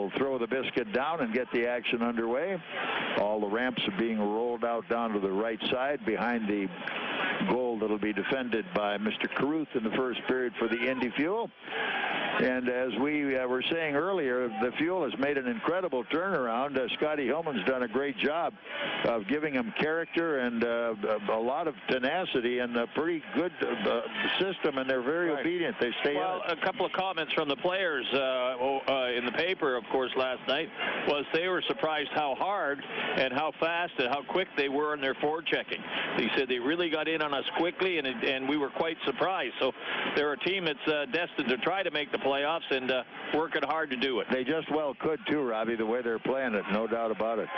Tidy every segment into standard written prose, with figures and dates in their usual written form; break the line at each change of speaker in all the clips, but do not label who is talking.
will throw the biscuit down and get the action underway. All the ramps are being rolled out down to the right side behind the goal that'll be defended by Mr. Caruth in the first period for the Indy Fuel. And as we were saying earlier, the Fuel has made an incredible turnaround. Scotty Hillman's done a great job of giving him character and a lot of tenacity and a pretty good system, and they're very obedient. They stay
well,
in it.
A couple of comments from the players in the paper, of course, last night was they were surprised how hard and how fast and how quick they were in their forward checking. They said they really got in on us quickly, and we were quite surprised. So they're a team that's destined to try to make the playoffs and working hard to do it.
They just well could too, Robbie, the way they're playing it, no doubt about it.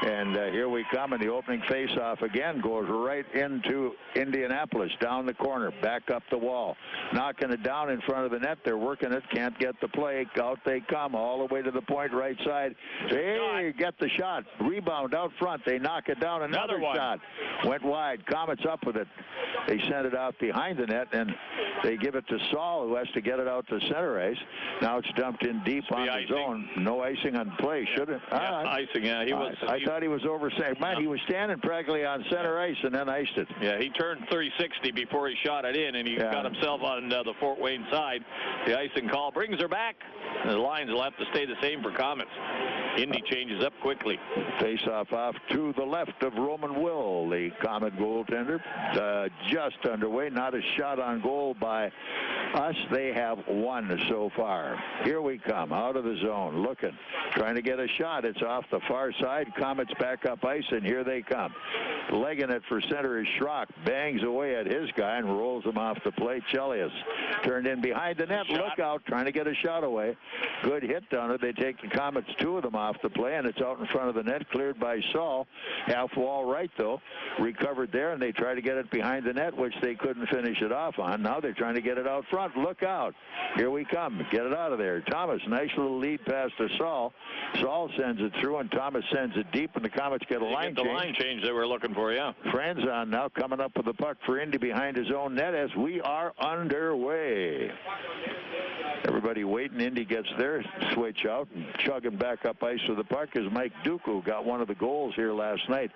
And here we come, and the opening face-off again goes right into Indianapolis, down the corner, back up the wall, knocking it down in front of the net. They're working it, can't get the play. Out they come, all the way to the point, right side. They get the shot. Rebound out front. They knock it down. Another shot. Went wide. Komets up with it. They send it out behind the net, and they give it to Saul, who has to get it out to center ice. Now it's dumped in deep on the zone. No icing on play, should it?
Yeah, icing, yeah.
I thought he was overstaying. Man, he was standing practically on center ice and then iced it.
Yeah, he turned 360 before he shot it in, and he got himself on the Fort Wayne side. The icing call brings her back. The lines will have to stay the same for Komets. Indy changes up quickly.
Face-off off to the left of Roman Will, the Komet goaltender. Just underway. Not a shot on goal by us. They have one so far. Here we come, out of the zone, looking, trying to get a shot. It's off the far side. Komets back up ice, and here they come. Legging it for center is Schrock. Bangs away at his guy and rolls him off the plate. Chelios turned in behind the net. Look out, trying to get a shot away. Good hit down it. They take the Komets, two of them off the play, and it's out in front of the net, cleared by Saul. Half wall right, though. Recovered there, and they try to get it behind the net, which they couldn't finish it off on. Now they're trying to get it out front. Look out. Here we come. Get it out of there. Thomas, nice little lead pass to Saul. Saul sends it through, and Thomas sends it deep, and the Komets get a line change.
The line change they were looking for, yeah.
Franzon now coming up with the puck for Indy behind his own net as we are underway. Everybody waiting. Indy gets their switch out and chugging back up ice with the puck is Mike Duku. Got one of the goals here last night.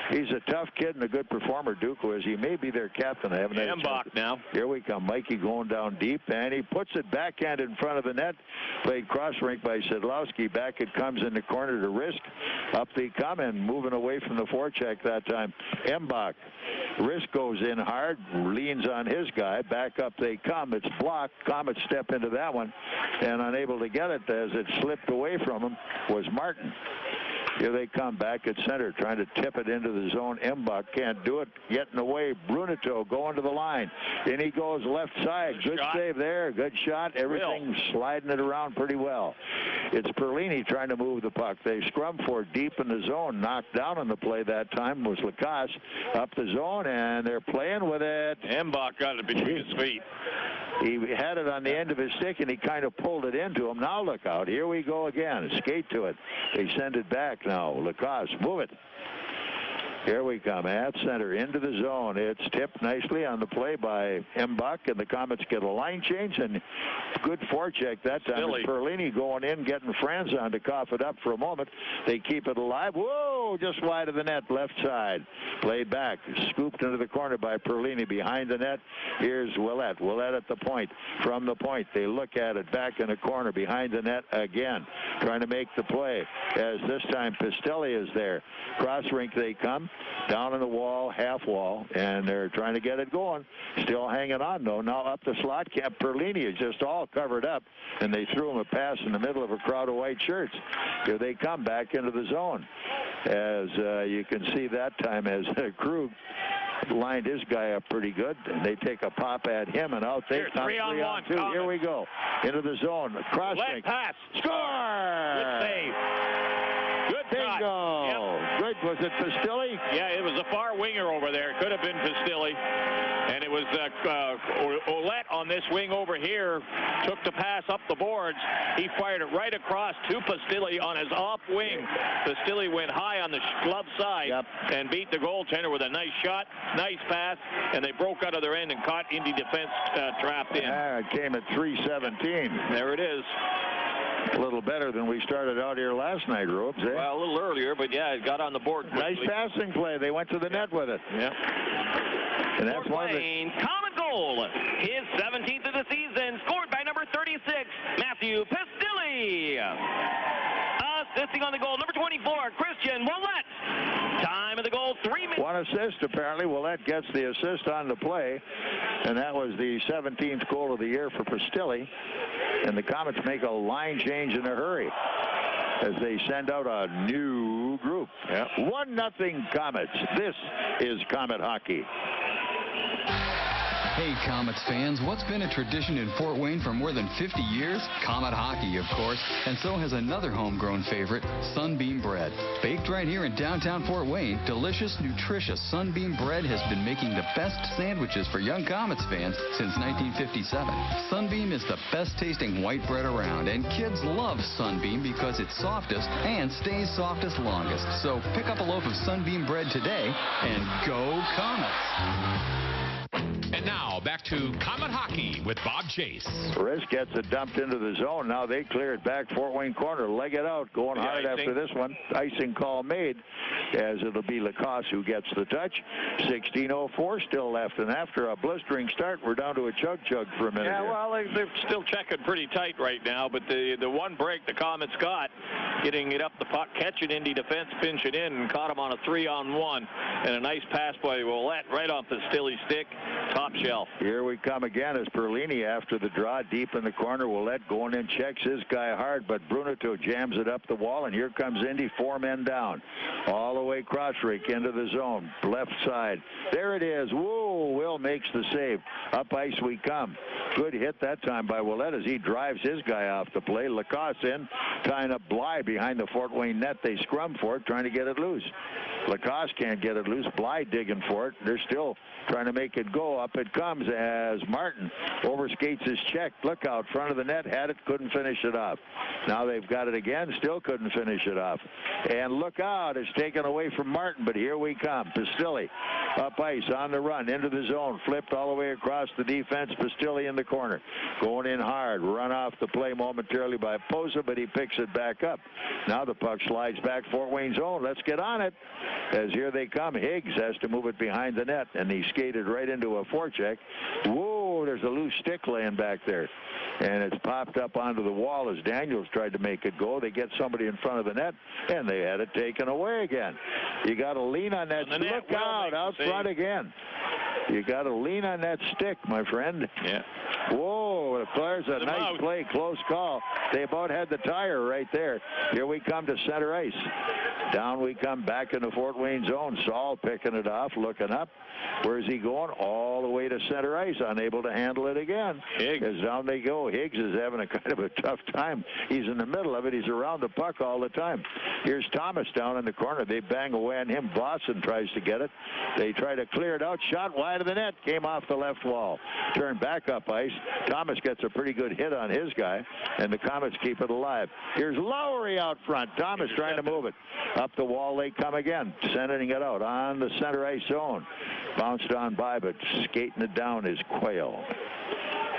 He's a tough kid and a good performer, Duku is. He may be their captain. I haven't had
Embach now.
Here we come. Mikey going down deep, and he puts it backhand in front of the net. Played cross rink by Szydlowski. Back it comes in the corner to Rizk. Up they come, and moving away from the forecheck that time. Embach. Rizk goes in hard, leans on his guy. Back up they come. It's blocked. Komets step into that one, and unable to get it as it slipped away from him was Martin. Here they come back at center, trying to tip it into the zone. Embach can't do it. Getting away. Brunito going to the line. In he goes left side. Good save there. Good shot. Everything sliding it around pretty well. It's Perlini trying to move the puck. They scrum for it deep in the zone. Knocked down on the play that time was Lacasse. Up the zone, and they're playing with it.
Embach got it between his feet.
He had it on the end of his stick, and he kind of pulled it into him. Now look out. Here we go again. Skate to it. They send it back now. Lacasse, move it. Here we come at center into the zone. It's tipped nicely on the play by Embach, and the Komets get a line change and good forecheck that time. It's Perlini going in, getting Franzon to cough it up for a moment. They keep it alive. Whoa, just wide of the net, left side. Played back, scooped into the corner by Perlini behind the net. Here's Ouellet. Ouellet at the point. From the point, they look at it back in the corner behind the net again, trying to make the play. As this time Pistilli is there. Cross rink they come. Down in the wall, half wall, and they're trying to get it going. Still hanging on, though. Now up the slot cap. Perlini is just all covered up, and they threw him a pass in the middle of a crowd of white shirts. Here they come back into the zone. As you can see that time as Krug lined his guy up pretty good, and they take a pop at him, and out they come 3-on-1. Here we go. Into the zone. Cross rink.
Pass.
Score!
Good save. Good
bingo. Yep. Good. Was it Pistilli?
Yeah, it was a far winger over there. It could have been Pistilli. And it was Ouellet on this wing over here. Took the pass up the boards. He fired it right across to Pistilli on his off wing. Pistilli went high on the glove side and beat the goaltender with a nice shot, nice pass, and they broke out of their end and caught Indy defense trapped in.
Yeah, it came at 3:17.
There it is.
A little better than we started out here last night, Robes. Eh?
Well, a little earlier, but yeah, it got on the board quickly.
Nice passing play. They went to the net with it.
Yeah.
And that's one of the...
Comet goal. His 17th of the season, scored by number 36, Matthew Pistilli. Assisting on the goal, number 24, Christian Ouellet. Time of the goal, 3 minutes.
One assist, apparently. Ouellet gets the assist on the play, and that was the 17th goal of the year for Pistilli. And the Komets make a line change in a hurry as they send out a new group. 1-0 Komets. This is Komet hockey.
Hey, Komets fans, what's been a tradition in Fort Wayne for more than 50 years? Komet hockey, of course, and so has another homegrown favorite, Sunbeam bread. Baked right here in downtown Fort Wayne, delicious, nutritious Sunbeam bread has been making the best sandwiches for young Komets fans since 1957. Sunbeam is the best tasting white bread around, and kids love Sunbeam because it's softest and stays softest longest. So pick up a loaf of Sunbeam bread today and go Komets!
And now, back to Komet Hockey with Bob Chase.
Rizk gets it dumped into the zone. Now they clear it back. Fort Wayne corner. Leg it out. Going hard after this one. Icing call made, as it'll be Lacoste who gets the touch. 16:04 still left. And after a blistering start, we're down to a chug-chug for a minute.
Yeah, well, they're still checking pretty tight right now. But the one break the Komets got, getting it up the puck, catching Indy defense, pinching in, and caught him on a 3-on-1. And a nice pass by Ouellet right off the Pistilli stick. Top shelf.
Here we come again as Perlini after the draw deep in the corner. Ouellet going in, checks his guy hard, but Bruneto jams it up the wall, and here comes Indy, 4 men down. All the way cross rake into the zone. Left side. There it is. Whoa, Will makes the save. Up ice we come. Good hit that time by Ouellet as he drives his guy off the play. Lacoste in, tying up Bly behind the Fort Wayne net. They scrum for it, trying to get it loose. Lacoste can't get it loose. Bly digging for it. They're still trying to make it go. Up it comes as Martin overskates his check. Look out, front of the net, had it, couldn't finish it off. Now they've got it again, still couldn't finish it off. And look out, it's taken away from Martin, but here we come. Pistilli up ice on the run into the zone, flipped all the way across the defense. Pistilli in the corner, going in hard, run off the play momentarily by Posa, but he picks it back up. Now the puck slides back Fort Wayne zone. Let's get on it. As here they come, Higgs has to move it behind the net, and he skated right into a forecheck. Whoa, there's a loose stick laying back there, and it's popped up onto the wall as Daniels tried to make it go. They get somebody in front of the net, and they had it taken away again. You got to lean on that. Look out front again. You got to lean on that stick, my friend.
Yeah.
Whoa, there's a nice play, close call. They about had the tire right there. Here we come to center ice. Down we come back in the Fort Wayne zone. Saul picking it off, looking up. Where's he going? All the way to center ice, unable to handle it again.
Higgs.
As down they go. Higgs is having a kind of a tough time. He's in the middle of it. He's around the puck all the time. Here's Thomas down in the corner. They bang away on him. Boston tries to get it. They try to clear it out. Shot wide of the net. Came off the left wall. Turned back up ice. Thomas gets a pretty good hit on his guy, and the Komets keep it alive. Here's Lowry out front. Thomas trying to move it. Up the wall they come again, sending it out on the center ice zone. Bounced on by, but skating it down is Quayle.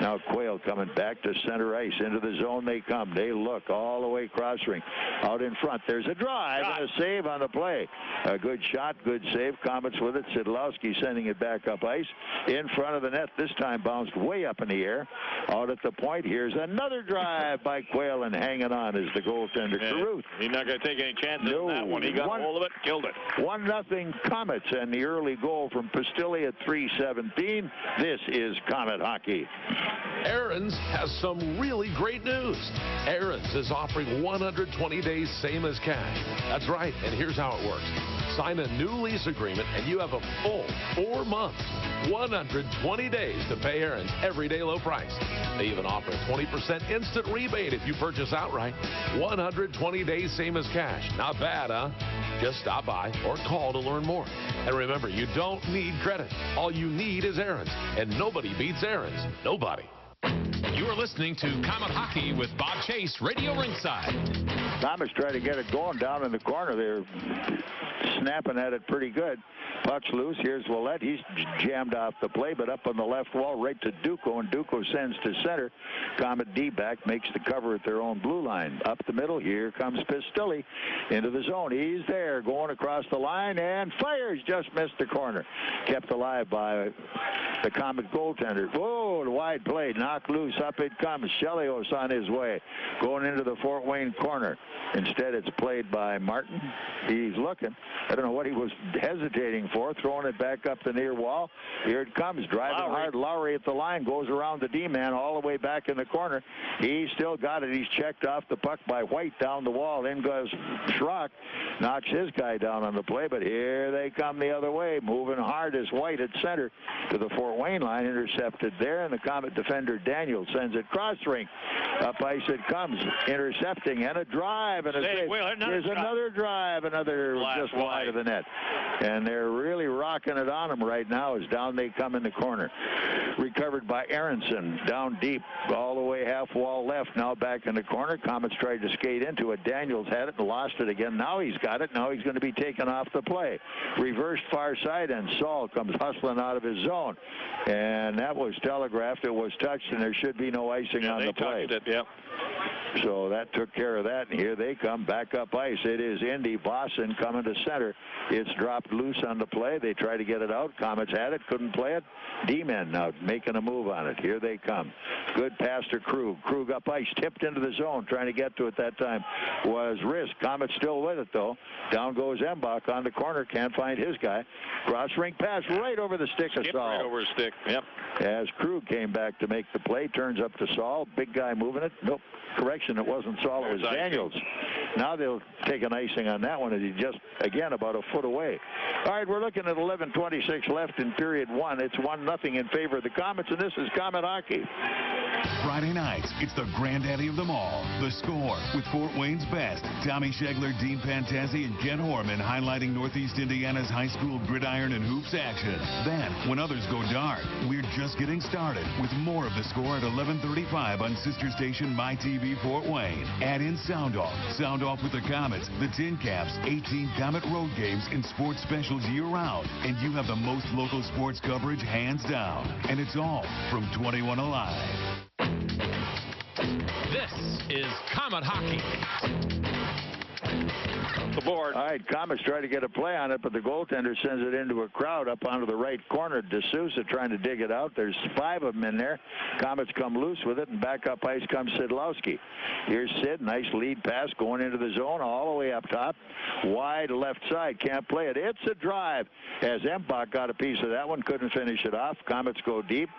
Now Quayle coming back to center ice. Into the zone they come. They look all the way cross ring. Out in front. There's a drive and a save on the play. A good shot, good save. Komets with it. Szydlowski sending it back up ice. In front of the net. This time bounced way up in the air. Out at the point. Here's another drive by Quayle, and hanging on is the goaltender, Caruth.
He's not going to take any chances on that one. He got hold of it, killed it.
1-0 Komets, and the early goal from Pistilli at 3:17. This is Komet hockey.
Aaron's has some really great news. Aaron's is offering 120 days same as cash. That's right, and here's how it works. Sign a new lease agreement and you have a full 4 months, 120 days to pay Aaron's everyday low price. They even offer a 20% instant rebate if you purchase outright. 120 days same as cash. Not bad, huh? Just stop by or call to learn more. And remember, you don't need credit. All you need is Aaron's, and nobody beats Aaron's. Nobody.
You are listening to Komet Hockey with Bob Chase, Radio Ringside.
Komets try to get it going down in the corner. They're snapping at it pretty good. Puck's loose. Here's Ouellet. He's jammed off the play, but up on the left wall right to Duco, and Duco sends to center. Komet D-back makes the cover at their own blue line. Up the middle, here comes Pistilli into the zone. He's there, going across the line, and fires. Just missed the corner. Kept alive by the Komets goaltender. Whoa, the wide play. Knocked loose. Up it comes. Szydlowski on his way. Going into the Fort Wayne corner. Instead, it's played by Martin. He's looking. I don't know what he was hesitating for. Throwing it back up the near wall. Here it comes. Driving hard. Lowry at the line. Goes around the D-man all the way back in the corner. He's still got it. He's checked off the puck by White down the wall. In goes Schrock. Knocks his guy down on the play. But here they come the other way. Moving hard as White at center to the Fort Wayne line. Intercepted there. And the Komet defender Daniel sends it cross rink. Up ice it comes. Intercepting. And a drive. And a save. There's another drive. Another just wide of the net. And they're really rocking it on them right now as down they come in the corner. Recovered by Aronson. Down deep. All the way half wall left. Now back in the corner. Komets tried to skate into it. Daniels had it and lost it again. Now he's got it. Now he's going to be taken off the play. Reversed far side, and Saul comes hustling out of his zone. And that was telegraphed. It was touched, and there should be no icing on the play.
Touched it, yep.
So that took care of that, and here they come back up ice. It is Indy Boston coming to center. It's dropped loose on the play. They try to get it out. Komets had it, couldn't play it. D-men now making a move on it. Here they come. Good pass to Krug. Krug up ice, tipped into the zone. Trying to get to it that time was Rizk. Komets still with it, though. Down goes Embach on the corner. Can't find his guy. Cross rink pass right over the stick of Saul.
Right over his stick, yep.
As Krug came back to make the play, turns up to Saul. Big guy moving it. Nope. Correction, it wasn't Saul, it was Daniels. Now they'll take an icing on that one as he just, again, about a foot away. All right, we're looking at 11:26 left in period one. It's 1-0 in favor of the Komets, and this is Komet hockey.
Friday nights, it's the granddaddy of them all. The Score with Fort Wayne's best. Tommy Schegler, Dean Pantazzi, and Ken Horman highlighting Northeast Indiana's high school gridiron and hoops action. Then, when others go dark, we're just getting started with more of The Score at 11:35 on sister station MyTV Fort Wayne. Add in Sound Off. Sound Off with the Komets, the Tin Caps, 18 Komet road games, and sports specials year-round. And you have the most local sports coverage hands down. And it's all from 21 Alive.
This is Komet Hockey.
The board.
All right, Komets try to get a play on it, but the goaltender sends it into a crowd up onto the right corner. D'Souza trying to dig it out. There's 5 of them in there. Komets come loose with it, and back up ice comes Szydlowski. Here's Sid. Nice lead pass going into the zone all the way up top. Wide left side. Can't play it. It's a drive as Embach got a piece of that one. Couldn't finish it off. Komets go deep.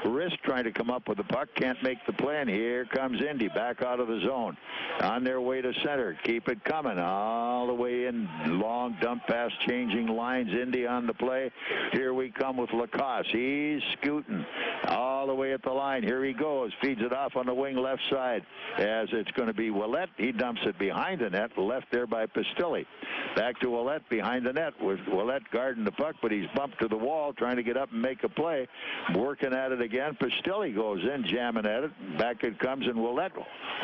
Rizk trying to come up with the puck. Can't make the play, and here comes Indy back out of the zone. On their way to center. Keep it coming. All the way in. Long dump pass, changing lines. Indy on the play. Here we come with Lacoste. He's scooting all the way at the line. Here he goes. Feeds it off on the wing left side as it's going to be Ouellet. He dumps it behind the net. Left there by Pistilli. Back to Ouellet behind the net with Ouellet guarding the puck, but he's bumped to the wall trying to get up and make a play. Working at it again. Pistilli goes in, jamming at it. Back it comes, and Ouellet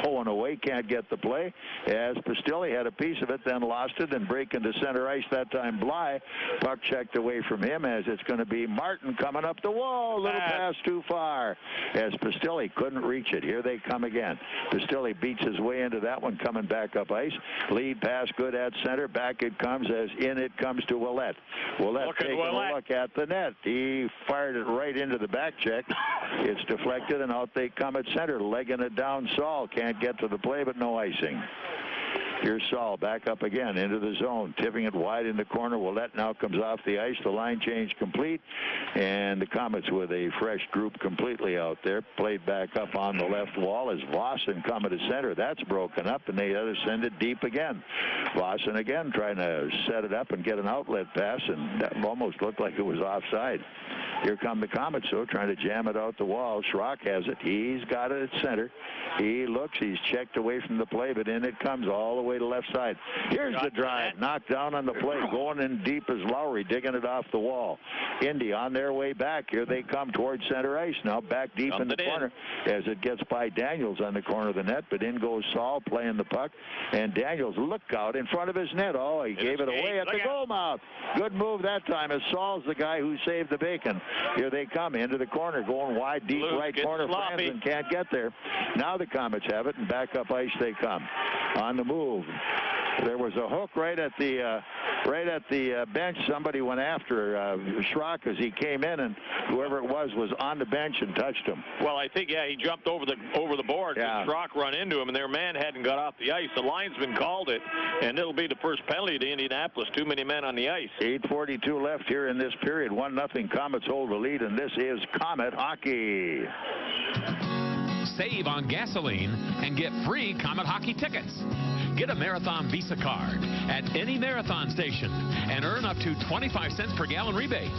hoeing away. Can't get the play as Pistilli had a piece of it, then lost it, and breaking to center ice that time Bly. Puck checked away from him as it's going to be Martin coming up the wall. Little pass too far as Pistilli couldn't reach it. Here they come again. Pistilli beats his way into that one, coming back up ice. Lead pass good at center. Back it comes as in it comes to Ouellet. Ouellet taking a look at the net. He fired it right into the back check. It's deflected, and out they come at center, legging it down. Saul can't get to the play, but no icing. Here's Saul back up again into the zone, tipping it wide in the corner. Ouellet now comes off the ice. The line change complete, and the Komets with a fresh group completely out there. Played back up on the left wall as Vossen coming to center. That's broken up, and they send it deep again. Vossen again trying to set it up and get an outlet pass, and that almost looked like it was offside. Here come the Komets, though, trying to jam it out the wall. Schrock has it. He's got it at center. He looks. He's checked away from the play, but in it comes all the way to left side. Here's the drive. Knocked down on the play. Going in deep is Lowry, digging it off the wall. Indy on their way back. Here they come towards center ice. Now back deep in the corner as it gets by Daniels on the corner of the net, but in goes Saul playing the puck, and Daniels looked out in front of his net. Oh, he gave it away at the goal mouth. Good move that time, as Saul's the guy who saved the bacon. Here they come into the corner, going wide, deep right corner. Franzen can't get there. Now the Komets have it, and back up ice they come. On the move. There was a hook right at the bench. Somebody went after Schrock as he came in, and whoever it was on the bench and touched him.
Well, I think, yeah, he jumped over the board. Yeah. Schrock run into him, and their man hadn't got off the ice. The linesman called it, and it'll be the first penalty to Indianapolis. Too many men on the ice.
8:42 left here in this period. 1-0 Komets hold the lead, and this is Komet hockey.
Save on gasoline and get free Komet hockey tickets. Get a Marathon Visa card at any Marathon station and earn up to 25 cents per gallon rebate.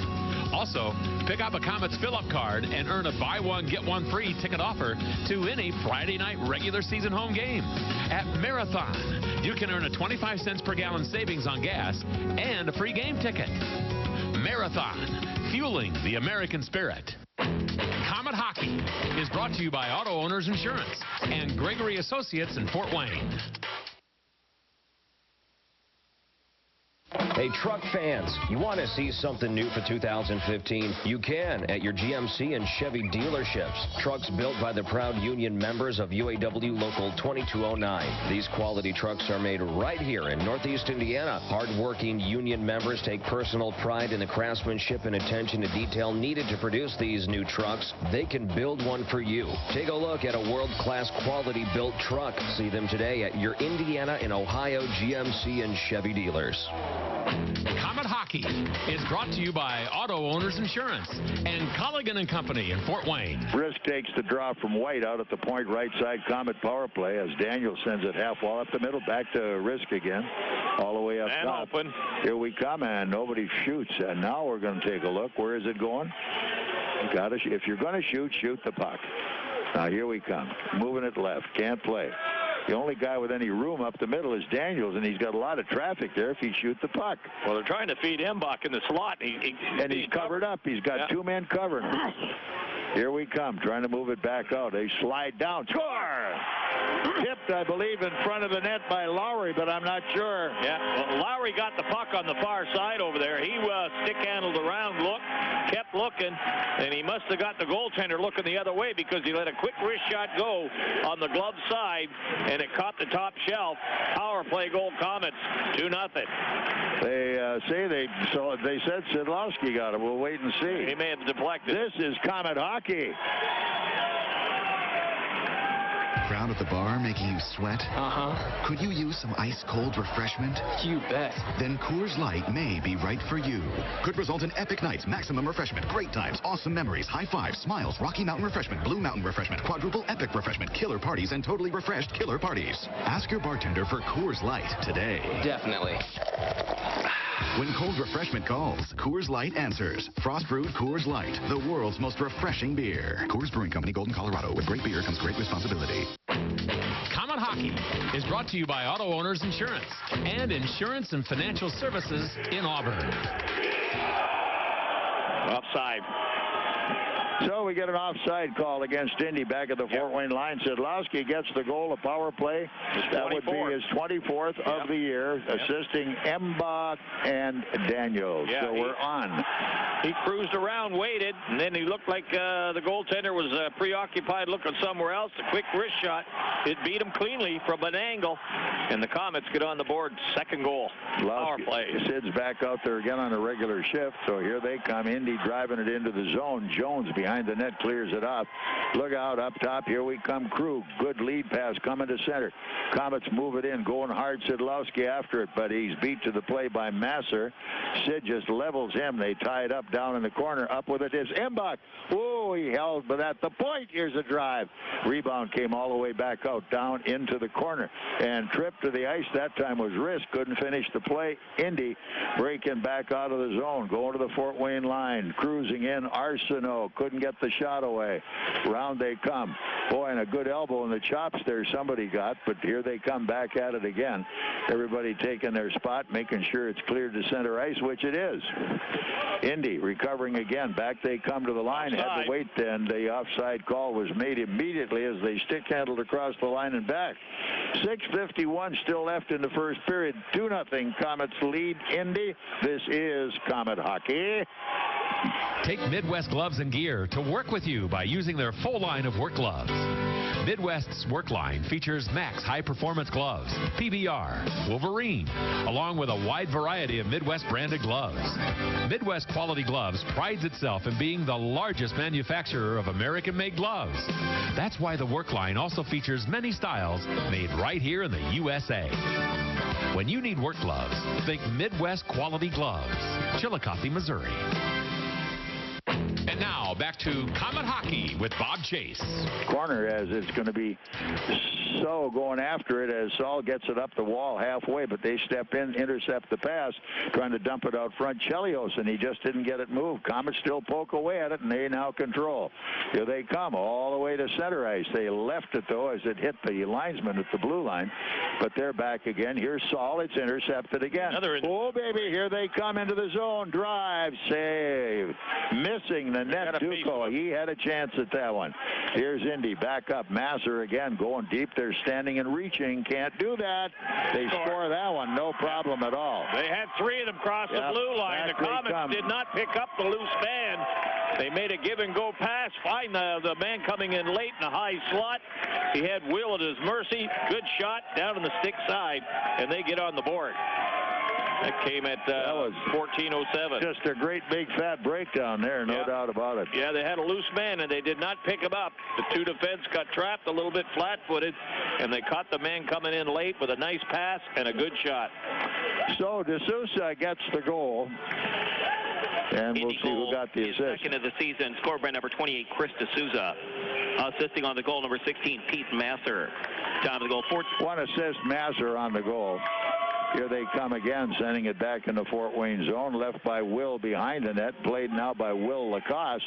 Also, pick up a Komets fill-up card and earn a buy one, get one free ticket offer to any Friday night regular season home game. At Marathon, you can earn a 25 cents per gallon savings on gas and a free game ticket. Marathon, fueling the American spirit. Komet Hockey is brought to you by Auto Owners Insurance and Gregory Associates in Fort Wayne.
Hey, truck fans, you want to see something new for 2015? You can at your GMC and Chevy dealerships. Trucks built by the proud union members of UAW Local 2209. These quality trucks are made right here in Northeast Indiana. Hard-working union members take personal pride in the craftsmanship and attention to detail needed to produce these new trucks. They can build one for you. Take a look at a world-class quality-built truck. See them today at your Indiana and Ohio GMC and Chevy dealers.
Komet Hockey is brought to you by Auto Owners Insurance and Colligan & Company in Fort Wayne.
Rizk takes the draw from White out at the point right side. Komet power play as Daniel sends it half wall up the middle. Back to Rizk again. All the way up
and
top.
Open.
Here we come, and nobody shoots. And now we're going to take a look. Where is it going? If you're going to shoot the puck. Now here we come. Moving it left. Can't play. The only guy with any room up the middle is Daniels, and he's got a lot of traffic there if he shoots the puck.
Well, they're trying to feed Embach in the slot.
He's covered up. He's got two men covering. Here we come, trying to move it back out. They slide down. Score! Tipped, I believe, in front of the net by Lowry, but I'm not sure.
Yeah, well, Lowry got the puck on the far side over there. He stick-handled around, kept looking, and he must have got the goaltender looking the other way because he let a quick wrist shot go on the glove side, and it caught the top shelf. Power play goal, Komets, 2-0.
They said Szydlowski got it. We'll wait and see.
He may have deflected.
This is Komet hockey.
Crowd at the bar making you sweat?
Uh-huh.
Could you use some ice-cold refreshment?
You bet.
Then Coors Light may be right for you. Could result in epic nights, maximum refreshment, great times, awesome memories, high fives, smiles, Rocky Mountain refreshment, Blue Mountain refreshment, quadruple epic refreshment, killer parties, and totally refreshed killer parties. Ask your bartender for Coors Light today.
Definitely.
When cold refreshment calls, Coors Light answers. Frost brewed Coors Light, the world's most refreshing beer. Coors Brewing Company, Golden, Colorado. With great beer comes great responsibility.
Komet Hockey is brought to you by Auto Owners Insurance and Insurance and Financial Services in Auburn.
Offside.
So we get an offside call against Indy back at the Fort Wayne line. Szydlowski gets the goal, a power play. That would be his 24th of the year, assisting Embach and Daniels.
Yeah,
so we're on.
He cruised around, waited, and then he looked like the goaltender was preoccupied looking somewhere else. A quick wrist shot. It beat him cleanly from an angle, and the Komets get on the board. Second goal. Power play.
Sid's back out there again on a regular shift, so here they come. Indy driving it into the zone. Jones behind behind the net, clears it off. Look out up top. Here we come. Krug. Good lead pass coming to center. Komets move it in. Going hard. Szydlowski after it, but he's beat to the play by Masser. Sid just levels him. They tie it up down in the corner. Up with it is Embach. Whoa, he held, but at the point, here's a drive. Rebound came all the way back out, down into the corner. And trip to the ice that time was Rizk. Couldn't finish the play. Indy breaking back out of the zone. Going to the Fort Wayne line. Cruising in. Arsenault couldn't get the shot away. Round they come. Boy, and a good elbow in the chops there somebody got, but here they come back at it again. Everybody taking their spot, making sure it's cleared to center ice, which it is. Indy recovering again. Back they come to the line.
Offside.
Had to wait, and the offside call was made immediately as they stick handled across the line and back. 6:51 still left in the first period. 2-0 Komets lead Indy. This is Komet Hockey.
Take Midwest Gloves and Gear to work with you by using their full line of work gloves. Midwest's work line features Max high-performance gloves, PBR, Wolverine, along with a wide variety of Midwest branded gloves. Midwest Quality Gloves prides itself in being the largest manufacturer of American-made gloves. That's why the work line also features many styles made right here in the USA. When you need work gloves, think Midwest Quality Gloves, Chillicothe, Missouri. And now back to Komet Hockey with Bob Chase.
Corner as it's going to be So going after it as Saul gets it up the wall halfway, but they step in, intercept the pass, trying to dump it out front. Chelios, and he just didn't get it moved. Komets still poke away at it, and they now control. Here they come all the way to center ice. They left it, though, as it hit the linesman at the blue line, but they're back again. Here's Saul. It's intercepted again. Oh, baby, here they come into the zone. Drive, save. Missing the net. Duco, he had a chance at that one. Here's Indy back up. Masser again going deep. They're standing and reaching. Can't do that. They score that one. No problem at all.
They had three of them cross the blue line. The Komets did not pick up the loose man. They made a give-and-go pass. Find the man coming in late in the high slot. He had Will at his mercy. Good shot down on the stick side, and they get on the board. That came at that was 14:07.
Just a great big fat breakdown there, no doubt about it.
Yeah, they had a loose man, and they did not pick him up. The two defense got trapped a little bit flat-footed, and they caught the man coming in late with a nice pass and a good shot.
So D'Souza gets the goal. And we'll see who got the assist.
Second of the season, scored by number 28, Chris D'Souza. Assisting on the goal, number 16, Pete Masser. Time of the goal, 14.
One assist, Masser on the goal. Here they come again, sending it back in the Fort Wayne zone. Left by Will behind the net. Played now by Will Lacoste.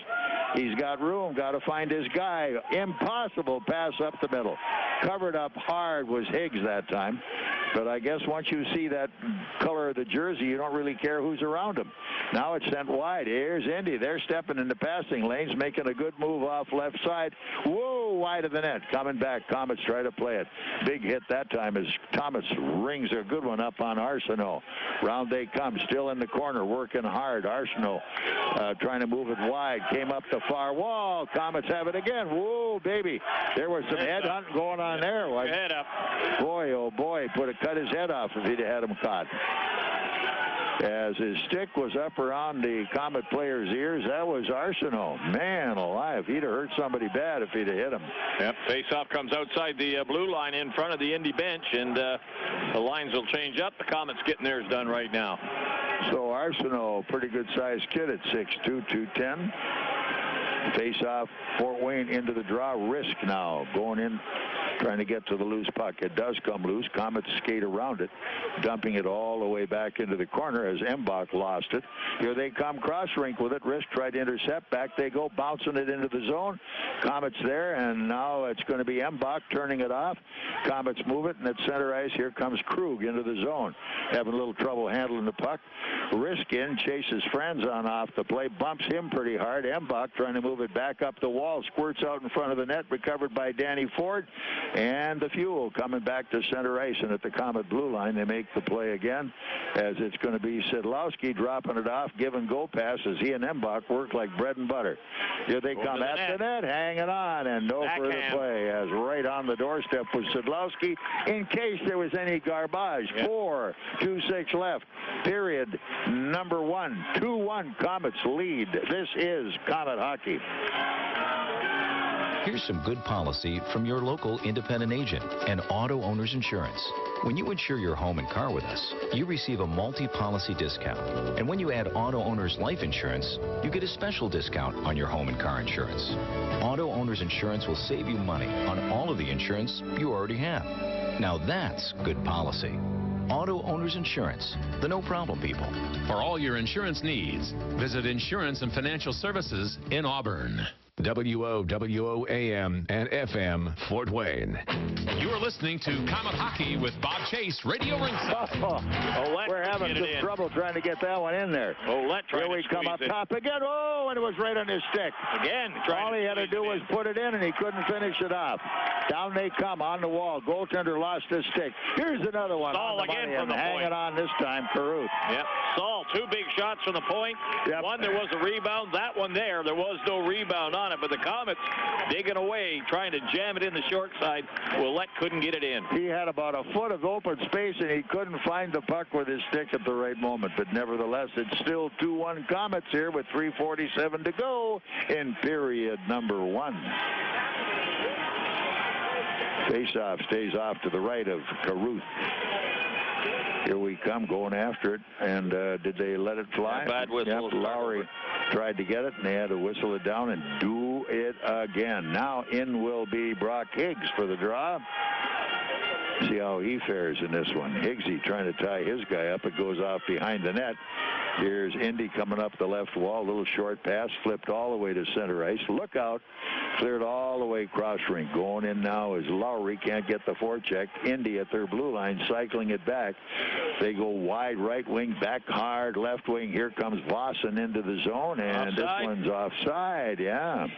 He's got room. Got to find his guy. Impossible pass up the middle. Covered up hard was Higgs that time. But I guess once you see that color of the jersey, you don't really care who's around him. Now it's sent wide. Here's Indy. They're stepping into passing lanes, making a good move off left side. Whoa, wide of the net. Coming back. Komets try to play it. Big hit that time as Thomas rings a good one up on Arsenault. Round they come. Still in the corner, working hard. Arsenault trying to move it wide. Came up the far wall. Komets have it again. Whoa, baby. There was some head hunting going on there.
Head up.
Boy, oh boy, cut his head off if he'd had him caught. As his stick was up around the Komet player's ears, that was Arsenault. Man alive, he'd have hurt somebody bad if he'd have hit him.
Yep, face-off comes outside the blue line in front of the Indy bench, and the lines will change up. The Komets getting theirs done right now.
So Arsenault, pretty good-sized kid at 6'2", 210. Face-off, Fort Wayne into the draw. Rizk now going in, trying to get to the loose puck. It does come loose. Komets skate around it, dumping it all the way back into the corner as Embach lost it. Here they come, cross rink with it. Rizk tried to intercept. Back they go, bouncing it into the zone. Komets there, and now it's going to be Embach turning it off. Komets move it, and at center ice, here comes Krug into the zone. Having a little trouble handling the puck. Rizk in, chases friends on off the play, bumps him pretty hard. Embach trying to move it back up the wall, squirts out in front of the net, recovered by Danny Ford. And the fuel coming back to center ice, and at the Comet blue line, they make the play again, as it's going to be Szydlowski dropping it off, giving go pass as he and Embach work like bread and butter. Here they come at the net, hanging on, and no further play, as right on the doorstep was Szydlowski in case there was any garbage. 4:26 left. Period number 1. 2-1 Comets lead. This is Comet hockey.
Here's some good policy from your local independent agent and Auto Owners Insurance. When you insure your home and car with us, you receive a multi-policy discount. And when you add Auto Owners Life Insurance, you get a special discount on your home and car insurance. Auto Owners Insurance will save you money on all of the insurance you already have. Now that's good policy. Auto Owners Insurance, the no-problem people.
For all your insurance needs, visit Insurance and Financial Services in Auburn.
WOWO AM and FM, Fort Wayne.
You are listening to Comet Hockey with Bob Chase, Radio Ringside.
We're having some trouble trying to get that one in there.
Ouellet trying
Here we
to
come up
squeeze it.
top again. Oh, and it was right on his stick.
Again,
all he had to do was put it in, and he couldn't finish it off. Down they come on the wall. Goaltender lost his stick. Here's another one.
Saul
on the
again
money,
from the
hanging
point.
on this time, Caruth.
Yep. Saul, 2 big shots from the point.
Yep.
One, there was a rebound. That one there was no rebound on it, but the Comets digging away, trying to jam it in the short side. Ouellet couldn't get it in.
He had about a foot of open space, and he couldn't find the puck with his stick at the right moment. But nevertheless, it's still 2-1 Comets here with 3:47 to go in period number 1. Face-off stays off to the right of Caruth. Here we come, going after it, and did they let it fly?
Bad whistle.
Yep, Lowry tried to get it, and they had to whistle it down and do it again. Now in will be Brock Higgs for the draw. See how he fares in this one. Higgsy trying to tie his guy up. It goes off behind the net. Here's Indy coming up the left wall. Little short pass, flipped all the way to center ice. Look out. Cleared all the way cross rink. Going in now is Lowry. Can't get the forecheck. Indy at their blue line, cycling it back. They go wide right wing, back hard left wing. Here comes Vossen into the zone, and this one's offside. Yeah.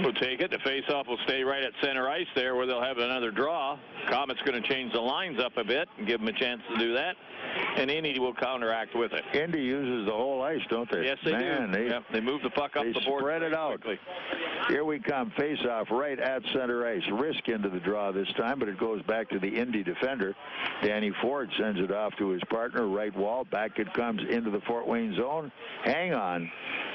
We'll take it. The face-off will stay right at center ice there, where they'll have another draw. Comet's going to change the lines up a bit and give them a chance to do that. And Indy will counteract with it.
Indy uses the whole ice, don't they?
Yes, they do. They move the puck up the board.
Spread it out. Quickly. Here we come. Face-off right at center ice. Rizk into the draw this time, but it goes back to the Indy defender. Danny Ford sends it off to his partner, right wall. Back it comes into the Fort Wayne zone. Hang on,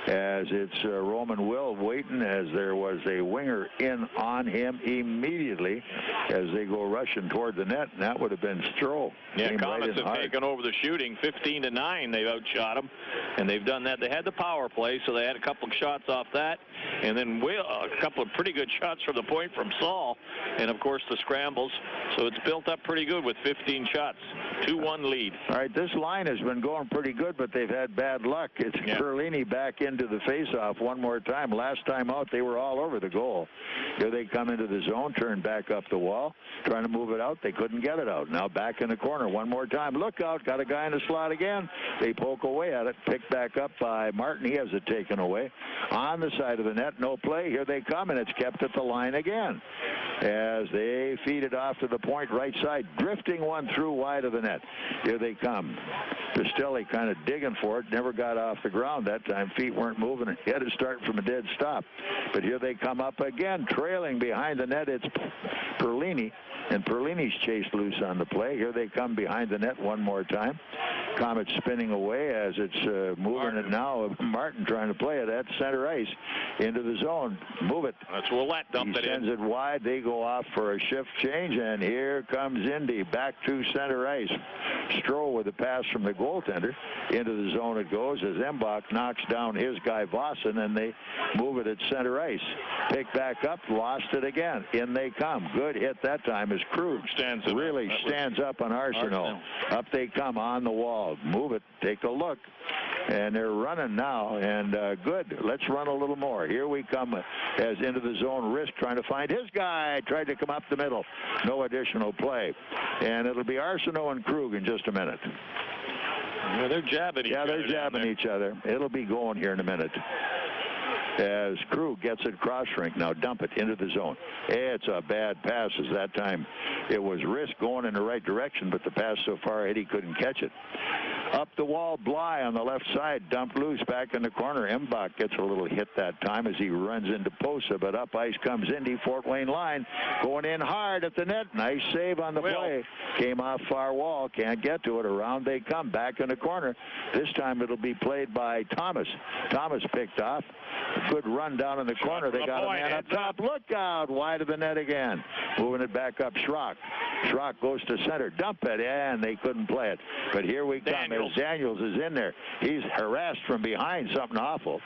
as it's Roman Will waiting, as there was a winger in on him immediately as they go rushing toward the net, and that would have been Stroh.
Yeah, Comets have taken over the shooting. 15-9, they've outshot them, and they've done that. They had the power play, so they had a couple of shots off that, and then a couple of pretty good shots from the point from Saul, and of course the scrambles. So it's built up pretty good with 15 shots. 2-1 lead.
All right, this line has been going pretty good, but they've had bad luck. It's Perlini back into the faceoff one more time. Last time out, they were all over the goal. Here they come into the zone, turn back up the wall, trying to move it out. They couldn't get it out. Now back in the corner one more time. Look out, got a guy in the slot again. They poke away at it, picked back up by Martin. He has it taken away. On the side of the net, no play. Here they come, and it's kept at the line again as they feed it off to the point right side, drifting one through wide of the net. Here they come. Pistilli kind of digging for it, never got off the ground that time. Feet weren't moving. He had to start from a dead stop. But here they come up again, trailing behind the net. It's Perlini, and Perlini's chased loose on the play. Here they come behind the net one more time. Comets spinning away as it's moving it now. Martin trying to play it at center ice into the zone. Move it.
That's Ouellet dumped it in.
He sends it wide. They go off for a shift change, and here comes Indy back to center ice. Stroh with a pass from the goaltender. Into the zone it goes as Embach knocks down his guy Vossen, and they move it at center ice. Pick back up, lost it again. In they come. Good hit that time as Krug stands up on Arsenault. Up they come on the wall. Move it. Take a look. And they're running now, and good. Let's run a little more. Here we come as into the zone. Rizk trying to find his guy. Tried to come up the middle. No additional play. And it'll be Arsenault and Krug in just a minute.
Yeah, they're jabbing each other.
Yeah, they're jabbing each other. It'll be going here in a minute. as Krug gets it cross rink. Now dump it into the zone. It's a bad pass, as that time it was Rizk going in the right direction, but the pass so far Eddie couldn't catch it. Up the wall, Bly on the left side, dumped loose back in the corner. Embach gets a little hit that time as he runs into Posa, but up ice comes Indy, Fort Wayne line, going in hard at the net. Nice save on the play. Came off far wall, can't get to it. Around they come, back in the corner. This time it'll be played by Thomas. Thomas picked off. A good run down in the corner. They got a man up top. Look out, wide of the net again. Moving it back up, Schrock. Schrock goes to center. Dump it, and they couldn't play it. But here we come. As Daniels is in there. He's harassed from behind, something awful.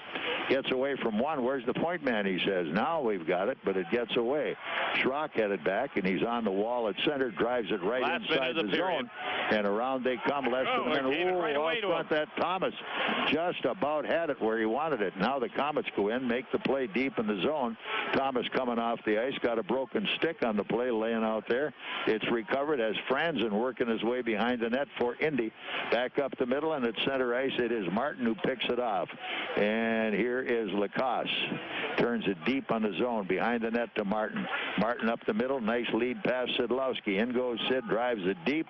Gets away from one. Where's the point man, he says. Now we've got it, but it gets away. Schrock headed back, and he's on the wall at center. Drives it right inside the zone. And around they come. Less than a minute.
Right away to
front that Thomas just about had it where he wanted it. Now the Komets go in, make the play deep in the zone. Thomas coming off the ice, got a broken stick on the play, laying out there. It's recovered as Franzen working his way behind the net for Indy. Back up the middle, and at center ice it is Martin who picks it off. And here is Lacoste. Turns it deep on the zone, behind the net to Martin. Martin up the middle, nice lead pass, Szydlowski. In goes Sid, drives it deep.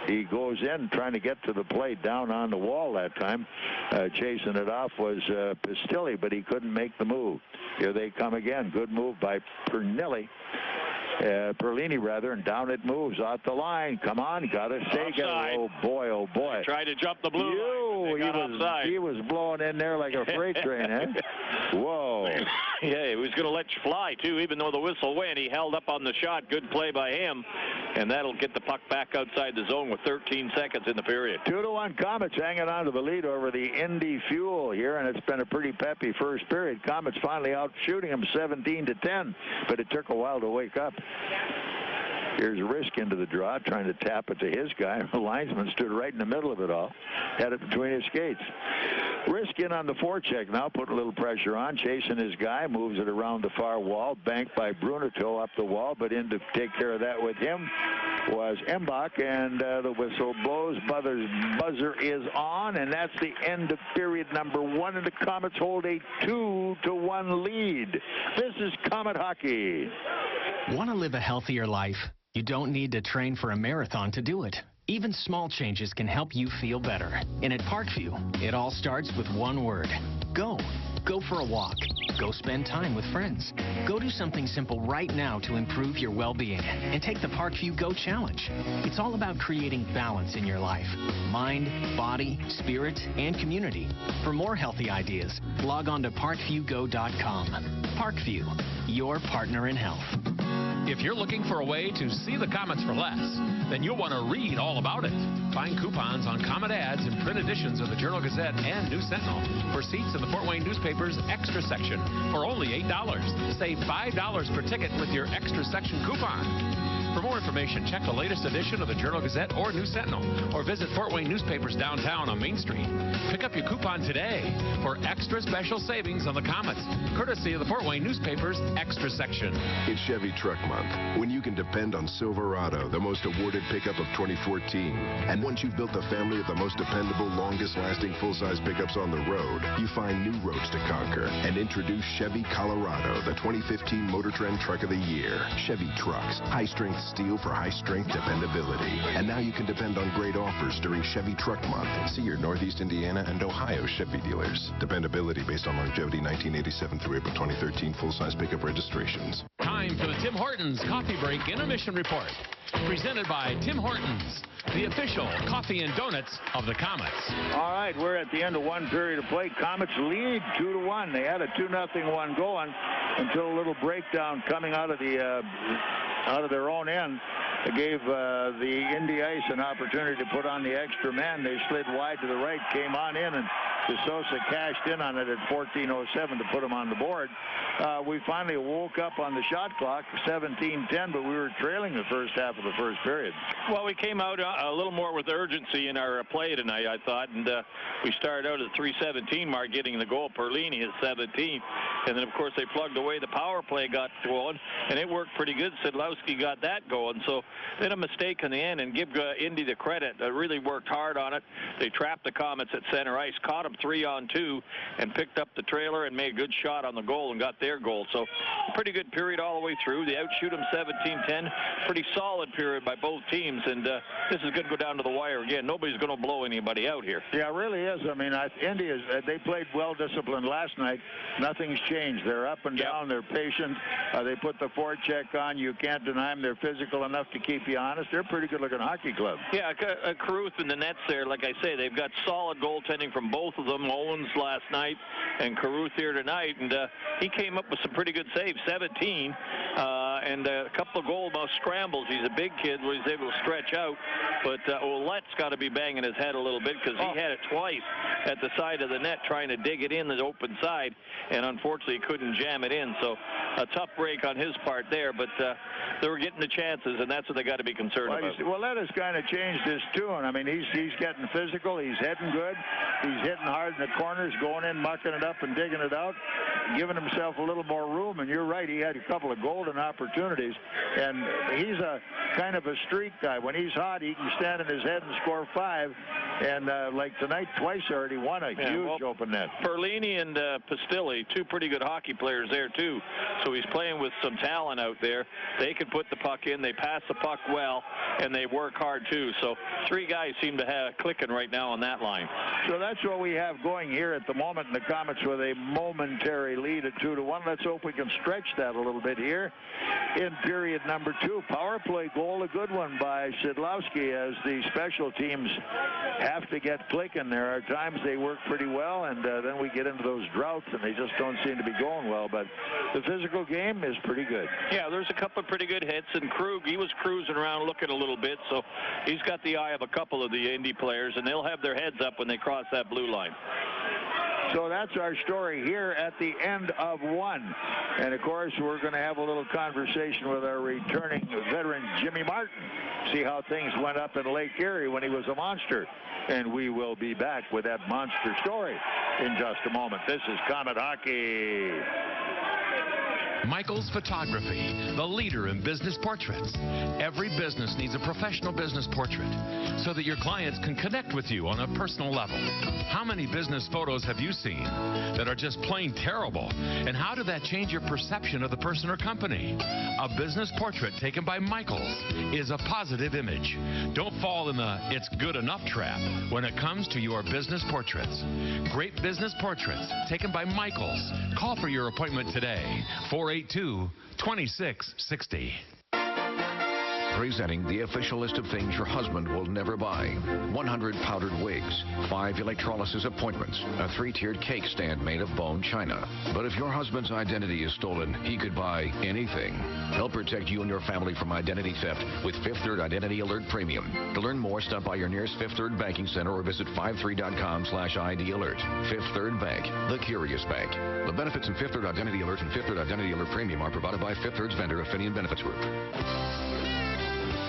He goes in, trying to get to the plate, down on the wall that time. Chasing it off was Pistilli, but he couldn't make the move. Here they come again. Good move by Perlini, and down it moves off the line. Come on, got to take it. Oh boy, oh boy.
He tried to jump the blue line.
He was blowing in there like a freight train, eh? Whoa.
Yeah, he was going to let you fly, too, even though the whistle went. He held up on the shot. Good play by him. And that'll get the puck back outside the zone with 13 seconds in the period.
2-1 Komets hanging on to the lead over the Indy Fuel here, and it's been a pretty peppy first period. Komets finally out shooting them 17-10, but it took a while to wake up. Here's Rizk into the draw, trying to tap it to his guy. The linesman stood right in the middle of it all. Had it between his skates. Rizk in on the forecheck now, put a little pressure on, chasing his guy, moves it around the far wall, banked by Bruneto up the wall, but in to take care of that with him was Embach, and the whistle blows. Buzzer is on, and that's the end of period number 1, and the Komets hold a 2-1 lead. This is Komet Hockey.
Want to live a healthier life? You don't need to train for a marathon to do it. Even small changes can help you feel better. And at Parkview, it all starts with one word. Go. Go for a walk. Go spend time with friends. Go do something simple right now to improve your well-being. And take the Parkview Go Challenge. It's all about creating balance in your life. Mind, body, spirit, and community. For more healthy ideas, log on to parkviewgo.com. Parkview, your partner in health.
If you're looking for a way to see the Komets for less, then you'll want to read all about it. Find coupons on Komet ads in print editions of the Journal-Gazette and News Sentinel for seats in the Fort Wayne newspaper's extra section for only $8. Save $5 per ticket with your extra section coupon. For more information, check the latest edition of the Journal-Gazette or News Sentinel, or visit Fort Wayne Newspapers downtown on Main Street. Pick up your coupon today for extra special savings on the Komets, courtesy of the Fort Wayne Newspapers extra section.
It's Chevy Truck Month, when you can depend on Silverado, the most awarded pickup of 2014. And once you've built the family of the most dependable, longest-lasting full-size pickups on the road, you find new roads to conquer and introduce Chevy Colorado, the 2015 Motor Trend Truck of the Year. Chevy trucks, high-strength steel for high-strength dependability. And now you can depend on great offers during Chevy Truck Month. See your Northeast Indiana and Ohio Chevy dealers. Dependability based on longevity 1987 through April 2013 full-size pickup registrations.
Time for the Tim Hortons Coffee Break Intermission Report. Presented by Tim Hortons, the official coffee and donuts of the Komets.
All right, we're at the end of one period of play. Komets lead 2-1. They had a 2-0 one going until a little breakdown coming out of their own end. It gave the Indy Ice an opportunity to put on the extra man. They slid wide to the right, came on in, and DeSosa cashed in on it at 14:07 to put him on the board. We finally woke up on the shot clock, 17-10, but we were trailing the first half of the first period.
Well, we came out a little more with urgency in our play tonight, I thought, and we started out at the 3:17 mark, getting the goal. Perlini his 17th, and then, of course, they plugged away. The power play got going, and it worked pretty good. Szydlowski got that going, so then a mistake in the end, and give Indy the credit. They really worked hard on it. They trapped the Komets at center ice, caught them 3-on-2, and picked up the trailer and made a good shot on the goal and got their goal. So pretty good period all the way through. They outshoot them 17-10. Pretty solid period by both teams, and this is going to go down to the wire again. Nobody's going to blow anybody out here.
Yeah, it really is. I mean, Indy is. They played well disciplined last night. Nothing's changed. They're up and down. They're patient. They put the forecheck on. You can't deny them. They're physical enough to keep you honest. They're a pretty good-looking hockey club.
Yeah, Caruth in the nets there. Like I say, they've got solid goaltending from both of them. Owens last night and Caruth here tonight, and he came up with some pretty good saves, 17, and a couple of goal scrambles. He's a big kid where he's able to stretch out, but Ouellet's got to be banging his head a little bit because he had it twice at the side of the net trying to dig it in the open side, and unfortunately couldn't jam it in. So a tough break on his part there, but they were getting the chances, and that's what they got to be concerned about.
Ouellet has kind of changed his tune. I mean, he's getting physical. He's heading good. He's hitting hard in the corners, going in, mucking it up, and digging it out, giving himself a little more room. And you're right, he had a couple of golden opportunities, and he's a kind of a streak guy. When he's hot, he can stand in his head and score 5. And like tonight, twice already won a huge open net.
Perlini and Pistilli, two pretty good hockey players there too. So he's playing with some talent out there. They can put the puck in. They pass the puck well, and they work hard too. So three guys seem to have clicking right now on that line.
So that's what we have going here at the moment in the Komets with a momentary lead at 2-1. Let's hope we can stretch that a little bit here in period number 2. Power play goal, a good one by Szydlowski, as the special teams have to get clicking. There are times they work pretty well, and then we get into those droughts, and they just don't seem to be going well. But the physical game is pretty good.
Yeah, there's a couple of pretty good hits, and Krug, he was cruising around looking a little bit, so he's got the eye of a couple of the Indy players, and they'll have their heads up when they cross that blue line.
So that's our story here at the end of 1. And, of course, we're going to have a little conversation with our returning veteran, Jimmy Martin, see how things went up in Lake Erie when he was a monster. And we will be back with that monster story in just a moment. This is Komet Hockey.
Michael's Photography, the leader in business portraits. Every business needs a professional business portrait so that your clients can connect with you on a personal level. How many business photos have you seen that are just plain terrible? And how did that change your perception of the person or company? A business portrait taken by Michael's is a positive image. Don't fall in the "it's good enough" trap when it comes to your business portraits. Great business portraits taken by Michael's. Call for your appointment today. 482-2660.
Presenting the official list of things your husband will never buy. 100 powdered wigs, 5 electrolysis appointments, a 3-tiered cake stand made of bone china. But if your husband's identity is stolen, he could buy anything. Help protect you and your family from identity theft with Fifth Third Identity Alert Premium. To learn more, stop by your nearest Fifth Third Banking Center or visit 53.com/ID Alert. Fifth Third Bank, the curious bank. The benefits in Fifth Third Identity Alert and Fifth Third Identity Alert Premium are provided by Fifth Third's vendor, Affinion Benefits Group.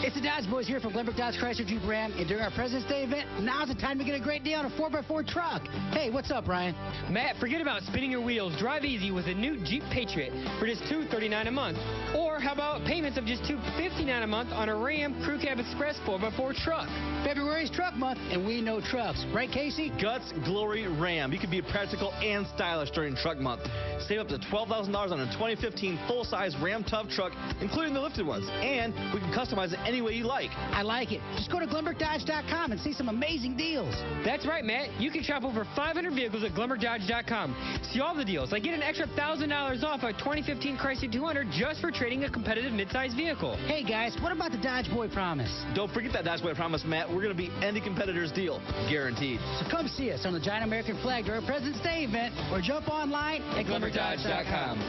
It's the Dodge Boys here from Glenbrook Dodge Chrysler Jeep Ram, and during our President's Day event, now's the time to get a great deal on a 4x4 truck. Hey, what's up, Ryan?
Matt, forget about spinning your wheels. Drive easy with a new Jeep Patriot for just $239 a month. Or how about payments of just $259 a month on a Ram Crew Cab Express 4x4 truck?
February's truck month, and we know trucks. Right, Casey?
Guts Glory Ram. You can be practical and stylish during truck month. Save up to $12,000 on a 2015 full-size Ram Tough truck, including the lifted ones. And we can customize it any way you like.
I like it. Just go to GlenbrookDodge.com and see some amazing deals.
That's right, Matt. You can shop over 500 vehicles at GlenbrookDodge.com. See all the deals, like get an extra $1,000 off a 2015 Chrysler 200 just for trading a competitive midsize vehicle.
Hey, guys, what about the Dodge Boy Promise?
Don't forget that Dodge Boy Promise, Matt. We're going to beat any competitor's deal. Guaranteed.
So come see us on the Giant American Flag during our President's Day event or jump online at GlenbrookDodge.com.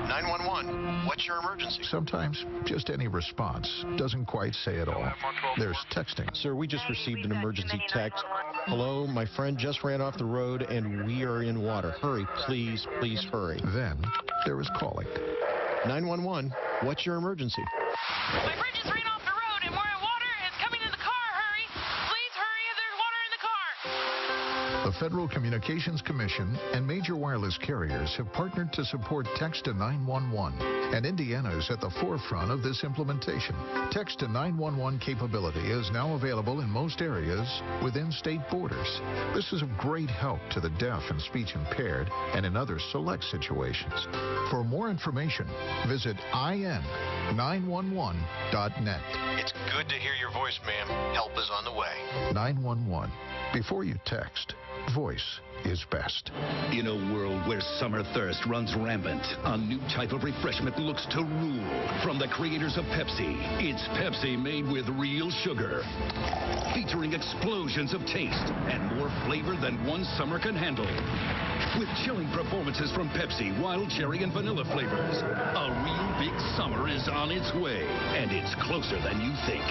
911, what's your emergency?
Sometimes just any response doesn't quite say it all. There's texting.
Sir, we just received an emergency text. Hello, my friend just ran off the road and we are in water. Hurry, please, please hurry.
Then there was calling.
911, what's your emergency?
My friend just ran off the road and we're in water. It's coming to the car. Hurry. Please hurry. There's water in the car.
The Federal Communications Commission and major wireless carriers have partnered to support Text to 911, and Indiana is at the forefront of this implementation. Text to 911 capability is now available in most areas within state borders. This is of great help to the deaf and speech impaired and in other select situations. For more information, visit in911.net.
It's good to hear your voice, ma'am. Help is on the way.
911. Before you text, voice is best.
In a world where summer thirst runs rampant, a new type of refreshment looks to rule. From the creators of Pepsi, it's Pepsi made with real sugar. Featuring explosions of taste and more flavor than one summer can handle. With chilling performances from Pepsi, wild cherry and vanilla flavors. A real big summer is on its way, and it's closer than you think.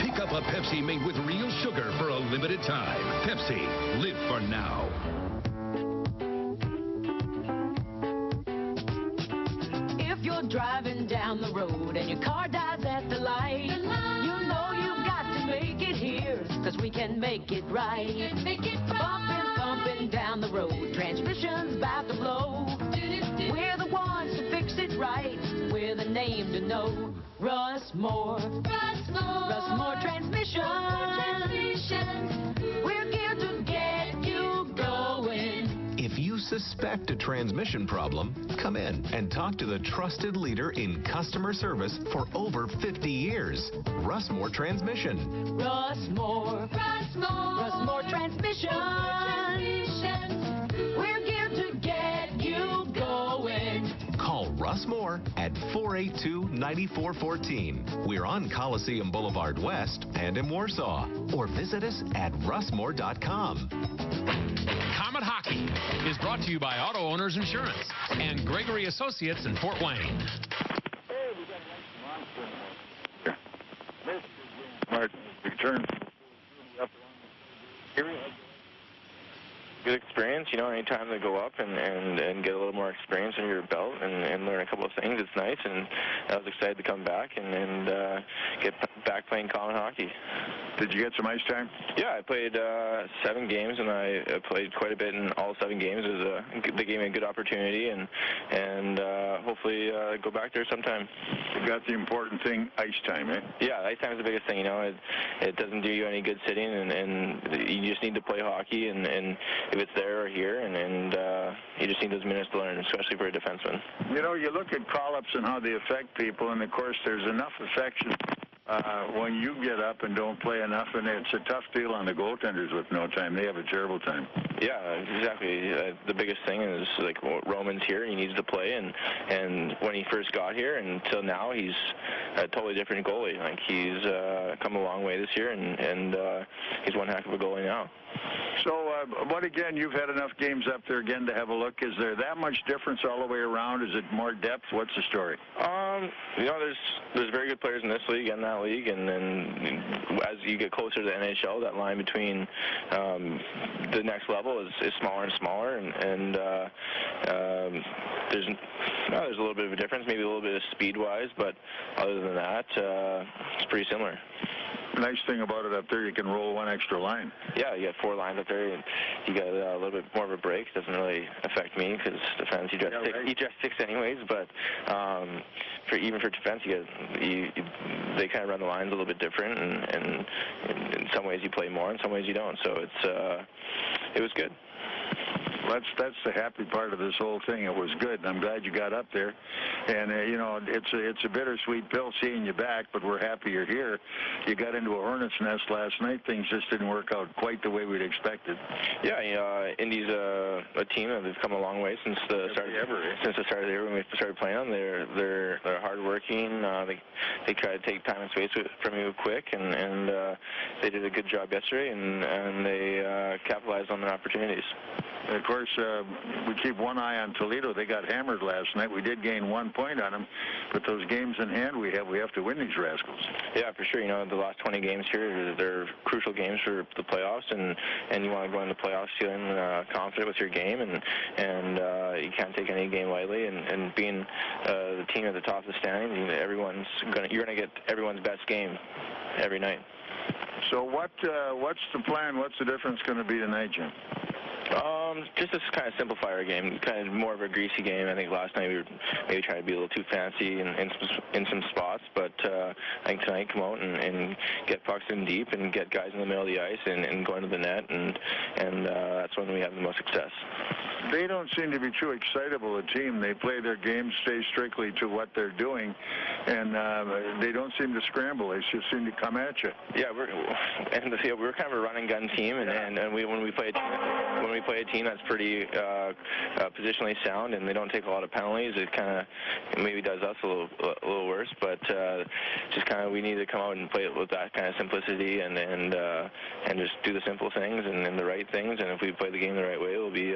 Pick up a Pepsi made with real sugar for a limited time. Pepsi, live for now.
If you're driving down the road and your car dies at the light, you know you've got to make it here, cause we can make it right. Bumping down the road, transmission's about to blow. We're the ones to fix it right. We're the name to know. Russ Moore Transmission. We're here to get you going.
If you suspect a transmission problem, come in and talk to the trusted leader in customer service for over 50 years, Russ Moore Transmission.
Russ Moore Transmission. We're here to get you going.
Call Russ Moore at 482-9414. We're on Coliseum Boulevard West and in Warsaw. Or visit us at russmore.com. Comet Hockey is brought to you by Auto Owners Insurance and Gregory Associates in Fort Wayne.
Return. Good experience, you know, anytime they go up and get a little more experience under your belt and learn a couple of things, it's nice, and I was excited to come back and get back playing common hockey.
Did you get some ice time?
Yeah, I played 7 games, and I played quite a bit in all 7 games. They gave me a good opportunity, and hopefully go back there sometime.
You got the important thing, ice time, eh?
Yeah, ice time is the biggest thing, you know. It doesn't do you any good sitting, and you just need to play hockey, and if it's there or here, and you just need those minutes to learn, especially for a defenseman.
You know, you look at call-ups and how they affect people, and of course there's enough affection when you get up and don't play enough, and it's a tough deal on the goaltenders with no time. They have a terrible time.
Yeah, exactly. The biggest thing is, like, Roman's here, he needs to play, and when he first got here until now, he's a totally different goalie. Like, he's come a long way this year, and he's one heck of a goalie now.
So, but again, you've had enough games up there again to have a look. Is there that much difference all the way around? Is it more depth? What's the story?
You know, there's very good players in this league and that league, and then as you get closer to the NHL, that line between the next level is smaller and smaller, and there's a little bit of a difference, maybe a little bit of speed-wise, but other than that, it's pretty similar.
The nice thing about it up there, you can roll one extra line.
Yeah, you got 4 lines up there, and you got a little bit more of a break. It doesn't really affect me because defense, you dress 6 anyways. But even for defense, they kind of run the lines a little bit different, and in some ways you play more, in some ways you don't. So it was good.
That's the happy part of this whole thing. It was good, and I'm glad you got up there. And you know, it's a bittersweet pill seeing you back, but we're happy you're here. You got into a hornet's nest last night. Things just didn't work out quite the way we'd expected.
Yeah, Indy's a team that has come a long way since the start of the year when we started playing them. They're hardworking. They try to take time and space from you quick, and they did a good job yesterday, and they capitalized on their opportunities.
Of course, course, we keep one eye on Toledo. They got hammered last night. We did gain 1 point on them, but those games in hand we have to win these rascals.
Yeah, for sure. You know, the last 20 games here, they're crucial games for the playoffs, and you want to go into the playoffs feeling confident with your game, and you can't take any game lightly. And being the team at the top of the standings, you're gonna get everyone's best game every night.
So what's the plan? What's the difference going to be tonight, Jim?
Just to kind of simplify our game, kind of more of a greasy game. I think last night we were maybe trying to be a little too fancy in some spots, but I think tonight come out and get pucks in deep and get guys in the middle of the ice and go into the net, and that's when we have the most success.
They don't seem to be too excitable a team. They play their game, stay strictly to what they're doing, and they don't seem to scramble. They just seem to come at you.
Yeah, we're kind of a run and gun team, and when we play a team that's pretty positionally sound and they don't take a lot of penalties, it kind of maybe does us a little worse. But just kind of we need to come out and play it with that kind of simplicity and just do the simple things and the right things. And if we play the game the right way, we'll be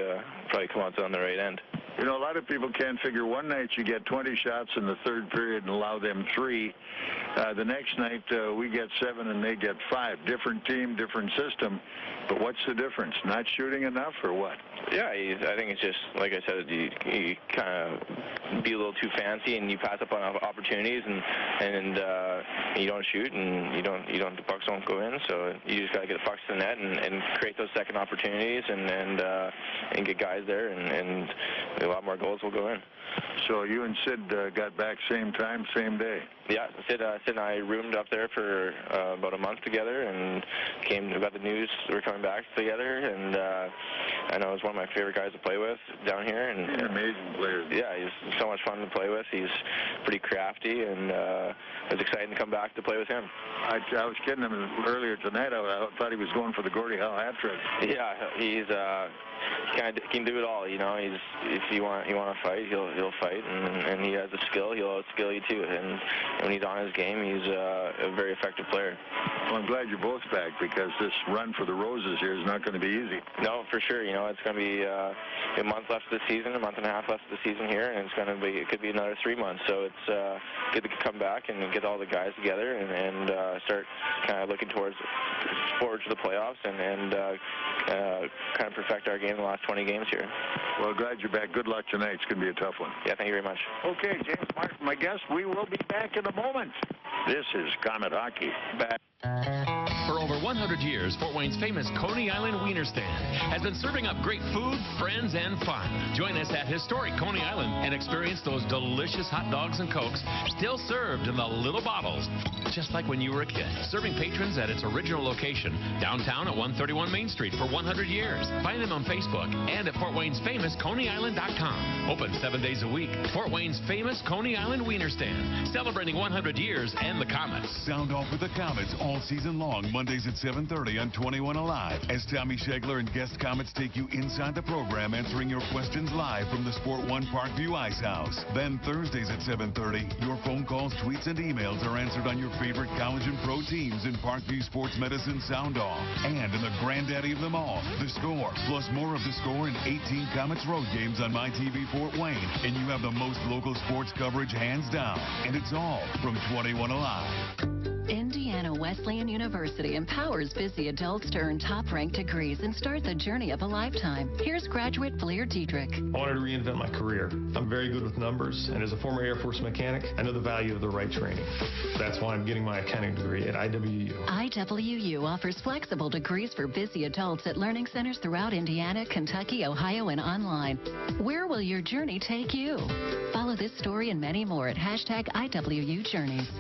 probably come out on the right end.
You know, a lot of people can't figure one night you get 20 shots in the third period and allow them 3. The next night we get 7 and they get 5. Different team, different system. But what's the difference? Not shooting enough or what?
Yeah, I think it's just, like I said, you kind of be a little too fancy and you pass up on opportunities and you don't shoot and the pucks don't go in. So you just got to get the pucks to the net and create those second opportunities and get guys there and a lot more goals will go in.
So you and Sid got back same time, same day?
Yeah, Sid and I roomed up there for about a month together and got the news we're coming back together, and I know he's one of my favorite guys to play with down here. And
he's an amazing player.
Yeah, he's so much fun to play with. He's pretty crafty, and it was exciting to come back to play with him.
I was kidding him earlier tonight. I thought he was going for the Gordie Howe hat trick.
Yeah, he's kind of can do it all. You know, if you want to fight, he'll fight, and he has a skill. He'll outskill you too. And when he's on his game, he's a very effective player.
Well, I'm glad you're both back because this run for the Roses here is not going to be easy.
No, for sure. You know, it's going to be a month left of the season, a month and a half left of the season here, and it could be another 3 months. So it's good to come back and get all the guys together and start kind of looking forward to the playoffs and kind of perfect our game in the last 20 games here.
Well, glad you're back. Good luck tonight. It's going to be a tough one.
Yeah, thank you very much.
Okay, James Martin, my guest. We will be back in a moment. This is Komet Hockey. Back.
For over 100 years, Fort Wayne's famous Coney Island Wiener Stand has been serving up great food, friends, and fun. Join us at historic Coney Island and experience those delicious hot dogs and Cokes still served in the little bottles, just like when you were a kid. Serving patrons at its original location, downtown at 131 Main Street for 100 years. Find them on Facebook and at FortWayne'sFamousConeyIsland.com. Open 7 days a week. Fort Wayne's famous Coney Island Wiener Stand, celebrating 100 years and the Komets.
Sound off with the Komets all season long, Mondays at 7:30 on 21 Alive, as Tommy Schegler and guest Komets take you inside the program, answering your questions live from the Sport One Parkview Ice House. Then Thursdays at 7:30, your phone calls, tweets, and emails are answered on your favorite college and pro teams in Parkview Sports Medicine Sound Off. And in the granddaddy of them all, The Score, plus more of The Score and 18 Komets road games on MyTV Fort Wayne. And you have the most local sports coverage hands down. And it's all from 21 Alive.
Indiana Wesleyan University empowers busy adults to earn top-ranked degrees and start the journey of a lifetime. Here's graduate Flair Diedrich.
I wanted to reinvent my career. I'm very good with numbers, and as a former Air Force mechanic, I know the value of the right training. That's why I'm getting my accounting degree at IWU.
IWU offers flexible degrees for busy adults at learning centers throughout Indiana, Kentucky, Ohio, and online. Where will your journey take you? Follow this story and many more at #IWU Journeys.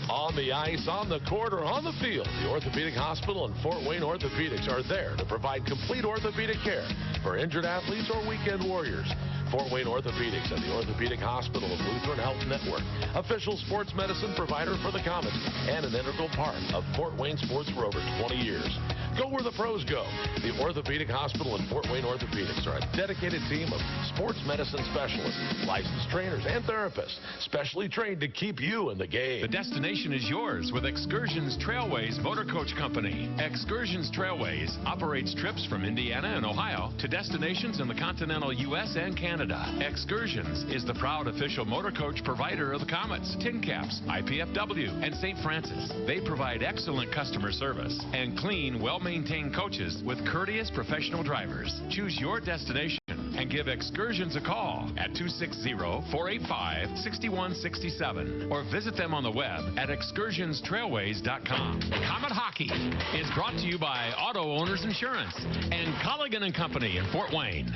On the ice, on the court, or on the field, the Orthopedic Hospital and Fort Wayne Orthopedics are there to provide complete orthopedic care for injured athletes or weekend warriors. Fort Wayne Orthopedics and the Orthopedic Hospital of Lutheran Health Network, official sports medicine provider for the Komets, and an integral part of Fort Wayne sports for over 20 years. Go where the pros go. The Orthopedic Hospital and Fort Wayne Orthopedics are a dedicated team of sports medicine specialists, licensed trainers, and therapists, specially trained to keep you in the game.
The destination is yours with Excursions Trailways Motor Coach Company. Excursions Trailways operates trips from Indiana and Ohio to destinations in the continental U.S. and Canada. Excursions is the proud official motor coach provider of the Komets, Tin Caps, IPFW, and St. Francis. They provide excellent customer service and clean, well-maintained coaches with courteous professional drivers. Choose your destination and give Excursions a call at 260-485-6167 or visit them on the web at excursionstrailways.com. Comet Hockey is brought to you by Auto Owners Insurance and Colligan & Company in Fort Wayne.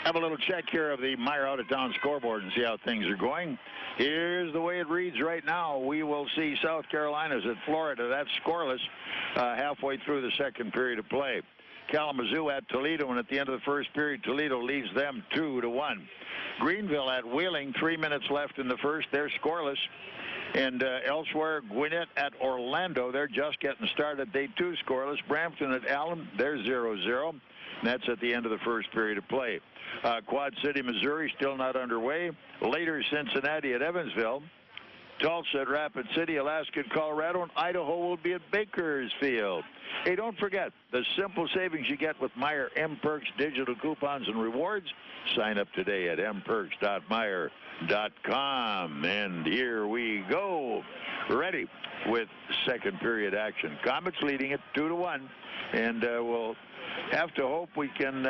Have a little check here of the Meyer out-of-town scoreboard and see how things are going. Here's the way it reads right now. We will see South Carolina's at Florida. That's scoreless halfway through the second period of play. Kalamazoo at Toledo, and at the end of the first period, Toledo leads them 2-1. Greenville at Wheeling, 3 minutes left in the first. They're scoreless. And elsewhere, Gwinnett at Orlando, they're just getting started. They too scoreless. Brampton at Allen, they're 0-0. And that's at the end of the first period of play. Quad City, Missouri, still not underway. Later, Cincinnati at Evansville. Tulsa at Rapid City, Alaska at Colorado, and Idaho will be at Bakersfield. Hey, don't forget the simple savings you get with Meyer M-Perks digital coupons and rewards. Sign up today at mperks.meyer.com. And here we go. Ready with second period action. Komets leading it 2-1. And we'll have to hope we can,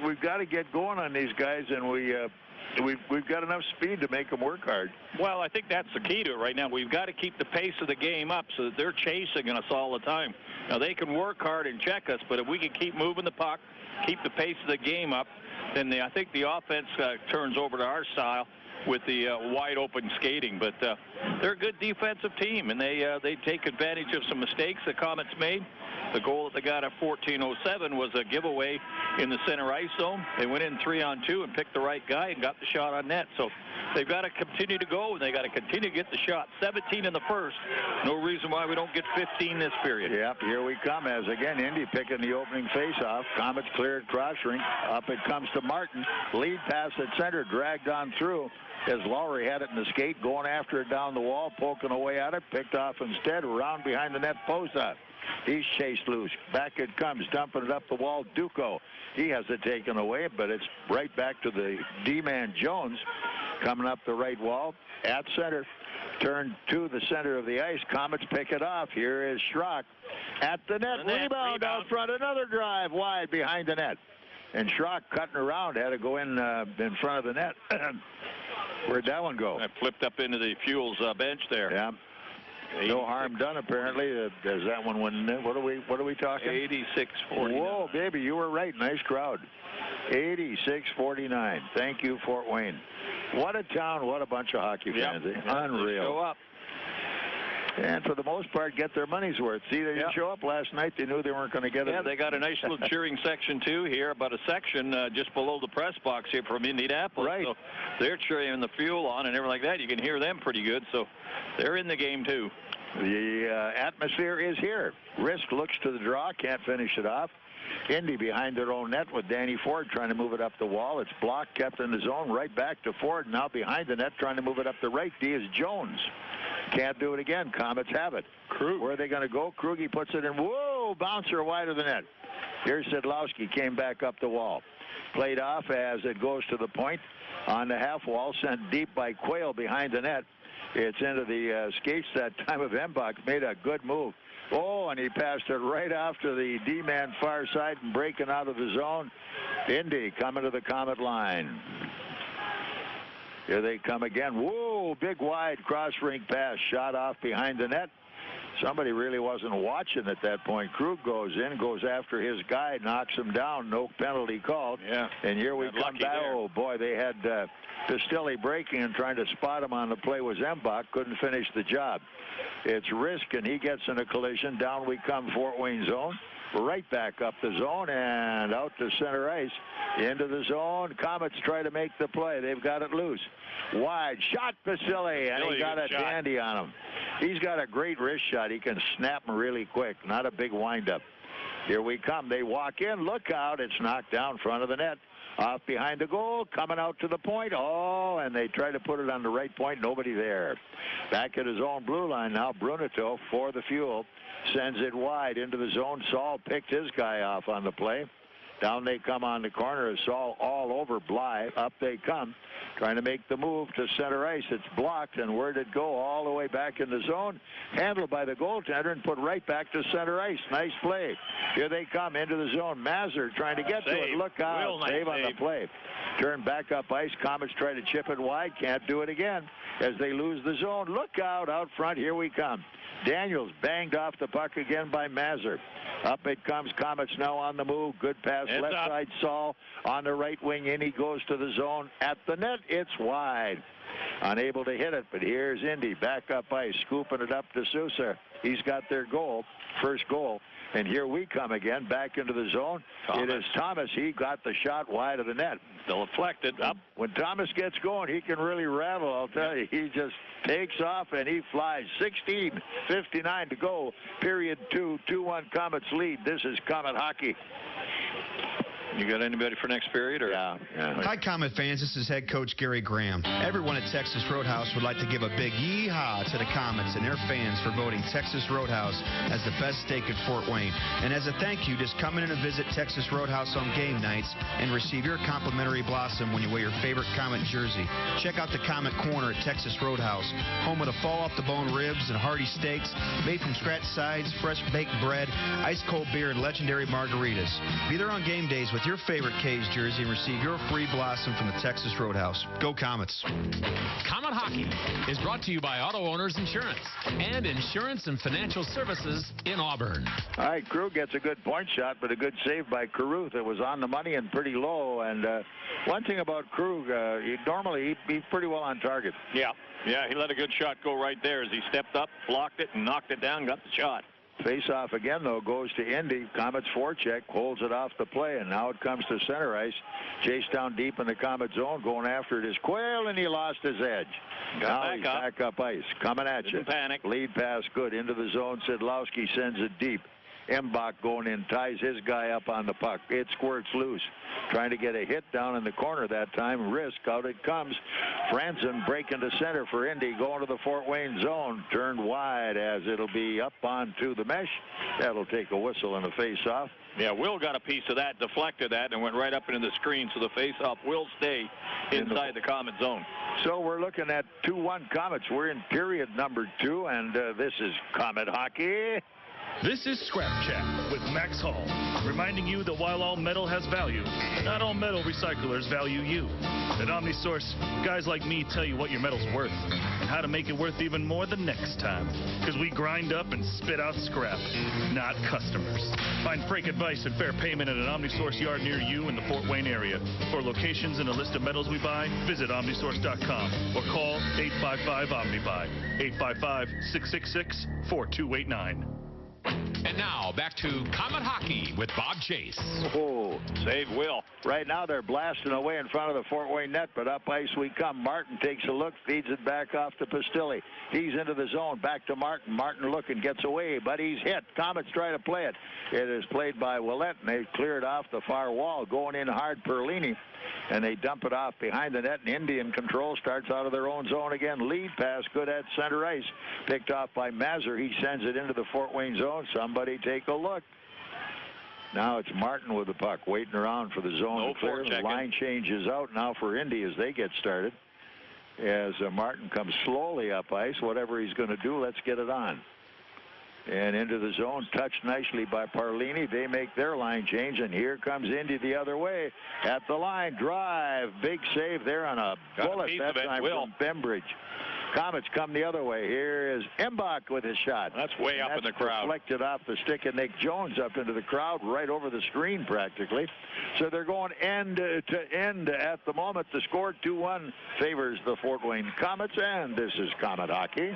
we've got to get going on these guys, and we've got enough speed to make them work hard.
Well, I think that's the key to it right now. We've got to keep the pace of the game up so that they're chasing us all the time. Now, they can work hard and check us, but if we can keep moving the puck, keep the pace of the game up, then I think the offense turns over to our style with the wide-open skating. But they're a good defensive team, and they take advantage of some mistakes the Komets made. The goal that they got at 14:07 was a giveaway in the center ice zone. They went in 3-on-2 and picked the right guy and got the shot on net. So they've got to continue to go, and they got to continue to get the shot. 17 in the first. No reason why we don't get 15 this period.
Yep, here we come as again Indy picking the opening faceoff. Komets cleared cross rink. Up it comes to Martin. Lead pass at center, dragged on through as Lowry had it in the skate, going after it down the wall, poking away at it, picked off instead, around behind the net post up. He's chased loose. Back it comes, dumping it up the wall. Duco, he has it taken away, but it's right back to the D-man Jones coming up the right wall at center. Turn to the center of the ice. Komets pick it off. Here is Schrock at the net. Rebound out front. Another drive wide behind the net. And Schrock cutting around had to go in front of the net. Where'd that one go?
It flipped up into the Fuels bench there.
Yeah. No harm done, apparently. There's that one went in. What are we talking?
86-49.
Whoa, baby, you were right. Nice crowd. 86-49. Thank you, Fort Wayne. What a town. What a bunch of hockey fans.
Yep.
Unreal.
Show up.
And for the most part, get their money's worth. See, they didn't show up last night. They knew they weren't going to get it.
Yeah, they got a nice little cheering section, too, here, about a section just below the press box here from Indianapolis.
Right.
So they're cheering the fuel on and everything like that. You can hear them pretty good, so they're in the game, too.
The atmosphere is here. Rizk looks to the draw, can't finish it off. Indy behind their own net with Danny Ford trying to move it up the wall. It's blocked, kept in the zone, right back to Ford. Now behind the net trying to move it up the right. D is Jones. Can't do it again. Komets have it. Krug. Where are they going to go? Krugy puts it in. Whoa! Bouncer wide of the net. Here's Szydlowski. Came back up the wall. Played off as it goes to the point on the half wall. Sent deep by Quayle behind the net. It's into the skates that time of Embach. Made a good move. Oh, and he passed it right off to the D-man far side and breaking out of the zone. Indy coming to the Komet line. Here they come again. Whoa, big wide cross-rink pass. Shot off behind the net. Somebody really wasn't watching at that point. Krug goes in, goes after his guy, knocks him down. No penalty called.
Yeah.
And here we come back. Oh, boy, they had Pistilli breaking and trying to spot him on the play was Embach. Couldn't finish the job. It's Rizk, and he gets in a collision. Down we come, Fort Wayne zone. Right back up the zone and out to center ice. Into the zone. Komets try to make the play. They've got it loose. Wide shot, Pistilli, and he got a dandy on him. He's got a great wrist shot. He can snap them really quick. Not a big windup. Here we come. They walk in. Look out. It's knocked down front of the net. Off behind the goal. Coming out to the point. Oh, and they try to put it on the right point. Nobody there. Back at his own blue line now. Brunito for the Fuel. Sends it wide into the zone. Saul picked his guy off on the play. Down they come on the corner. Saul all over Bly. Up they come. Trying to make the move to center ice. It's blocked, and where'd it go? All the way back in the zone. Handled by the goaltender and put right back to center ice. Nice play. Here they come into the zone. Mazur trying to get to it. Look out. Save on the play. Turn back up ice. Komets try to chip it wide. Can't do it again as they lose the zone. Look out front. Here we come. Daniels banged off the puck again by Mazur. Up it comes. Komets now on the move. Good pass left side. Saul on the right wing. In he goes to the zone. At the net, it's wide. Unable to hit it, but here's Indy. Back up ice. Scooping it up to Sousa. He's got their goal. First goal. And here we come again. Back into the zone. It is Thomas. He got the shot wide of the net.
Still deflected. Up.
When Thomas gets going, he can really rattle, I'll tell you. He just takes off and he flies. 16:59 to go. Period 2. 2-1 Komets lead. This is Komet hockey.
You got anybody for next period? Or?
Yeah.
Hi, Komet fans. This is head coach Gary Graham. Everyone at Texas Roadhouse would like to give a big yee-haw to the Komets and their fans for voting Texas Roadhouse as the best steak in Fort Wayne. And as a thank you, just come in and visit Texas Roadhouse on game nights and receive your complimentary blossom when you wear your favorite Komet jersey. Check out the Komet Corner at Texas Roadhouse, home of the fall-off-the-bone ribs and hearty steaks, made from scratch sides, fresh baked bread, ice-cold beer, and legendary margaritas. Be there on game days with your favorite K's jersey and receive your free blossom from the Texas Roadhouse. Go Komets.
Komet Hockey is brought to you by Auto Owners Insurance and Insurance and Financial Services in Auburn.
All right, Krug gets a good point shot, but a good save by Caruth. It was on the money and pretty low. And one thing about Krug, normally he's pretty well on target.
Yeah, he let a good shot go right there as he stepped up, blocked it, and knocked it down, got the shot.
Face-off again, though, goes to Indy. Komets forecheck, holds it off the play, and now it comes to center ice. Chased down deep in the Komet zone, going after it is Quayle, and he lost his edge. Now he's back up ice, coming at you.
Panic.
Lead pass good into the zone. Szydlowski sends it deep. Embach going in, ties his guy up on the puck. It squirts loose. Trying to get a hit down in the corner that time. Rizk, out it comes. Franzen breaking to center for Indy, going to the Fort Wayne zone. Turned wide as it'll be up onto the mesh. That'll take a whistle and a face-off.
Yeah, Will got a piece of that, deflected that, and went right up into the screen, so the face-off will stay inside the Komet zone.
So we're looking at 2-1 Komets. We're in period number 2, and this is Komet hockey.
This is Scrap Chat with Max Hall, reminding you that while all metal has value, not all metal recyclers value you. At OmniSource, guys like me tell you what your metal's worth and how to make it worth even more the next time. Because we grind up and spit out scrap, not customers. Find freight advice and fair payment at an OmniSource yard near you in the Fort Wayne area. For locations and a list of metals we buy, visit OmniSource.com or call 855-OmniBuy, 855-666-4289.
And now back to Komet Hockey with Bob Chase.
Oh, save Will. Right now they're blasting away in front of the Fort Wayne net, but up ice we come. Martin takes a look, feeds it back off to Pistilli. He's into the zone, back to Martin. Martin looking, gets away, but he's hit. Komets try to play it. It is played by Ouellet, and they clear it off the far wall. Going in hard, Perlini, and they dump it off behind the net, and Indian control starts out of their own zone again. Lead pass, good at center ice. Picked off by Mazur. He sends it into the Fort Wayne zone. Somebody take a look. Now it's Martin with the puck, waiting around for the zone to clear. The line changes out now for Indy as they get started. As Martin comes slowly up ice, whatever he's going to do, let's get it on. And into the zone, touched nicely by Perlini. They make their line change, and here comes Indy the other way. At the line, drive. Big save there on a bullet that time from Bembridge. Komets come the other way. Here is Embach with his shot.
That's way up in the crowd.
Deflected off the stick of Nick Jones up into the crowd, right over the screen practically. So they're going end to end at the moment. The score 2-1 favors the Fort Wayne Komets, and this is Komet hockey.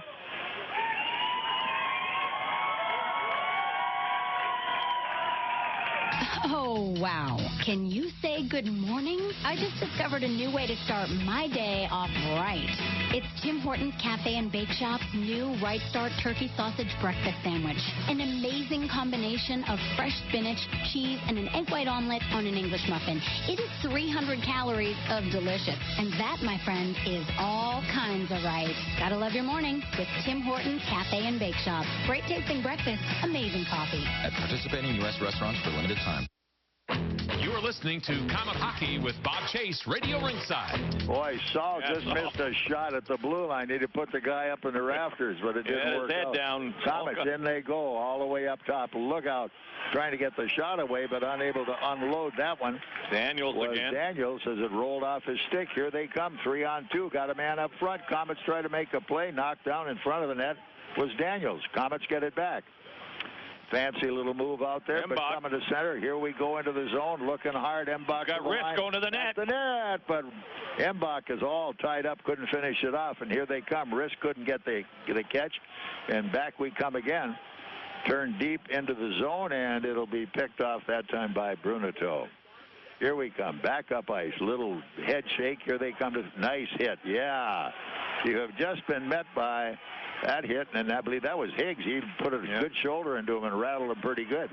Oh, wow. Can you say good morning? I just discovered a new way to start my day off right. It's Tim Hortons Cafe and Bake Shop's new Right Start Turkey Sausage Breakfast Sandwich. An amazing combination of fresh spinach, cheese, and an egg white omelet on an English muffin. It is 300 calories of delicious. And that, my friends, is all kinds of right. Gotta love your morning with Tim Hortons Cafe and Bake Shop. Great tasting breakfast, amazing coffee.
At participating U.S. restaurants for limited time.
You are listening to Comet Hockey with Bob Chase, Radio Ringside.
Boy, Saul just missed a shot at the blue line. He to put the guy up in the rafters, but it didn't work out.
Down.
Komets, in they go, all the way up top. Look out, trying to get the shot away, but unable to unload that one.
Daniels again.
Daniels as it rolled off his stick. Here they come, 3-on-2. Got a man up front. Komets try to make a play. Knocked down in front of the net was Daniels. Komets get it back. Fancy little move out there,
Embach.
but coming to center. Here we go into the zone, looking hard. Embach
got Rizk going to the net.
But Embach is all tied up, couldn't finish it off, and here they come. Rizk couldn't get the catch, and back we come again. Turn deep into the zone, and it'll be picked off that time by Bruneto. Here we come, back up ice, little head shake. Here they come to nice hit. Yeah, you have just been met by that hit, and I believe that was Higgs. He put a good shoulder into him and rattled him pretty good.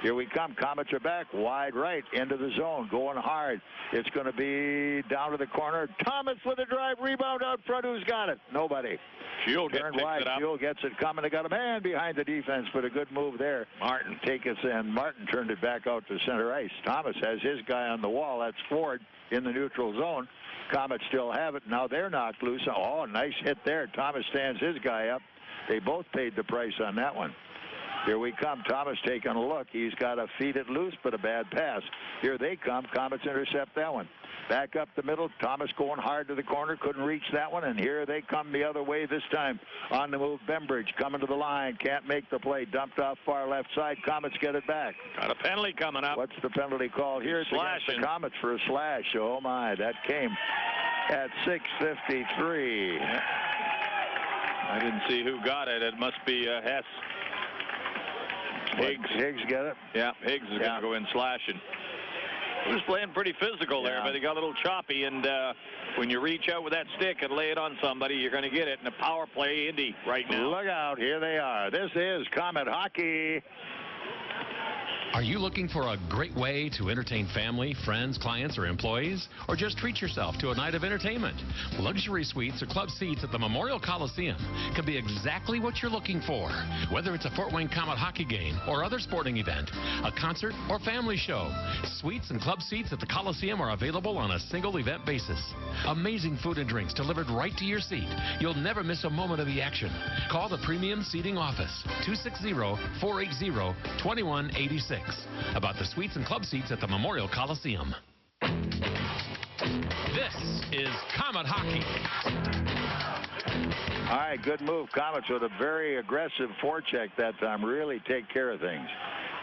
Here we come. Komets are back. Wide right into the zone. Going hard. It's going to be down to the corner. Thomas with a drive. Rebound out front. Who's got it? Nobody.
Shield
Turned wide. Shield gets it coming. They got a man behind the defense, but a good move there.
Martin.
Take it, and Martin turned it back out to center ice. Thomas has his guy on the wall. That's Ford in the neutral zone. Komets still have it. Now they're knocked loose. Oh, nice hit there. Thomas stands his guy up. They both paid the price on that one. Here we come. Thomas taking a look. He's got to feed it loose, but a bad pass. Here they come. Komets intercept that one. Back up the middle. Thomas going hard to the corner. Couldn't reach that one. And here they come the other way this time. On the move, Bembridge coming to the line. Can't make the play. Dumped off far left side. Komets get it back.
Got a penalty coming up.
What's the penalty call here? It's against the Komets for a slash. Oh, my. That came at 6:53.
I didn't see who got it. It must be Hess.
Higgs get it?
Yeah, Higgs is going to go in slashing. He was playing pretty physical there, but he got a little choppy, and when you reach out with that stick and lay it on somebody, you're going to get it in a power play Indy right now.
Look out. Here they are. This is Comet Hockey.
Are you looking for a great way to entertain family, friends, clients, or employees? Or just treat yourself to a night of entertainment? Luxury suites or club seats at the Memorial Coliseum can be exactly what you're looking for. Whether it's a Fort Wayne Comet hockey game or other sporting event, a concert or family show, suites and club seats at the Coliseum are available on a single event basis. Amazing food and drinks delivered right to your seat. You'll never miss a moment of the action. Call the Premium Seating Office, 260-480-2186. About the suites and club seats at the Memorial Coliseum. This is Comet Hockey.
All right, good move. Komets with a very aggressive forecheck that time. Really take care of things.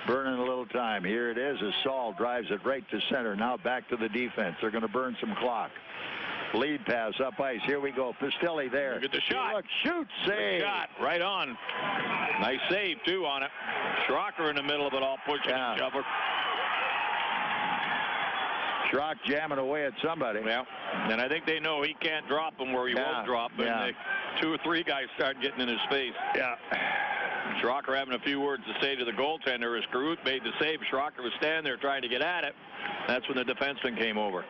Burning a little time. Here it is as Saul drives it right to center. Now back to the defense. They're going to burn some clock. Lead pass up ice. Here we go. Pistilli there.
Look at the shot.
Look, shoot, save.
Good shot. Right on. Nice save, too, on it. Schrocker in the middle of it all, pushing and shoving.
Schrock jamming away at somebody.
Yeah. And I think they know he can't drop him where he won't drop. And the 2 or 3 guys start getting in his face.
Yeah.
Schrocker having a few words to say to the goaltender as Carruth made the save. Schrocker was standing there trying to get at it. That's when the defenseman came over.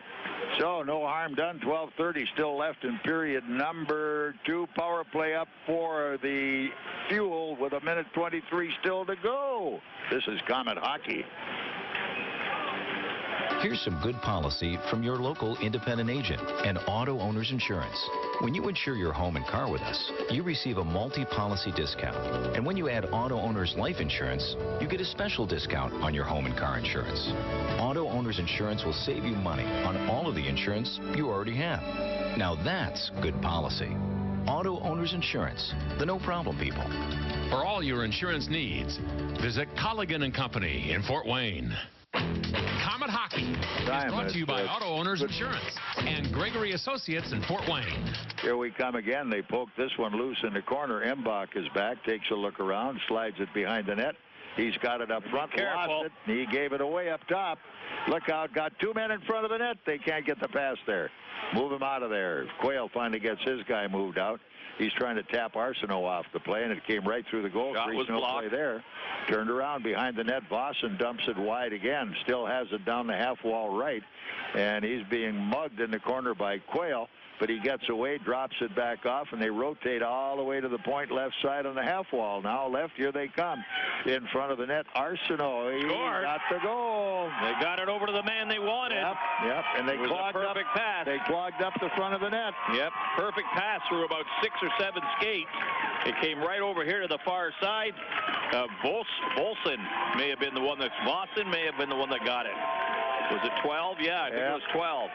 So no harm done. 12:30 still left in period number 2. Power play up for the Fuel with 1:23 still to go. This is Comet Hockey.
Here's some good policy from your local independent agent and Auto Owners Insurance. When you insure your home and car with us, you receive a multi-policy discount. And when you add Auto Owners Life Insurance, you get a special discount on your home and car insurance. Auto Owners Insurance will save you money on all of the insurance you already have. Now that's good policy. Auto Owners Insurance, the no-problem people.
For all your insurance needs, visit Colligan & Company in Fort Wayne. Comet Hockey is brought to you by Auto Owners Insurance and Gregory Associates in Fort Wayne.
Here we come again. They poke this one loose in the corner. Embach is back, takes a look around, slides it behind the net. He's got it up front, lost it. He gave it away up top. Look out, got 2 men in front of the net. They can't get the pass there. Move him out of there. Quayle finally gets his guy moved out. He's trying to tap Arsenault off the play, and it came right through the goal crease. No play there. Turned around behind the net. Vossen dumps it wide again. Still has it down the half wall right, and he's being mugged in the corner by Quayle. But he gets away, drops it back off, and they rotate all the way to the point left side on the half wall. Now left, here they come. In front of the net, Arsenault. He got the goal.
They got it over to the man they wanted.
Yep. And they clogged up.
Perfect pass.
They clogged up the front of the net.
Yep. Perfect pass through about 6 or 7 skates. It came right over here to the far side. Volson may have been the one Vossen may have been the one that got it. Was it 12? Yeah, I think it was 12.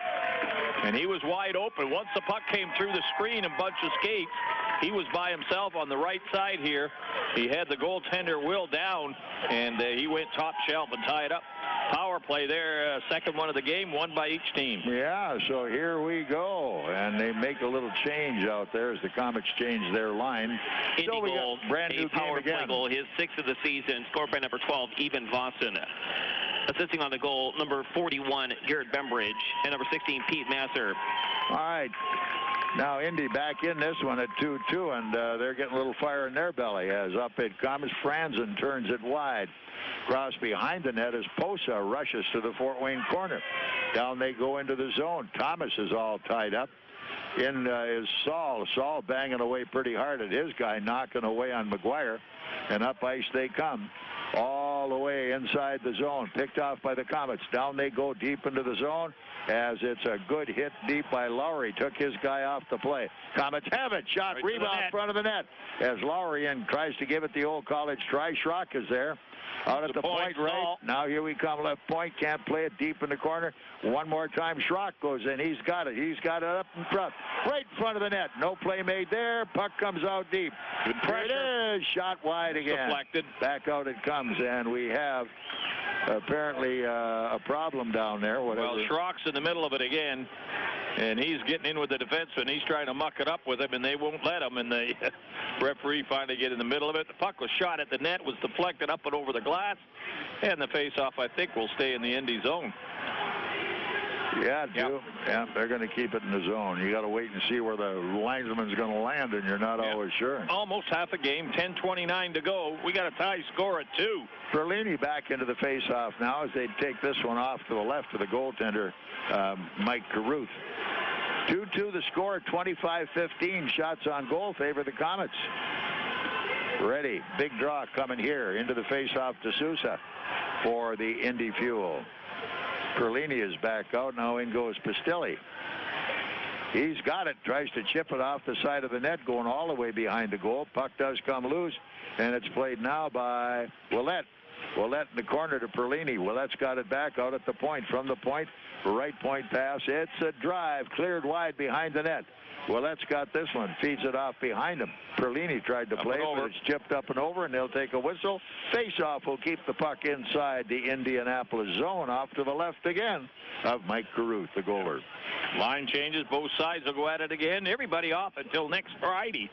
And he was wide open. Once the puck came through the screen and bunch of skates, he was by himself on the right side here. He had the goaltender Will down, and he went top shelf and tied up. Power play there, second one of the game, one by each team.
Yeah, so here we go. And they make a little change out there as the Komets change their line.
Indy
so we
goal,
got brand new
power
game again.
play goal, his 6th of the season, scored by number 12, Ivan Vossen. Assisting on the goal, number 41, Garrett Bembridge, and number 16, Pete Masser.
All right. Now Indy back in this one at 2-2, and they're getting a little fire in their belly as up it comes. Franzen turns it wide. Cross behind the net as Posa rushes to the Fort Wayne corner. Down they go into the zone. Thomas is all tied up. In is Saul. Saul banging away pretty hard at his guy, knocking away on McGuire. And up ice they come. All the way inside the zone. Picked off by the Komets. Down they go deep into the zone as it's a good hit deep by Lowry. Took his guy off the play. Komets have it. Shot, right rebound, front of the net. As Lowry in tries to give it the old college try. Schrock is there. Out at the point right. Now here we come left point. Can't play it deep in the corner. One more time. Schrock goes in. He's got it. He's got it up in front. Right in front of the net. No play made there. Puck comes out deep. Good pressure. There it is. Shot wide again.
Deflected.
Back out it comes. And we have apparently a problem down there. Whatever.
Well, Schrock's in the middle of it again. And he's getting in with the defenseman. He's trying to muck it up with him, and they won't let him. And the referee finally get in the middle of it. The puck was shot at the net, was deflected up and over the glass. And the face-off, I think, will stay in the Indy zone.
Yeah, yeah, they're going to keep it in the zone. You got to wait and see where the linesman's going to land, and you're not always sure.
Almost half a game, 10:29 to go. We got a tie score at 2.
Perlini back into the face-off now as they take this one off to the left of the goaltender, Mike Carruth. 2-2 the score, 25-15. Shots on goal favor the Komets. Ready, big draw coming here into the face-off to Sousa for the Indy Fuel. Perlini is back out. Now in goes Pistilli. He's got it. Tries to chip it off the side of the net, going all the way behind the goal. Puck does come loose, and it's played now by Ouellet. Ouellet in the corner to Perlini. Ouellet's got it back out at the point. From the point, right point pass. It's a drive, cleared wide behind the net. Ouellet's got this one. Feeds it off behind him. Perlini tried to play it, but it's chipped up and over, and they'll take a whistle. Face-off will keep the puck inside the Indianapolis zone. Off to the left again of Mike Carruth, the goaler.
Line changes. Both sides will go at it again. Everybody off until next Friday.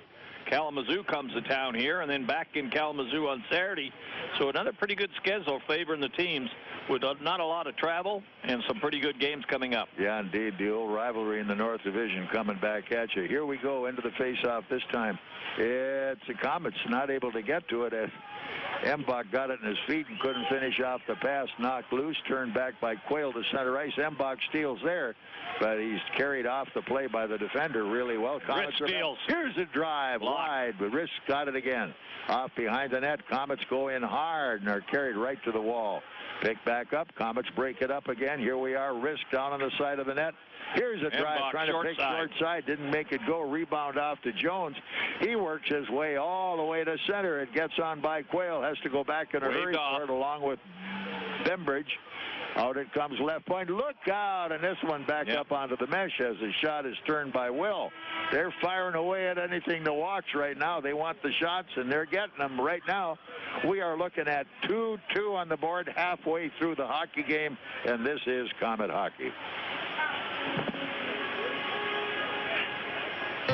Kalamazoo comes to town here, and then back in Kalamazoo on Saturday. So another pretty good schedule favoring the teams with not a lot of travel and some pretty good games coming up.
Yeah, indeed. The old rivalry in the North Division coming back at you. Here we go into the face-off this time. It's the Komets not able to get to it as Embach got it in his feet and couldn't finish off the pass. Knocked loose, turned back by Quayle to center ice. Embach steals there, but he's carried off the play by the defender really well.
Rizk steals.
Here's a drive wide, but Rizk got it again. Off behind the net. Komets go in hard and are carried right to the wall. Pick back up. Komets break it up again. Here we are. Rizk down on the side of the net. Here's a drive
Embach,
trying to pick short side. Didn't make it go. Rebound off to Jones. He works his way all the way to center. It gets on by Quayle. Has to go back in a hurry for it along with Bembridge. Out it comes left point. Look out. And this one back up onto the mesh as the shot is turned by Will. They're firing away at anything to watch right now. They want the shots, and they're getting them right now. We are looking at 2-2 on the board halfway through the hockey game, and this is Komet Hockey.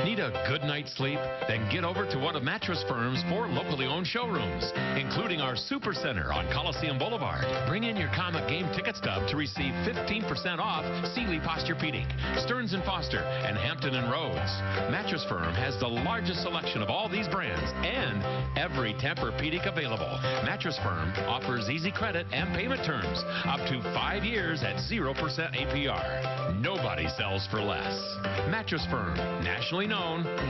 Need a good night's sleep? Then get over to one of Mattress Firm's 4 locally owned showrooms, including our Super Center on Coliseum Boulevard. Bring in your Comet game ticket stub to receive 15% off Sealy Posturepedic, Stearns & Foster, and Hampton & Rhodes. Mattress Firm has the largest selection of all these brands and every Tempur-Pedic available. Mattress Firm offers easy credit and payment terms up to 5 years at 0% APR. Nobody sells for less. Mattress Firm, nationally known,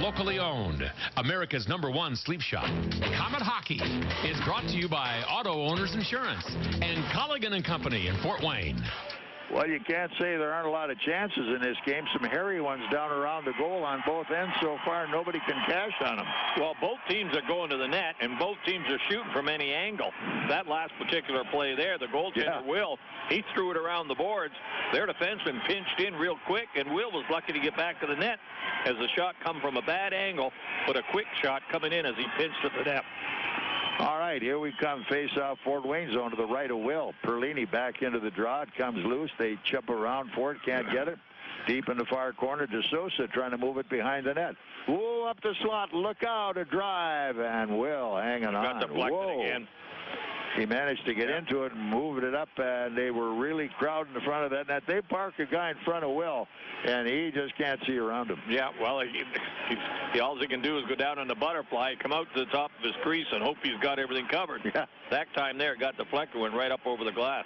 locally owned. America's #1 sleep shop. Comet Hockey is brought to you by Auto Owners Insurance and Colligan & Company in Fort Wayne.
Well, you can't say there aren't a lot of chances in this game. Some hairy ones down around the goal on both ends so far. Nobody can cash on them.
Well, both teams are going to the net, and both teams are shooting from any angle. That last particular play there, the goaltender, Will, he threw it around the boards. Their defenseman pinched in real quick, and Will was lucky to get back to the net as the shot come from a bad angle, but a quick shot coming in as he pinched at the net.
All right, here we come. Face-off Fort Wayne zone to the right of Will. Perlini back into the draw. It comes loose. They chip around for it. Can't get it. Deep in the far corner. De Sosa trying to move it behind the net. Whoa, up the slot. Look out. A drive. And Will hanging on.
Got deflected again.
He managed to get into it and moved it up, and they were really crowding in front of that net. They parked a guy in front of Will, and he just can't see around him.
Yeah, well, all he can do is go down on the butterfly, come out to the top of his crease, and hope he's got everything covered.
Yeah.
That time there, it got deflected, went right up over the glass.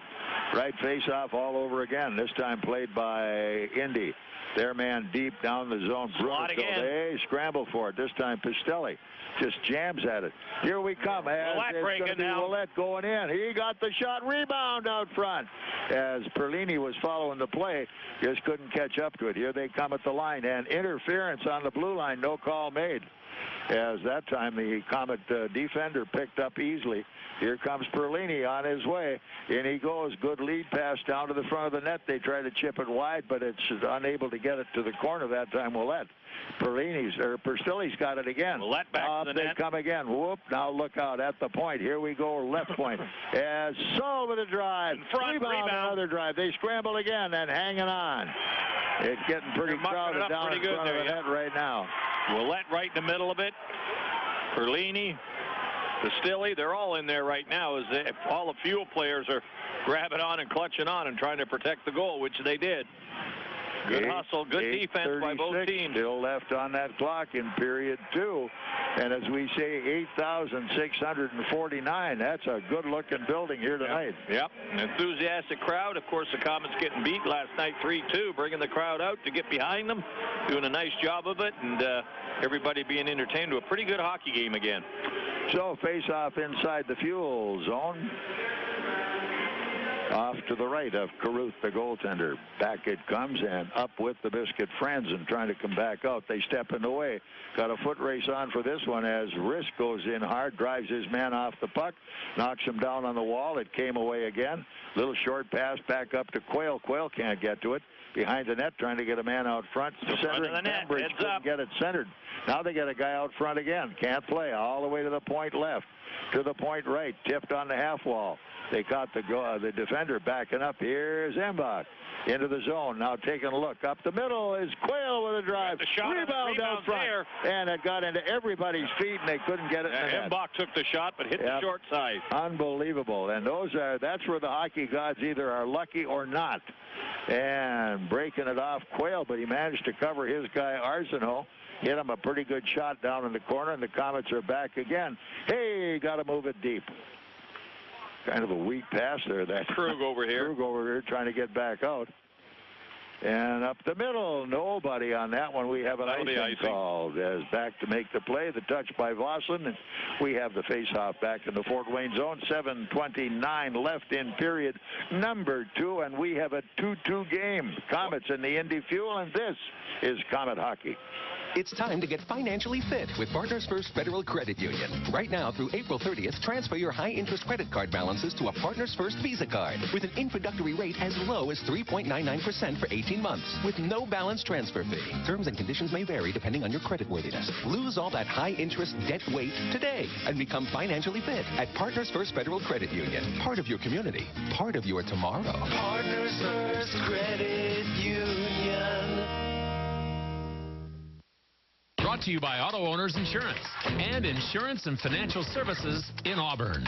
Right face-off all over again, this time played by Indy. Their man deep down the zone.
Slot again.
They scramble for it. This time Pistilli just jams at it. Here we come.
Ouellet breaking now.
Ouellet going in. He got the shot. Rebound out front. As Perlini was following the play, just couldn't catch up to it. Here they come at the line, and interference on the blue line. No call made. As that time the Comet defender picked up easily. Here comes Perlini on his way. In he goes. Good lead pass down to the front of the net. They try to chip it wide, but it's unable to get it to the corner that time. Ouellet. Pistilli's got it again.
Ouellet back to the net.
They come again. Whoop. Now look out at the point. Here we go. Left point. As Saul with a drive. Rebound. Another drive. They scramble again and hanging on. It's getting pretty crowded down in front of the net right now.
Ouellet right in the middle of it. Perlini, Pistilli, they're all in there right now as all the fuel players are grabbing on and clutching on and trying to protect the goal, which they did. Good hustle, good defense by both teams.
Still left on that clock in period 2. And as we say, 8,649. That's a good-looking building here tonight.
Yep. An enthusiastic crowd. Of course, the Komets getting beat last night 3-2, bringing the crowd out to get behind them, doing a nice job of it, and everybody being entertained to a pretty good hockey game again.
So face-off inside the fuel zone. Off to the right of Caruth, the goaltender. Back it comes, and up with the Biscuit Friends and trying to come back out. They step in the way. Got a foot race on for this one as Rizk goes in hard, drives his man off the puck, knocks him down on the wall. It came away again. Little short pass back up to Quayle. Quayle can't get to it. Behind the net, trying to get a man out front. Centering Cambridge couldn't get it centered. Now they got a guy out front again. Can't play. All the way to the point left. To the point right. Tipped on the half wall. They caught the defender backing up. Here's Embach into the zone. Now taking a look. Up the middle is Quayle with a drive. Rebound down front. There. And it got into everybody's feet, and they couldn't get it in the net.
Embach took the shot, but hit the short side.
Unbelievable. And that's where the hockey gods either are lucky or not. And breaking it off Quayle, but he managed to cover his guy Arsenault. Hit him a pretty good shot down in the corner, and the Komets are back again. Hey, got to move it deep. Kind of a weak pass there. That
Krug over here.
Krug over here trying to get back out. And up the middle, nobody on that one. We have an icing called as back to make the play. The touch by Voslin. And we have the face-off back in the Fort Wayne zone. 7:29 left in period number 2. And we have a 2-2 game. Komets in the Indy Fuel, and this is Comet Hockey.
It's time to get financially fit with Partners First Federal Credit Union. Right now through April 30th, transfer your high-interest credit card balances to a Partners First Visa card with an introductory rate as low as 3.99% for 18 months with no balance transfer fee. Terms and conditions may vary depending on your creditworthiness. Lose all that high-interest debt weight today and become financially fit at Partners First Federal Credit Union. Part of your community, part of your tomorrow.
Partners First Credit Union.
brought to you by Auto Owners Insurance and Insurance and Financial Services in Auburn.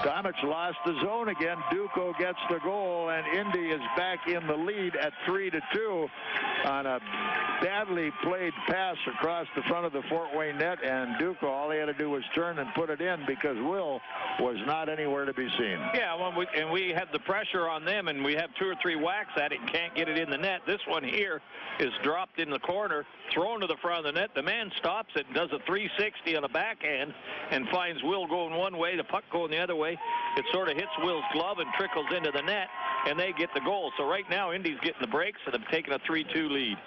Komets lost the zone again. Duco gets the goal, and Indy is back in the lead at 3-2 on a badly played pass across the front of the Fort Wayne net, and Duco, all he had to do was turn and put it in because Will was not anywhere to be seen.
Yeah, well, we have the pressure on them, and we have 2 or 3 whacks at it and can't get it in the net. This one here is dropped in the corner, thrown to the front of the net. The man stops it and does a 360 on a backhand and finds Will going one way, the puck going the other way. It sort of hits Will's glove and trickles into the net, and they get the goal. So right now, Indy's getting the breaks, and have taken a 3-2 lead.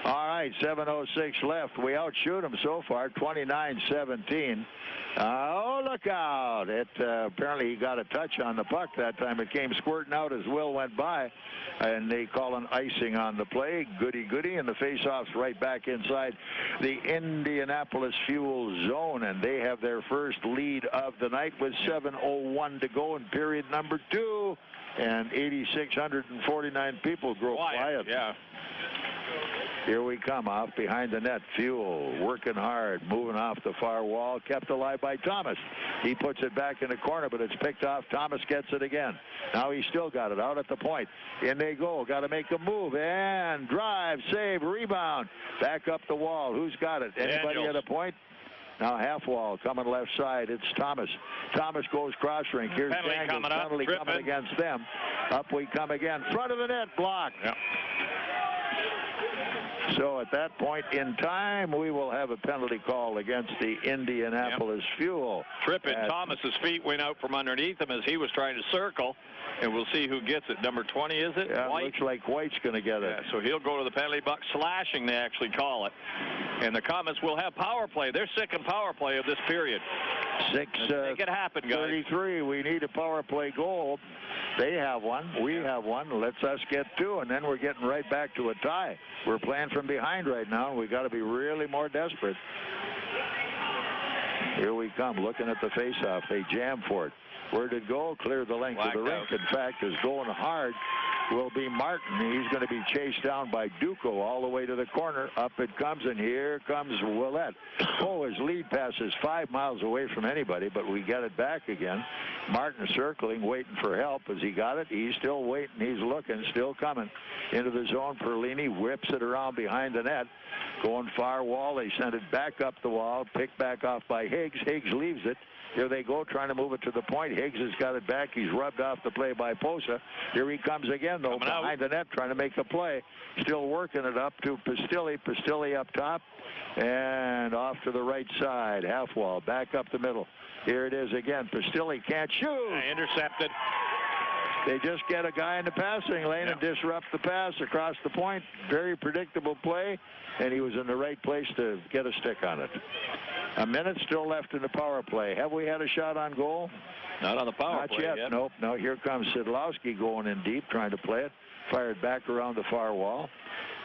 All right, 7:06 left. We outshoot them so far, 29-17. Oh, look out. Apparently he got a touch on the puck that time. It came squirting out as Will went by, and they call an icing on the play. Goody, and the faceoff's right back inside the Indianapolis Fuel zone, and they have their first lead of the night with 7:01 to go in period number 2, and 8,649 people grow quiet.
Yeah.
Here we come off behind the net. Fuel working hard, moving off the far wall, kept alive by Thomas. He puts it back in the corner, but it's picked off. Thomas gets it again. Now he's still got it out at the point. In they go. Got to make a move and drive, save, rebound. Back up the wall. Who's got it? Anybody at a point? Now half wall coming left side. It's Thomas. Thomas goes cross rink. Here's Daniels. Penalty coming against them. Up we come again. Front of the net blocked.
Yep.
So at that point in time, we will have a penalty call against the Indianapolis Fuel.
Tripping. Thomas's feet went out from underneath him as he was trying to circle, and we'll see who gets it. Number 20, is it?
Yeah,
White?
Looks like White's going to get it.
Yeah, so he'll go to the penalty box. Slashing, they actually call it. And the Komets will have power play. They're second power play of this period.
Make
it happen, guys.
33. We need a power play goal. They have one. We have one. Let's us get 2, and then we're getting right back to a tie. We're playing from behind right now, and we've got to be really more desperate. Here we come, looking at the faceoff. They jam for it. Where did it go? Cleared the length of the rink. In fact, is going hard will be Martin. He's going to be chased down by Duco all the way to the corner. Up it comes, and here comes Ouellet. Oh, his lead pass is 5 miles away from anybody, but we get it back again. Martin circling, waiting for help. As he got it, he's still waiting. He's looking, still coming into the zone. Perlini whips it around behind the net. Going far wall. They send it back up the wall. Picked back off by Higgs. Higgs leaves it. Here they go, trying to move it to the point. Higgs has got it back. He's rubbed off the play by Posa. Here he comes again, though, behind the net, trying to make a play. Still working it up to Pistilli. Pistilli up top and off to the right side. Half wall, back up the middle. Here it is again. Pistilli can't shoot.
Intercepted.
They just get a guy in the passing lane and disrupt the pass across the point. Very predictable play, and he was in the right place to get a stick on it. A minute still left in the power play. Have we had a shot on goal?
Not on the power play
yet. Nope. No, here comes Szydlowski going in deep, trying to play it. Fired back around the far wall.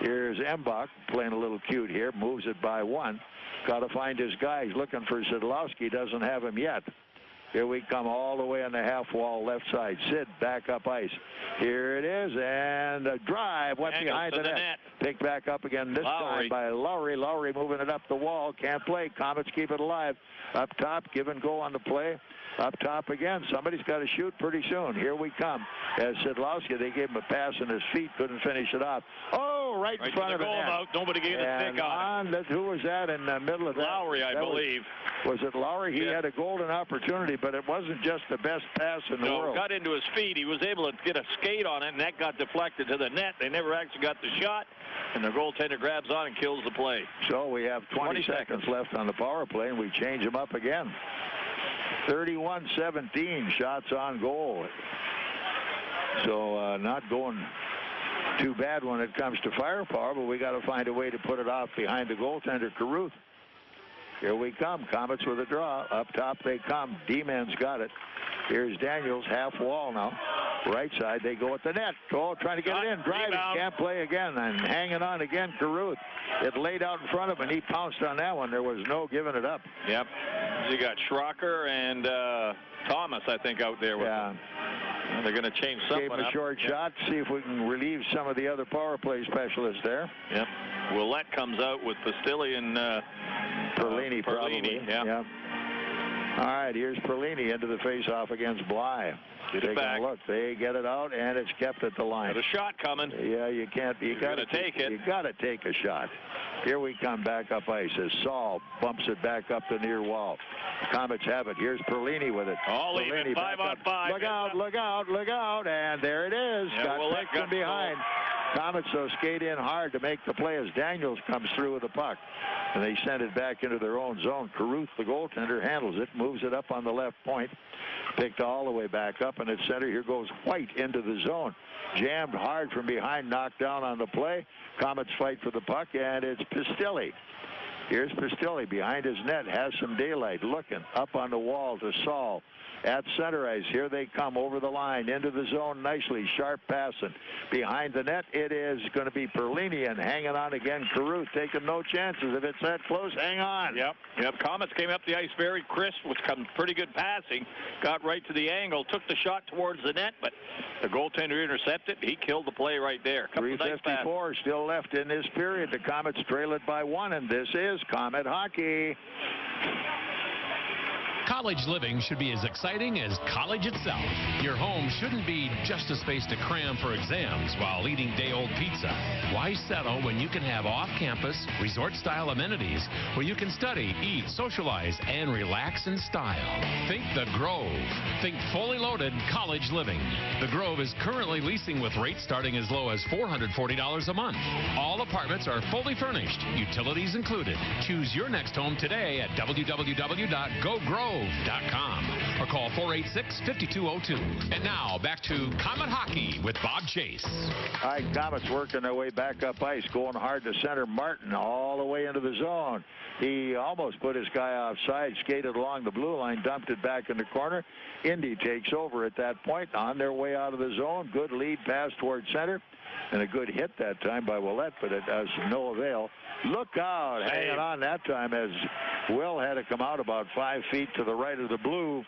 Here's Embach playing a little cute here. Moves it by 1. Got to find his guy. He's looking for Szydlowski. Doesn't have him yet. Here we come all the way on the half wall left side. Sid back up ice. Here it is, and a drive went behind the net. Picked back up again, this time by Lowry. Lowry moving it up the wall. Can't play. Komets keep it alive. Up top, give and go on the play. Up top again. Somebody's got to shoot pretty soon. Here we come. As Szydlowski, they gave him a pass in his feet. Couldn't finish it off. Oh, right in front of the net.
Nobody gave a stick on it.
Who was that in the middle of that?
Lowry, I believe.
Was it Lowry? He had a golden opportunity, but it wasn't just the best pass in the world.
Got into his feet. He was able to get a skate on it, and that got deflected to the net. They never actually got the shot, and the goaltender grabs on and kills the play.
So we have 20 seconds left on the power play, and we change them up again. 31-17 shots on goal. So not going too bad when it comes to firepower, but we got to find a way to put it off behind the goaltender, Caruth. Here we come. Komets with a draw. Up top they come. D-man's got it. Here's Daniels, half wall now. Right side, they go at the net. Oh, trying to get it in. Driving, can't play again. And hanging on again, Caruth. It laid out in front of him, and he pounced on that one. There was no giving it up.
Yep. You got Schrocker and Thomas, I think, out there with him.
Well, they're going to change something
Gave him a
up.
short shot. See if we can relieve some of the other power play specialists there.
Yep. Ouellet comes out with Pistilli and
Perlini, probably.
Yeah.
All right, here's Perlini into the face-off against Bly.
Get it back.
A look. They get it out, and it's kept at the line.
Got a shot coming.
Yeah, you can't. You got to
take it.
You got to take a shot. Here we come back up ice as Saul bumps it back up the near wall. Komets have it. Here's Perlini with it.
All even, 5-on-5.
Look out, look out, look out. And there it is.
Yeah,
got picked from behind. Komets, so skate in hard to make the play as Daniels comes through with the puck. And they send it back into their own zone. Caruth, the goaltender, handles it, moves it up on the left point. Picked all the way back up, and at center, here goes White into the zone. Jammed hard from behind, knocked down on the play. Komets fight for the puck, and it's Pistilli. Here's Pistilli behind his net, has some daylight, looking up on the wall to Saul. At center ice, here they come over the line, into the zone nicely, sharp passing. Behind the net, it is going to be Perlini, and hanging on again, Caruth, taking no chances. If it's that close, hang on.
Yep. Komets came up the ice very crisp, with some pretty good passing. Got right to the angle, took the shot towards the net, but the goaltender intercepted. He killed the play right there.
3:54 still left in this period. The Komets trail it by 1, and this is Komet hockey.
College living should be as exciting as college itself. Your home shouldn't be just a space to cram for exams while eating day-old pizza. Why settle when you can have off-campus, resort-style amenities where you can study, eat, socialize, and relax in style? Think The Grove. Think fully loaded college living. The Grove is currently leasing with rates starting as low as $440 a month. All apartments are fully furnished, utilities included. Choose your next home today at www.gogrove.com or call 486-5202. And now back to Komet Hockey with Bob Chase.
All right, Komets working their way back up ice, going hard to center. Martin all the way into the zone. He almost put his guy offside, skated along the blue line, dumped it back in the corner. Indy takes over at that point, on their way out of the zone. Good lead pass towards center. And a good hit that time by Ouellet, but it does no avail. Look out, hanging on that time as Will had to come out about 5 feet to the right of the blue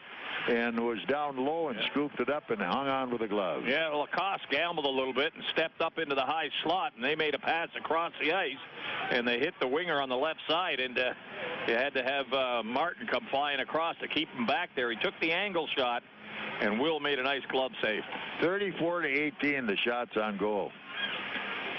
and was down low and scooped it up and hung on with a glove.
Yeah, Lacoste gambled a little bit and stepped up into the high slot, and they made a pass across the ice, and they hit the winger on the left side, and you had to have Martin come flying across to keep him back there. He took the angle shot, and Will made a nice glove save.
34-18, the shots on goal.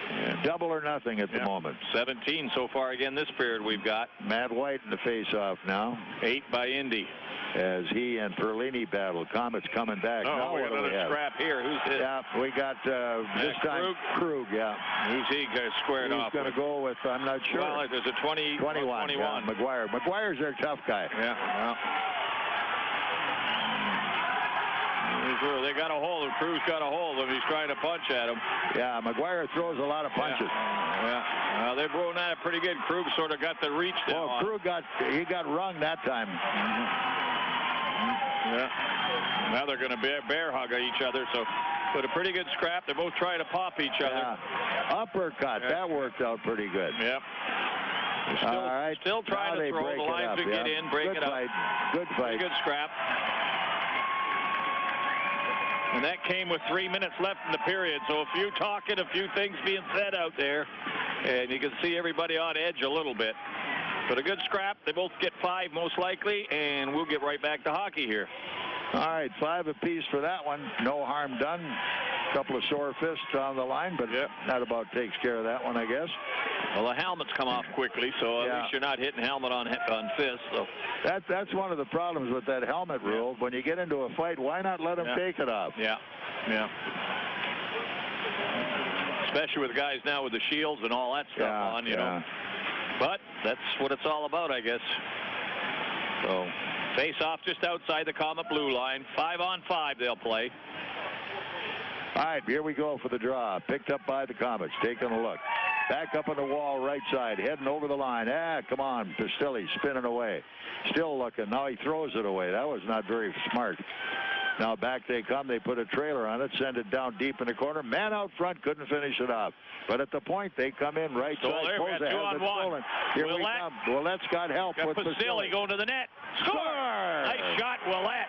Yeah, double or nothing at the moment.
17 so far again this period we've got.
Matt White in the face-off now.
8 by Indy.
As he and Perlini battle. Komets coming back.
Oh,
now
we got another scrap here. Who's this?
Yeah, we got this time Krug, yeah.
Who's he squared off?
He's going to go with, I'm not sure.
Well, there's a 21.
Yeah, McGuire. McGuire's their tough guy.
Yeah, well. They got a hold of him. Cruz got a hold of him. He's trying to punch at him.
Yeah, McGuire throws a lot of punches.
Yeah. They're blowing at it pretty good. Krug sort of got the reach down.
Well, Krug got rung that time.
Yeah. Now they're going to bear hug each other. So, but a pretty good scrap. They're both trying to pop each other.
Uppercut. Yeah. That worked out pretty good.
Yep.
All right.
Still trying to throw. The lines to get in, break it up.
Good fight.
Pretty good scrap. And that came with 3 minutes left in the period. So a few talking, a few things being said out there. And you can see everybody on edge a little bit. But a good scrap. They both get 5 most likely. And we'll get right back to hockey here.
All right, 5 apiece for that one. No harm done. A couple of sore fists on the line, but that about takes care of that one, I guess.
Well, the helmets come off quickly, so at least you're not hitting helmet on fist. So
that's one of the problems with that helmet rule. When you get into a fight, why not let them take it off?
Yeah. Especially with guys now with the shields and all that stuff on, you know. But that's what it's all about, I guess. So face off just outside the Komet blue line. 5-on-5 they'll play.
All right, here we go for the draw. Picked up by the Komets. Taking a look. Back up on the wall, right side, heading over the line. Come on, Pistilli spinning away. Still looking. Now he throws it away. That was not very smart. Now back they come. They put a trailer on it, send it down deep in the corner. Man out front couldn't finish it off. But at the point, they come in right side.
There, 2-on-1.
Here we come. Ouellet's got help with
Pistilli going to the net. Score! Nice shot, Ouellet.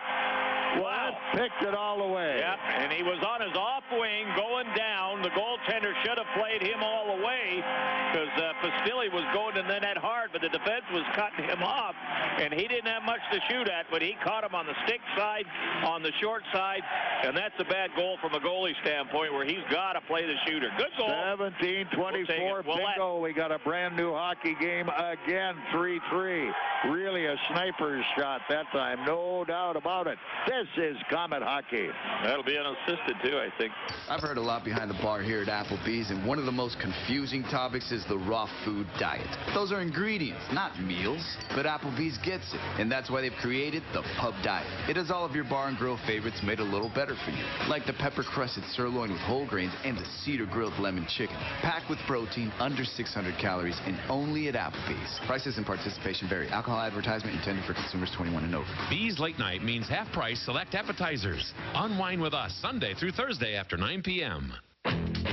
Wow.
Picked it all the way.
Yep, and he was on his off wing going down. The goaltender should have played him all the way because Pistilli was going to the net hard, but the defense was cutting him off, and he didn't have much to shoot at, but he caught him on the stick side, on the short side, and that's a bad goal from a goalie standpoint where he's got to play the shooter. Good goal.
17-24, bingo. We got a brand new hockey game again, 3-3. Really a sniper's shot that time, no doubt about it. This is Komet hockey.
That'll be unassisted, too, I think.
I've heard a lot behind the bar here at Applebee's, and one of the most confusing topics is the raw food diet. Those are ingredients, not meals. But Applebee's gets it, and that's why they've created the Pub Diet. It has all of your bar and grill favorites made a little better for you, like the pepper-crusted sirloin with whole grains and the cedar-grilled lemon chicken, packed with protein, under 600 calories, and only at Applebee's. Prices and participation vary. Alcohol advertisement intended for consumers 21 and over.
Bees Late Night means half-price select appetizers. Unwind with us Sunday through Thursday after 9 p.m.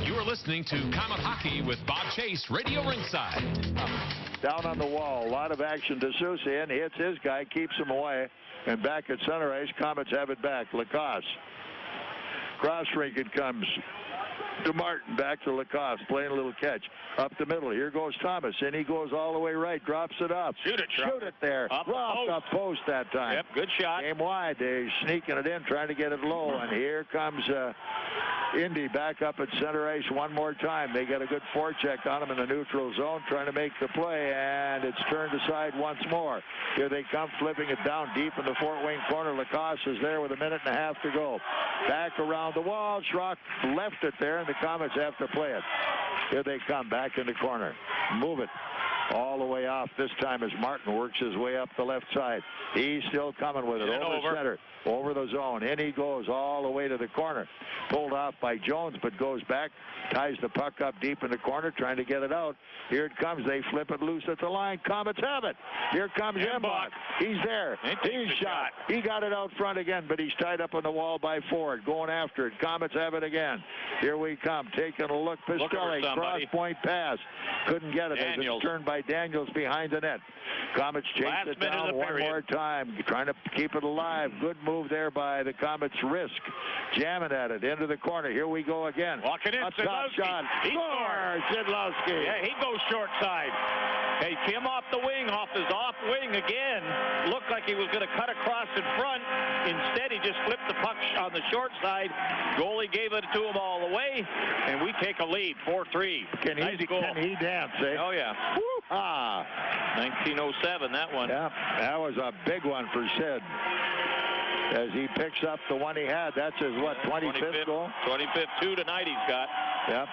You are listening to Komet Hockey with Bob Chase, Radio Ringside.
Down on the wall, a lot of action to Sousa in. He hits his guy, keeps him away. And back at center ice, Komets have it back. Lacoste. Cross rink it comes to Martin, back to Lacoste, playing a little catch. Up the middle, here goes Thomas, and he goes all the way right, drops it up.
Shoot it
there.
Off
the post that time.
Yep, good shot.
Game wide, they're sneaking it in, trying to get it low, and here comes Indy back up at center ice one more time. They get a good forecheck on him in the neutral zone, trying to make the play, and it's turned aside once more. Here they come, flipping it down deep in the Fort Wayne corner. Lacoste is there with a minute and a half to go. Back around the wall, Schrock left it there, and the Komets have to play it. Here they come, back in the corner. Move it all the way off. This time as Martin works his way up the left side. He's still coming with it over center, over the zone. In he goes all the way to the corner. Pulled off by Jones, but goes back, ties the puck up deep in the corner, trying to get it out. Here it comes. They flip it loose at the line. Komets have it. Here comes Embach. He's there. He's shot. He got it out front again, but he's tied up on the wall by Ford. Going after it. Komets have it again. Here we come. Taking a look. Pistilli, cross point pass. Couldn't get it. It's turned by Daniels behind the net. Komets chase it down one more time, trying to keep it alive. Good move there by the Komets. Rizk jamming at it into the corner. Here we go again.
Walking in,
a top shot.
He scores.
Szydlowski.
Yeah, he goes short side. Hey, came off the wing, off his off wing again. Looked like he was going to cut across in front. Instead, he just flipped the puck on the short side. Goalie gave it to him all the way, and we take a lead, 4-3.
Can he dance, eh?
Oh, yeah.
Ah.
1907, that one.
Yeah, that was a big one for Sid. As he picks up the one he had. That's his, 25th goal?
25th, 2 tonight he's got.
Yep.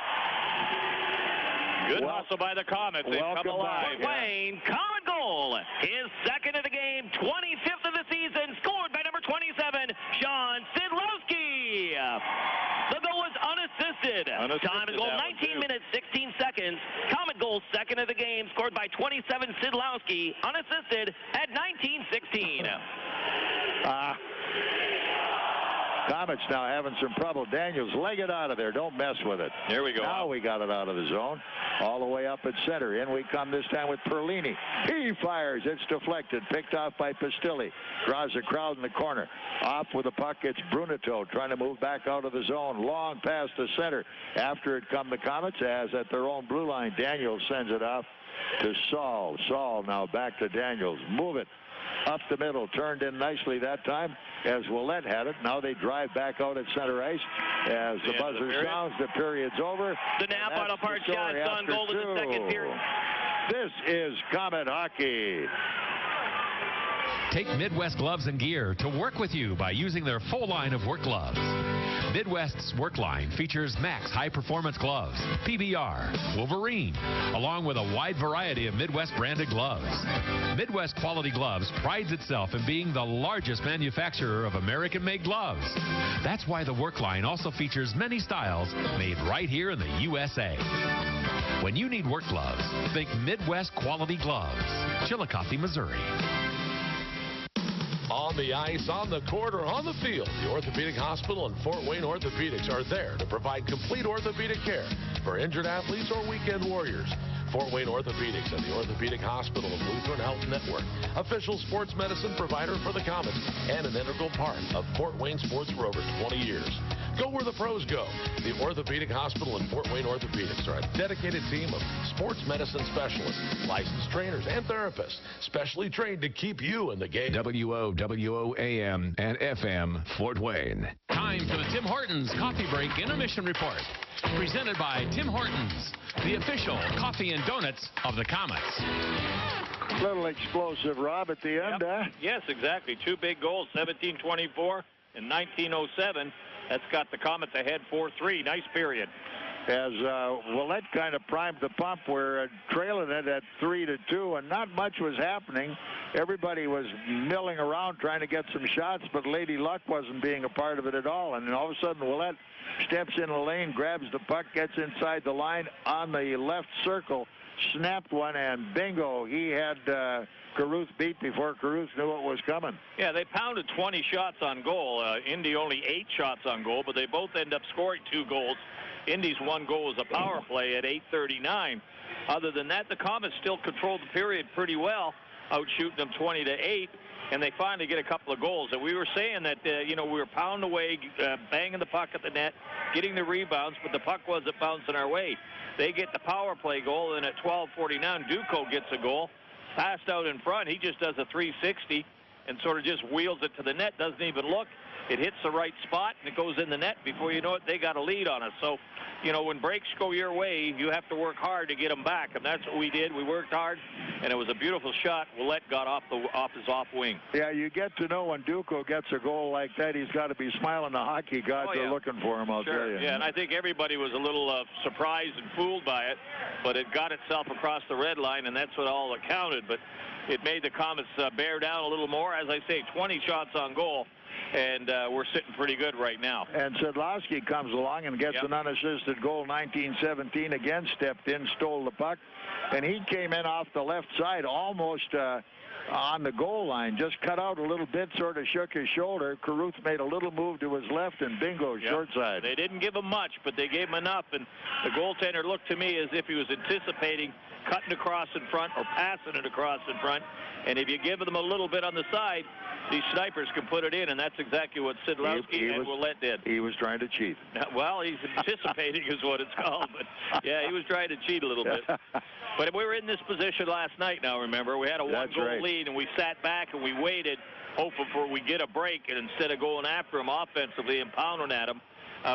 Good hustle by the Komets. They've come alive.
Wayne, Komet goal. His second of the game, 25th of the season, scored by number 27, Sean Szydlowski. The goal was unassisted. Time of goal, 19 minutes, 16 seconds. Komet goal, second of the game, scored by 27, Szydlowski, unassisted at 19:16.
Komets now having some trouble. Daniels, leg it out of there. Don't mess with it.
Here we go.
Now we got it out of the zone. All the way up at center. In we come this time with Perlini. He fires. It's deflected. Picked off by Pistilli. Draws the crowd in the corner. Off with the puck. It's Bruneto trying to move back out of the zone. Long pass to center. After it come the Komets, as at their own blue line. Daniels sends it off to Saul. Saul now back to Daniels. Move it. Up the middle, turned in nicely that time as Ouellet had it. Now they drive back out at center ice as the buzzer sounds. The period's over.
The now final part shot on goal in the second period.
This is Komet hockey.
Take Midwest Gloves and Gear to work with you by using their full line of work gloves. Midwest's work line features Max high-performance gloves, PBR, Wolverine, along with a wide variety of Midwest branded gloves. Midwest Quality Gloves prides itself in being the largest manufacturer of American-made gloves. That's why the work line also features many styles made right here in the USA. When you need work gloves, think Midwest Quality Gloves, Chillicothe, Missouri.
On the ice, on the court, or on the field, the Orthopedic Hospital and Fort Wayne Orthopedics are there to provide complete orthopedic care for injured athletes or weekend warriors. Fort Wayne Orthopedics and the Orthopedic Hospital of Lutheran Health Network, official sports medicine provider for the Komets and an integral part of Fort Wayne sports for over 20 years. Go where the pros go. The Orthopedic Hospital and Fort Wayne Orthopedics are a dedicated team of sports medicine specialists, licensed trainers, and therapists, specially trained to keep you in the game.
WOWO AM and FM, Fort Wayne.
Time for the Tim Hortons Coffee Break Intermission Report. Presented by Tim Hortons, the official coffee and donuts of the Komets.
Little explosive, Rob, at the end, huh?
Yes, exactly. 2 big goals, 17-24 and 19-07. That's got the Komets ahead 4-3. Nice period.
As Ouellet kind of primed the pump, we're trailing it at 3-2, and not much was happening. Everybody was milling around trying to get some shots, but Lady Luck wasn't being a part of it at all. And then all of a sudden, Ouellet steps in the lane, grabs the puck, gets inside the line on the left circle, snapped one, and bingo, he had Caruth beat before Caruth knew what was coming.
Yeah, they pounded 20 shots on goal. Indy only 8 shots on goal, but they both end up scoring 2 goals. Indy's 1 goal was a power play at 8:39. Other than that, the Komets still controlled the period pretty well, outshooting them 20-8, and they finally get a couple of goals. And we were saying that, we were pounding away, banging the puck at the net, getting the rebounds, but the puck wasn't bouncing our way. They get the power play goal, and at 12:49, Duco gets a goal. Passed out in front, he just does a 360 and sort of just wheels it to the net, doesn't even look. It hits the right spot, and it goes in the net. Before you know it, they got a lead on us. So, when breaks go your way, you have to work hard to get them back, and that's what we did. We worked hard, and it was a beautiful shot. Ouellet got off his off wing.
Yeah, you get to know when Duco gets a goal like that, he's got to be smiling. The hockey gods are looking for him, I'll tell you.
Yeah, and I think everybody was a little surprised and fooled by it, but it got itself across the red line, and that's what all that counted. But it made the Komets bear down a little more. As I say, 20 shots on goal. And we're sitting pretty good right now.
And Szydlowski comes along and gets an unassisted goal, 19-17, again, stepped in, stole the puck. And he came in off the left side almost on the goal line, just cut out a little bit, sort of shook his shoulder. Caruth made a little move to his left, and bingo, short side.
They didn't give him much, but they gave him enough. And the goaltender looked to me as if he was anticipating cutting across in front or passing it across in front. And if you give them a little bit on the side, these snipers can put it in, and that's exactly what Szydlowski and Ouellet did.
He was trying to cheat.
Well, he's anticipating is what it's called. But, yeah, he was trying to cheat a little bit. But we were in this position last night now, remember. We had a one-goal lead, and we sat back and we waited, hoping for we get a break. And instead of going after him offensively and pounding at him,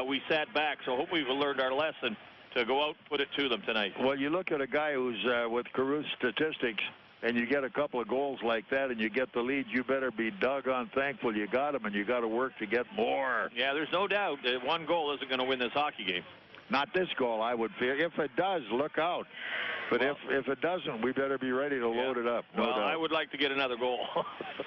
we sat back. So hopefully we've learned our lesson to go out and put it to them tonight.
Well, you look at a guy who's with Caruth's statistics, and you get a couple of goals like that and you get the lead, you better be doggone thankful you got him, and you got to work to get more.
Yeah, there's no doubt that 1 goal isn't going to win this hockey game.
Not this goal, I would fear. If it does, look out. But if it doesn't, we better be ready to load it up. No doubt.
I would like to get another goal.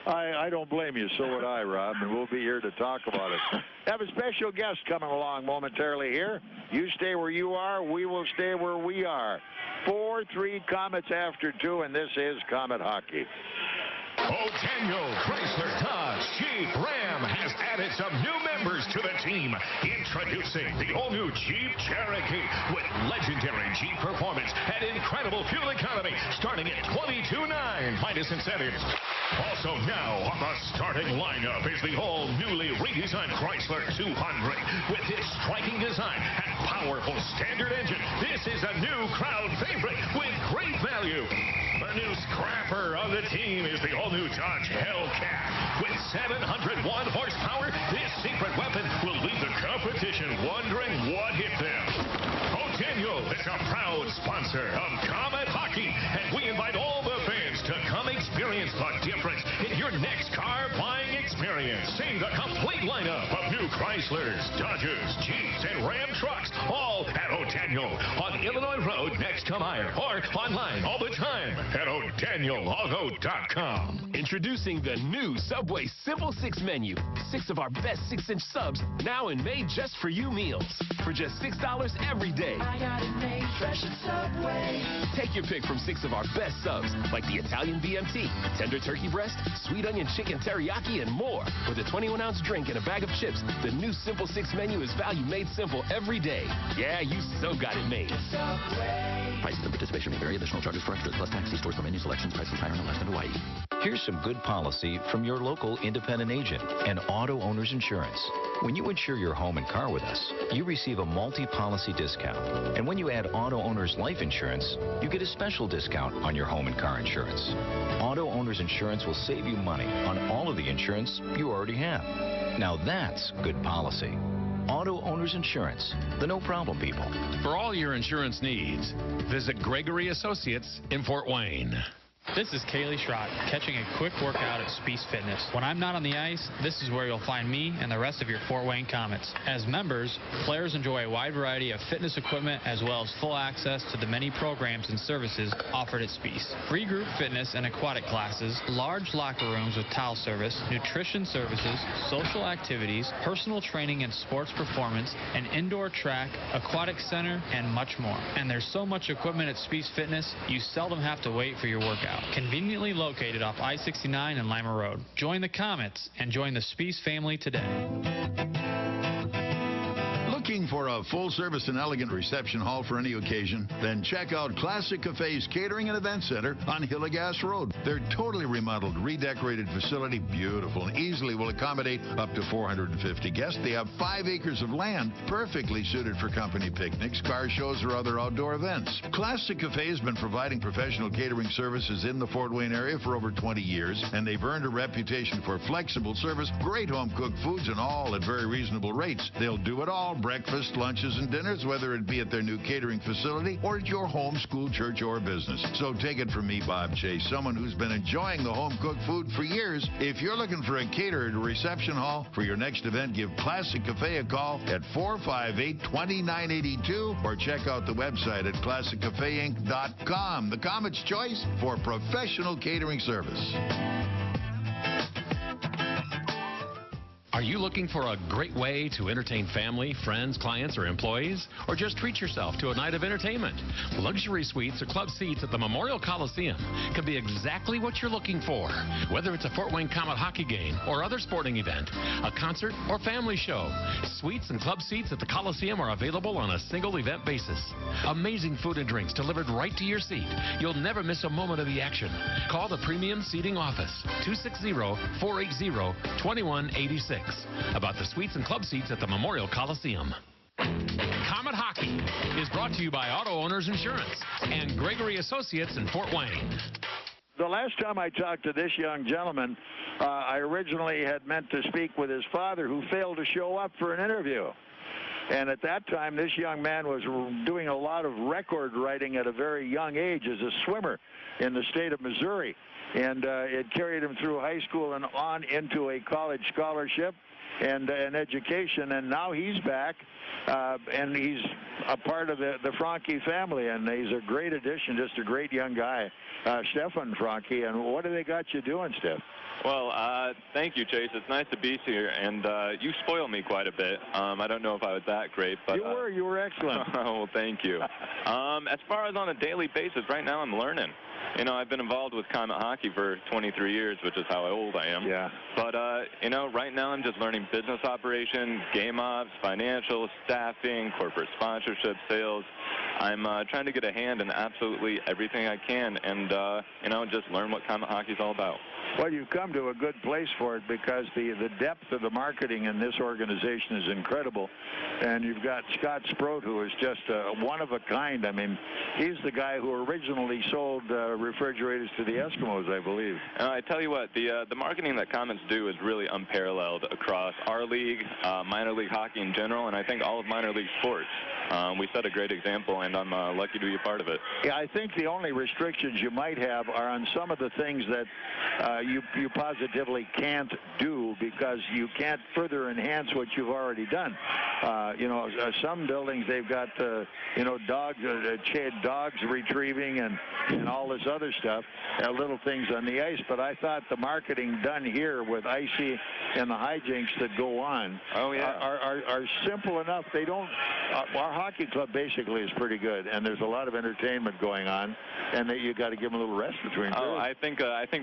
I don't blame you. So would I, Rob, and we'll be here to talk about it. Have a special guest coming along momentarily here. You stay where you are. We will stay where we are. 4-3 Komets after 2, and this is Komet Hockey.
Daniel Chrysler Dodge Jeep Ram has added some new members to the team. Introducing the all-new Jeep Cherokee with legendary Jeep performance and incredible fuel economy, starting at $22,900 minus incentives. Also now on the starting lineup is the all-newly redesigned Chrysler 200 with its striking design and powerful standard engine. This is a new crowd favorite with great value. The new scrapper on the team is the all-new Dodge Hellcat. With 701 horsepower, this secret weapon will leave the competition wondering what hit them. Daniel is a proud sponsor of Komet Hockey, and we invite all the fans to come experience the difference in your next car buying experience. See the complete lineup of new Chryslers, Dodges, Jeeps, and Ram trucks, all at O'Daniel on Illinois Road next to Meyer, or online all the time at ODanielAuto.com.
Introducing the new Subway Simple 6 menu. 6 of our best 6-inch subs, now in made just for you meals. For just $6 every day.
I got it made fresh at Subway.
Take your pick from 6 of our best subs, like the Italian BMT, tender turkey breast, sweet onion chicken teriyaki, and more. With a 21-ounce drink and a bag of chips, the new Simple 6 menu is value made simple every day. Yeah, you so got it made.
Subway.
Prices and participation may vary. Additional charges for extras plus tax. See stores for menu selections. Prices higher in Alaska and Hawaii.
Here's some good policy from your local independent agent and Auto Owners Insurance. When you insure your home and car with us, you receive a multi-policy discount. And when you add Auto Owners Life Insurance, you get a special discount on your home and car insurance. Auto Owners Insurance will save you money on all of the insurance you already have. Now that's good policy. Auto Owners Insurance, the no-problem people.
For all your insurance needs, visit Gregory Associates in Fort Wayne.
This is Kaylee Schrott, catching a quick workout at Speece Fitness. When I'm not on the ice, this is where you'll find me and the rest of your Fort Wayne Komets. As members, players enjoy a wide variety of fitness equipment as well as full access to the many programs and services offered at Speece. Free group fitness and aquatic classes, large locker rooms with towel service, nutrition services, social activities, personal training and sports performance, an indoor track, aquatic center, and much more. And there's so much equipment at Speece Fitness, you seldom have to wait for your workout. Conveniently located off I-69 and Lima Road. Join the Komets and join the Speece family today.
Looking for a full-service and elegant reception hall for any occasion? Then check out Classic Cafe's Catering and Event Center on Hillegas Road. Their totally remodeled, redecorated facility, beautiful and easily will accommodate up to 450 guests. They have 5 acres of land, perfectly suited for company picnics, car shows, or other outdoor events. Classic Cafe has been providing professional catering services in the Fort Wayne area for over 20 years, and they've earned a reputation for flexible service, great home-cooked foods, and all at very reasonable rates. They'll do it all, breakfast, lunches, and dinners, whether it be at their new catering facility or at your home, school, church, or business. So take it from me, Bob Chase, someone who's been enjoying the home-cooked food for years. If you're looking for a catered reception hall for your next event, give Classic Cafe a call at 458-2982 or check out the website at ClassicCafeInc.com. The Komets' choice for professional catering service.
Are you looking for a great way to entertain family, friends, clients, or employees? Or just treat yourself to a night of entertainment? Luxury suites or club seats at the Memorial Coliseum can be exactly what you're looking for. Whether it's a Fort Wayne Komet hockey game or other sporting event, a concert or family show, suites and club seats at the Coliseum are available on a single event basis. Amazing food and drinks delivered right to your seat. You'll never miss a moment of the action. Call the Premium Seating Office, 260-480-2186. About the suites and club seats at the Memorial Coliseum. Komet Hockey is brought to you by Auto Owners Insurance and Gregory Associates in Fort Wayne.
The last time I talked to this young gentleman, I originally had meant to speak with his father, who failed to show up for an interview. And at that time, this young man was doing a lot of record writing at a very young age as a swimmer in the state of Missouri. And it carried him through high school and on into a college scholarship and an education. And now he's back, and he's a part of the Franke family. And he's a great addition, just a great young guy, Stefan Franke. And what have they got you doing, Steph?
Well, thank you, Chase. It's nice to be here, and you spoil me quite a bit. I don't know if I was that great, but
you were excellent.
Oh, well, thank you. As far as on a daily basis, right now I'm learning. You know, I've been involved with Komet hockey for 23 years, which is how old I am.
Yeah.
But, you know, right now I'm just learning business operations, game ops, financial, staffing, corporate sponsorship, sales. I'm trying to get a hand in absolutely everything I can and, you know, just learn what Komet hockey is all about.
Well, you've come to a good place for it because the depth of the marketing in this organization is incredible. And you've got Scott Sproat, who is just one of a kind. I mean, he's the guy who originally sold refrigerators to the Eskimos, I believe.
I tell you what, the marketing that Komets do is really unparalleled across our league, minor league hockey in general, and I think all of minor league sports. We set a great example, and I'm lucky to be a part of it.
Yeah, I think the only restrictions you might have are on some of the things that you positively can't do because you can't further enhance what you've already done. You know, some buildings, they've got, you know, dogs retrieving and all this other stuff, little things on the ice. But I thought the marketing done here with Icy and the hijinks that go on are simple enough. They don't, our hockey club basically is pretty good, and there's a lot of entertainment going on, and that you got to give them a little rest between.
Oh, I think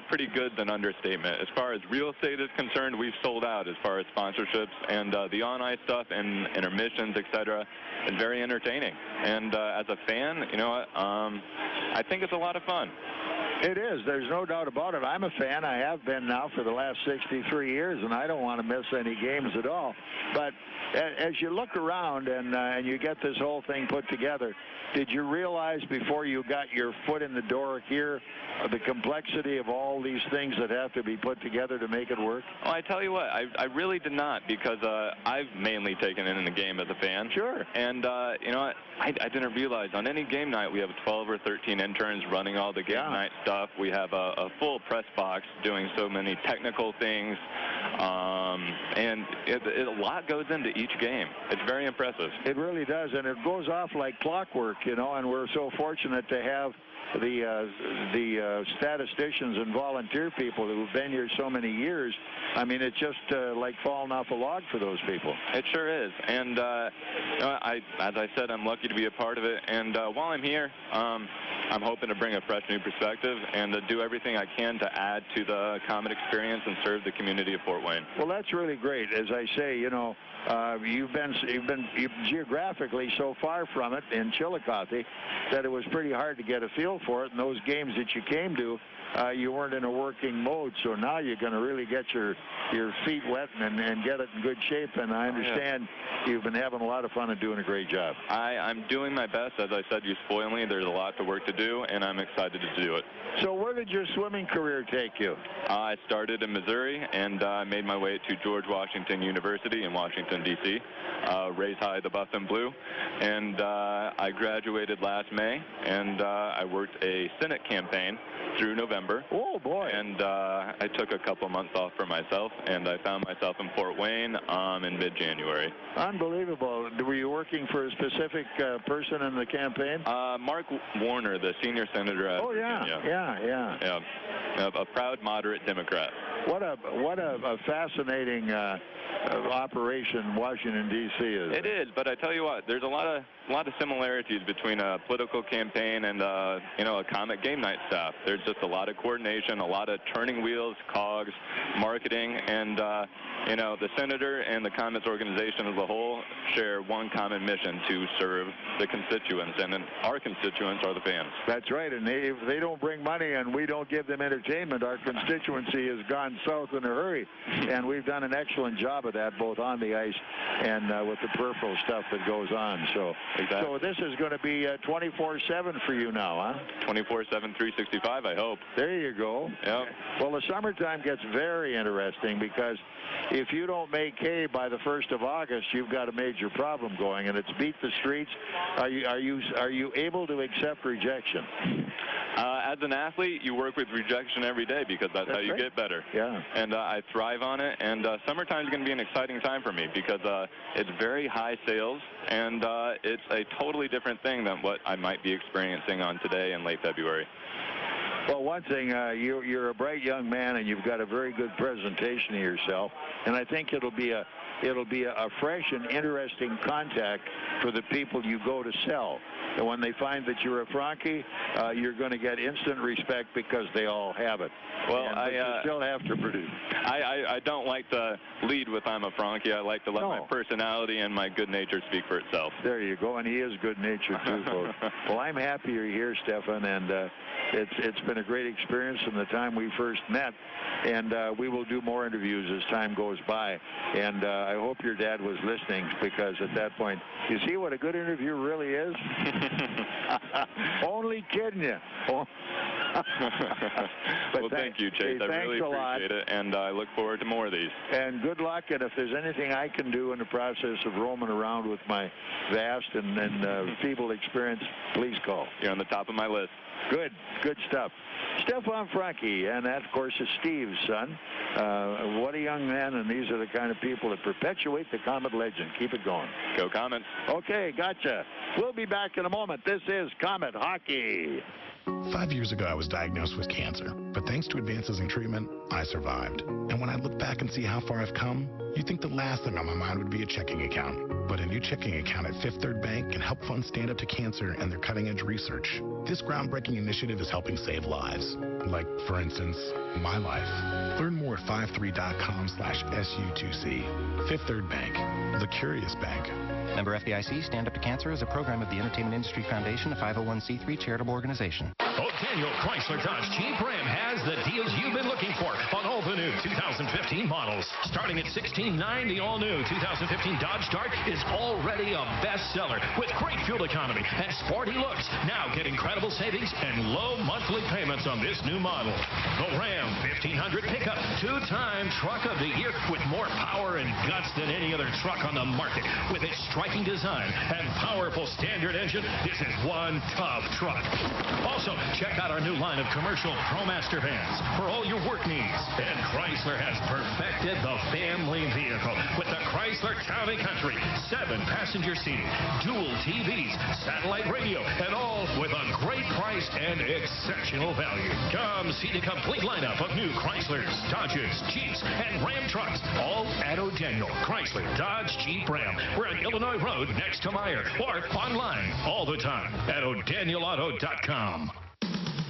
pretty good's an understatement. As far as real estate is concerned, we've sold out as far as sponsorships, and the on-ice stuff and intermissions, etc. is very entertaining. And as a fan, you know what? I think it's a lot of fun.
It is. There's no doubt about it. I'm a fan. I have been now for the last 63 years, and I don't want to miss any games at all. But as you look around and you get this whole thing put together, did you realize before you got your foot in the door here the complexity of all these things that have to be put together to make it work?
Well, I tell you what, I really did not, because I've mainly taken in the game as a fan.
Sure.
And, you know what, I didn't realize on any game night we have 12 or 13 interns running all the game night stuff. We have a full press box doing so many technical things. And a lot goes into each game. It's very impressive.
It really does, and it goes off like clockwork, you know, and we're so fortunate to have the statisticians and volunteer people who've been here so many years. I mean, it's just like falling off a log for those people.
It sure is. And you know, as I said, I'm lucky to be a part of it. And while I'm here, I'm hoping to bring a fresh new perspective and to do everything I can to add to the Comet experience and serve the community of Fort Wayne.
Well, that's really great. As I say, you know, you've been geographically so far from it in Chillicothe that it was pretty hard to get a feel for it. And those games that you came to, you weren't in a working mode. So now you're going to really get your feet wet and get it in good shape. And I understand you've been having a lot of fun and doing a great job.
I'm doing my best. As I said, you spoil me. There's a lot of work to do, and I'm excited to do it.
So where did your swimming career take you?
I started in Missouri and made my way to George Washington University in Washington, D.C., raised high the buff and blue. And I graduated last May, and I worked a Senate campaign through November.
Oh, boy.
And I took a couple months off for myself, and I found myself in Fort Wayne in mid-January.
Unbelievable. Were you working for a specific person in the campaign?
Mark Warner, the senior senator out of Virginia.
Yeah.
A proud moderate Democrat.
What a fascinating operation Washington, D.C. is.
It is, but I tell you what, there's a lot of similarities between a political campaign and you know, a Comet game night staff. There's just a lot of coordination, a lot of turning wheels, cogs, marketing, and you know, the senator and the Comets organization as a whole share one common mission: to serve the constituents, and then our constituents are the fans.
That's right, and if they don't bring money and we don't give them entertainment, our constituency has gone south in a hurry. And we've done an excellent job of that, both on the ice and with the peripheral stuff that goes on. So, so this is going to be 24/7 for you now, huh?
24/7, 365, I hope.
There you go.
Yep.
Well, the summertime gets very interesting, because if you don't make hay by the 1st of August, you've got a major problem going, and it's beat the streets. Are you able to accept rejection?
As an athlete, you work with rejection every day, because that's how you get better.
Yeah.
And I thrive on it. And summertime is going to be an exciting time for me, because it's very high sales, and it's a totally different thing than what I might be experiencing on today in late February.
Well, one thing, you're a bright young man, and you've got a very good presentation of yourself, and I think it'll be a fresh and interesting contact for the people you go to sell. And when they find that you're a Frankie, you're going to get instant respect, because they all have it.
Well,
but you still have to produce.
I don't like to lead with I'm a Frankie. I like to let my personality and my good nature speak for itself.
There you go, and he is good-natured too, folks. Well, I'm happy you're here, Stefan, and it's been a great experience from the time we first met, and we will do more interviews as time goes by. And I hope your dad was listening, because at that point, you see what a good interview really is? Only kidding you.
Well, thank you, Chase. I really appreciate it, and I look forward to more of these.
And good luck, and if there's anything I can do in the process of roaming around with my vast and feeble experience, please call.
You're on the top of my list.
Good stuff. Stefan Frankie, and that, of course, is Steve's son. What a young man, and these are the kind of people that perpetuate the Comet legend. Keep it going.
Go Comets.
Okay, gotcha. We'll be back in a moment. This is Comet Hockey.
5 years ago, I was diagnosed with cancer, but
But thanks to advances in treatment, I survived. And when I look back and see how far I've come, you'd think the last thing on my mind would be a checking account. But a new checking account at Fifth Third Bank can help fund Stand Up to Cancer and their cutting-edge research. This groundbreaking initiative is helping save lives. Like, for instance, my life. Learn more at 53.com/SU2C. Fifth Third Bank, the curious bank.
Member FDIC, Stand Up to Cancer is a program of the Entertainment Industry Foundation, a 501c3 charitable organization.
Daniel Chrysler Dodge Jeep Ram has the deals you've been looking for on all the new 2015 models. Starting at $16,900, the all-new 2015 Dodge Dart is already a bestseller with great fuel economy and sporty looks. Now get incredible savings and low monthly payments on this new model. The Ram 1500 pickup, two-time Truck of the Year with more power and guts than any other truck on the market. With its striking design and powerful standard engine, this is one tough truck. Also, check out our new line of commercial ProMaster vans for all your work needs. And Chrysler has perfected the family vehicle with the Chrysler Town & Country. 7-passenger seating, dual TVs, satellite radio, and all with a great price and exceptional value. Come see the complete lineup of new Chryslers, Dodges, Jeeps, and Ram trucks, all at O'Daniel Chrysler Dodge Jeep Ram. We're on Illinois Road next to Meyer, or online all the time at o'danielauto.com.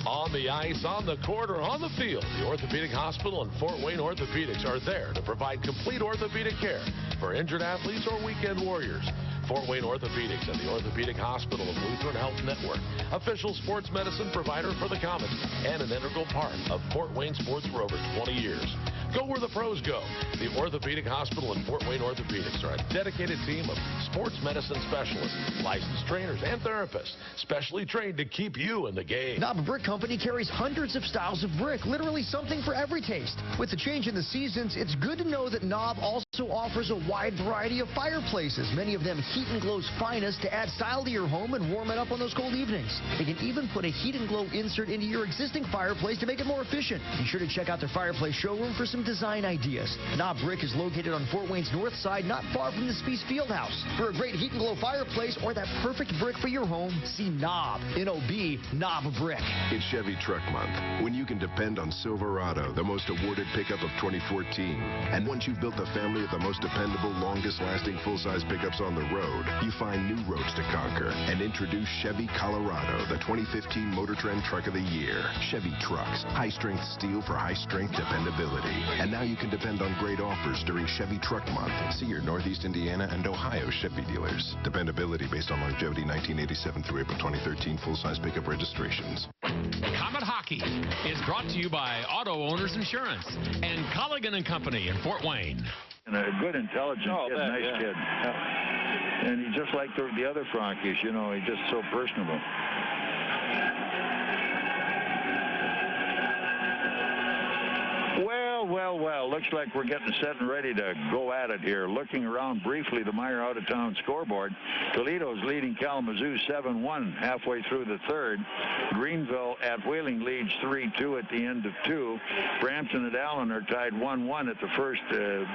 On the ice, on the court, or on the field, the Orthopedic Hospital and Fort Wayne Orthopedics are there to provide complete orthopedic care for injured athletes or weekend warriors. Fort Wayne Orthopedics and the Orthopedic Hospital of Lutheran Health Network, official sports medicine provider for the Komets, and an integral part of Fort Wayne sports for over 20 years. Go where the pros go. The Orthopedic Hospital and Fort Wayne Orthopedics are a dedicated team of sports medicine specialists, licensed trainers, and therapists, specially trained to keep you in the game.
Knob Brick Company carries hundreds of styles of brick, literally something for every taste. With the change in the seasons, it's good to know that Knob also offers a wide variety of fireplaces, many of them Heat and Glow's finest, to add style to your home and warm it up on those cold evenings. They can even put a Heat and Glow insert into your existing fireplace to make it more efficient. Be sure to check out their fireplace showroom for some design ideas. Knob Brick is located on Fort Wayne's north side, not far from the Spies Fieldhouse. For a great Heat and Glow fireplace or that perfect brick for your home, see Knob, N-O-B, Knob Brick.
It's Chevy Truck Month, when you can depend on Silverado, the most awarded pickup of 2014. And once you've built the family of the most dependable, longest-lasting full-size pickups on the road, you find new roads to conquer and introduce Chevy Colorado, the 2015 Motor Trend Truck of the Year. Chevy trucks, high-strength steel for high-strength dependability. And now you can depend on great offers during Chevy Truck Month. See your Northeast Indiana and Ohio Chevy dealers. Dependability based on longevity 1987 through April 2013 full-size pickup registrations.
Comet Hockey is brought to you by Auto Owners Insurance and Colligan & Company in Fort Wayne.
And a good, intelligent kid, nice kid. Yeah. And he's just like the other Frankies, you know, he's just so personable. Well, looks like we're getting set and ready to go at it here. Looking around briefly, the Meyer out-of-town scoreboard. Toledo's leading Kalamazoo 7-1 halfway through the third. Greenville at Wheeling leads 3-2 at the end of 2. Brampton and Allen are tied 1-1 at the first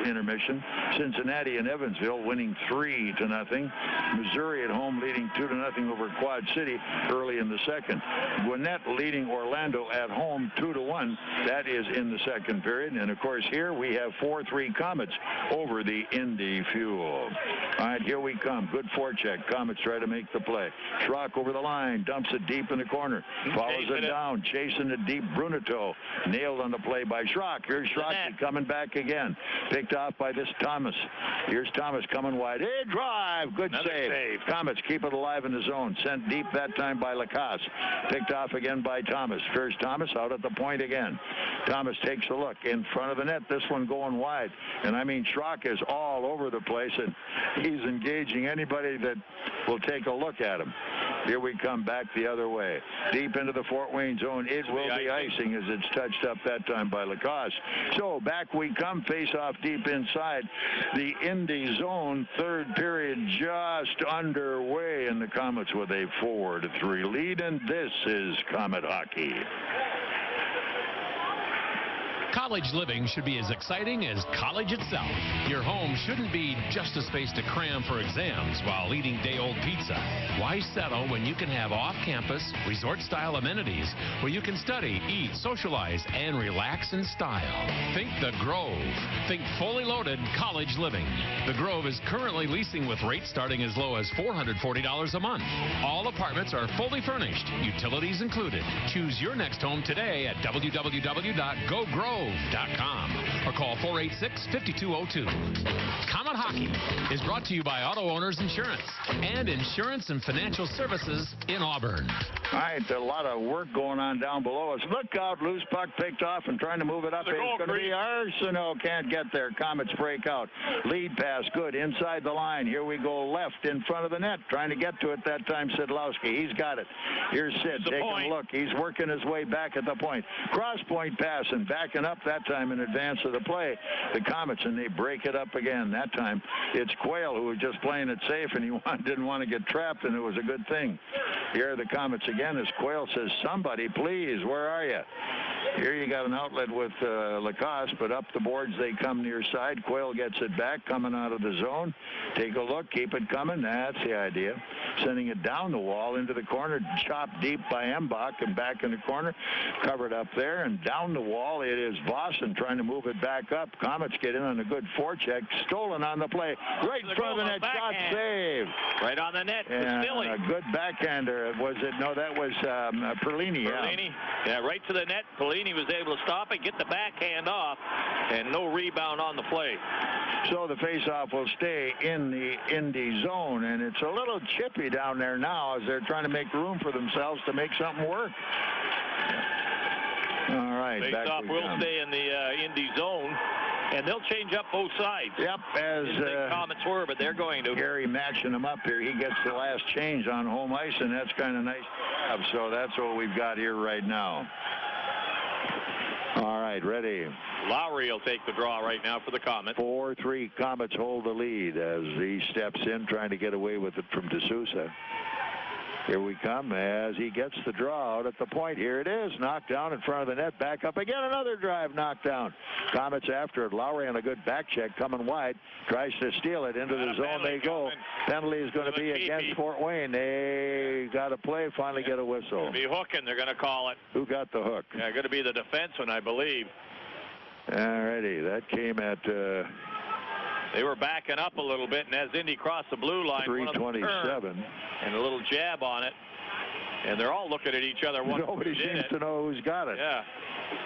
intermission. Cincinnati and Evansville winning 3-0. Missouri at home leading 2-0 over Quad City early in the second. Gwinnett leading Orlando at home 2-1. That is in the second period. And of course here we have 4-3 Komets over the Indy Fuel. All right, here we come. Good forecheck. Komets try to make the play. Schrock over the line, dumps it deep in the corner, follows it down, chasing it deep. Bruneto nailed on the play by Schrock. Here's Schrock coming back again, picked off by this Thomas. Here's Thomas coming wide. Hey, drive, good save. Komets keep it alive in the zone, sent deep that time by Lacasse, picked off again by Thomas. Here's Thomas out at the point again. Thomas takes a look in front of the net, this one going wide. And I mean, Schrock is all over the place, and he's engaging anybody that will take a look at him. Here we come back the other way. Deep into the Fort Wayne zone. It will be icing as it's touched up that time by Lacasse. So back we come, face off deep inside the Indy zone. Third period just underway, and the Komets with a 4-3 lead, and this is Komet Hockey.
College living should be as exciting as college itself. Your home shouldn't be just a space to cram for exams while eating day-old pizza. Why settle when you can have off-campus, resort-style amenities where you can study, eat, socialize, and relax in style? Think The Grove. Think fully loaded college living. The Grove is currently leasing with rates starting as low as $440 a month. All apartments are fully furnished, utilities included. Choose your next home today at www.gogrove.com or call 486-5202. Comet Hockey is brought to you by Auto Owners Insurance and Insurance and Financial Services in Auburn.
All right, a lot of work going on down below us. Look out, loose puck picked off and trying to move it up. It's going to be Arsenault. Can't get there. Comets break out. Lead pass, good. Inside the line. Here we go left in front of the net. Trying to get to it that time, Szydlowski. He's got it. Here's Sid taking a look. He's working his way back at the point. Cross point pass and backing up that time in advance of the play. The Komets, and they break it up again. That time it's Quayle who was just playing it safe, and he didn't want to get trapped, and it was a good thing. Here are the Komets again as Quayle says, somebody please, where are you? Here you got an outlet with Lacoste, but up the boards they come near side. Quayle gets it back, coming out of the zone. Take a look, keep it coming. That's the idea. Sending it down the wall into the corner, chopped deep by Embach and back in the corner. Covered up there and down the wall. It is Boston trying to move it back up. Komets get in on a good forecheck. Stolen on the play. Right in front of the net. Shot saved.
Right on the net.
Pistilli. A good backhander. Was it? No, that was Perlini.
Yeah, right to the net. Perlini was able to stop it, get the backhand off, and no rebound on the play.
So the faceoff will stay in the Indy zone, and it's a little chippy down there now as they're trying to make room for themselves to make something work. All right.
Faceoff will stay in the Indy zone, and they'll change up both sides.
Yep, as
the Komets were, but they're going to.
Gary matching them up here. He gets the last change on home ice, and that's kind of nice. So that's what we've got here right now. All right, ready.
Lowry will take the draw right now for the Komets.
4-3 Komets hold the lead as he steps in trying to get away with it from D'Souza. Here we come as he gets the draw out at the point. Here it is. Knocked down in front of the net. Back up again. Another drive knocked down. Komets after it. Lowry on a good back check coming wide. Tries to steal it. Into the zone they go. Penalty is going to be against Fort Wayne. They got a play. Finally get a whistle.
Be hooking. They're going to call it.
Who got the hook?
Yeah, going to be the defenseman, I believe.
All righty. That came at...
They were backing up a little bit, and as Indy crossed the blue line,
3:27,
and a little jab on it, and they're all looking at each other.
Nobody seems to know who's got it.
Yeah,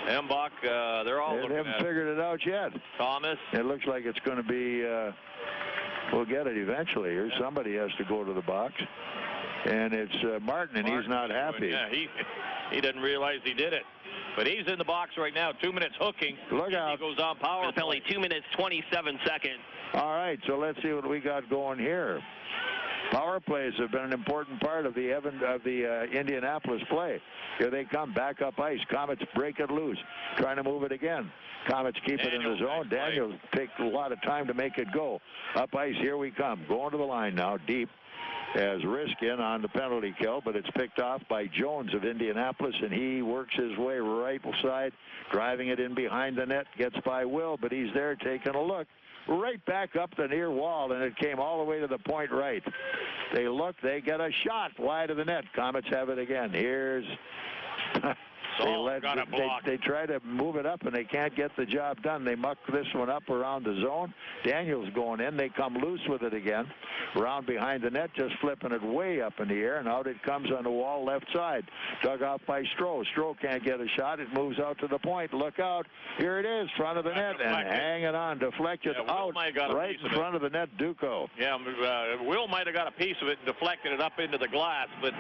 Embach, they're all looking at it.
They haven't figured it out yet.
Thomas.
It looks like it's going to be. We'll get it eventually. Here, somebody has to go to the box, and it's Martin, and he's not happy.
Yeah, he didn't realize he did it. But he's in the box right now. 2 minutes hooking.
Look out.
He goes on power play.
2 minutes, 27 seconds.
All right, so let's see what we got going here. Power plays have been an important part of the Indianapolis play. Here they come, back up ice. Komets break it loose, trying to move it again. Komets keep it in the zone. Daniels take a lot of time to make it go. Up ice, here we come. Going to the line now, deep. As Rizk in on the penalty kill, but it's picked off by Jones of Indianapolis, and he works his way right side, driving it in behind the net, gets by Will, but he's there taking a look. Right back up the near wall, and it came all the way to the point right. They look, they get a shot wide of the net. Komets have it again. Here's... They try to move it up, and they can't get the job done. They muck this one up around the zone. Daniels going in. They come loose with it again. Around behind the net, just flipping it way up in the air, and out it comes on the wall left side. Dug off by Stroh. Stroh can't get a shot. It moves out to the point. Look out. Here it is, front of the net, and hanging on. Deflected out right in front of the net, Duco.
Yeah, Will might have got a piece of it and deflected it up into the glass, but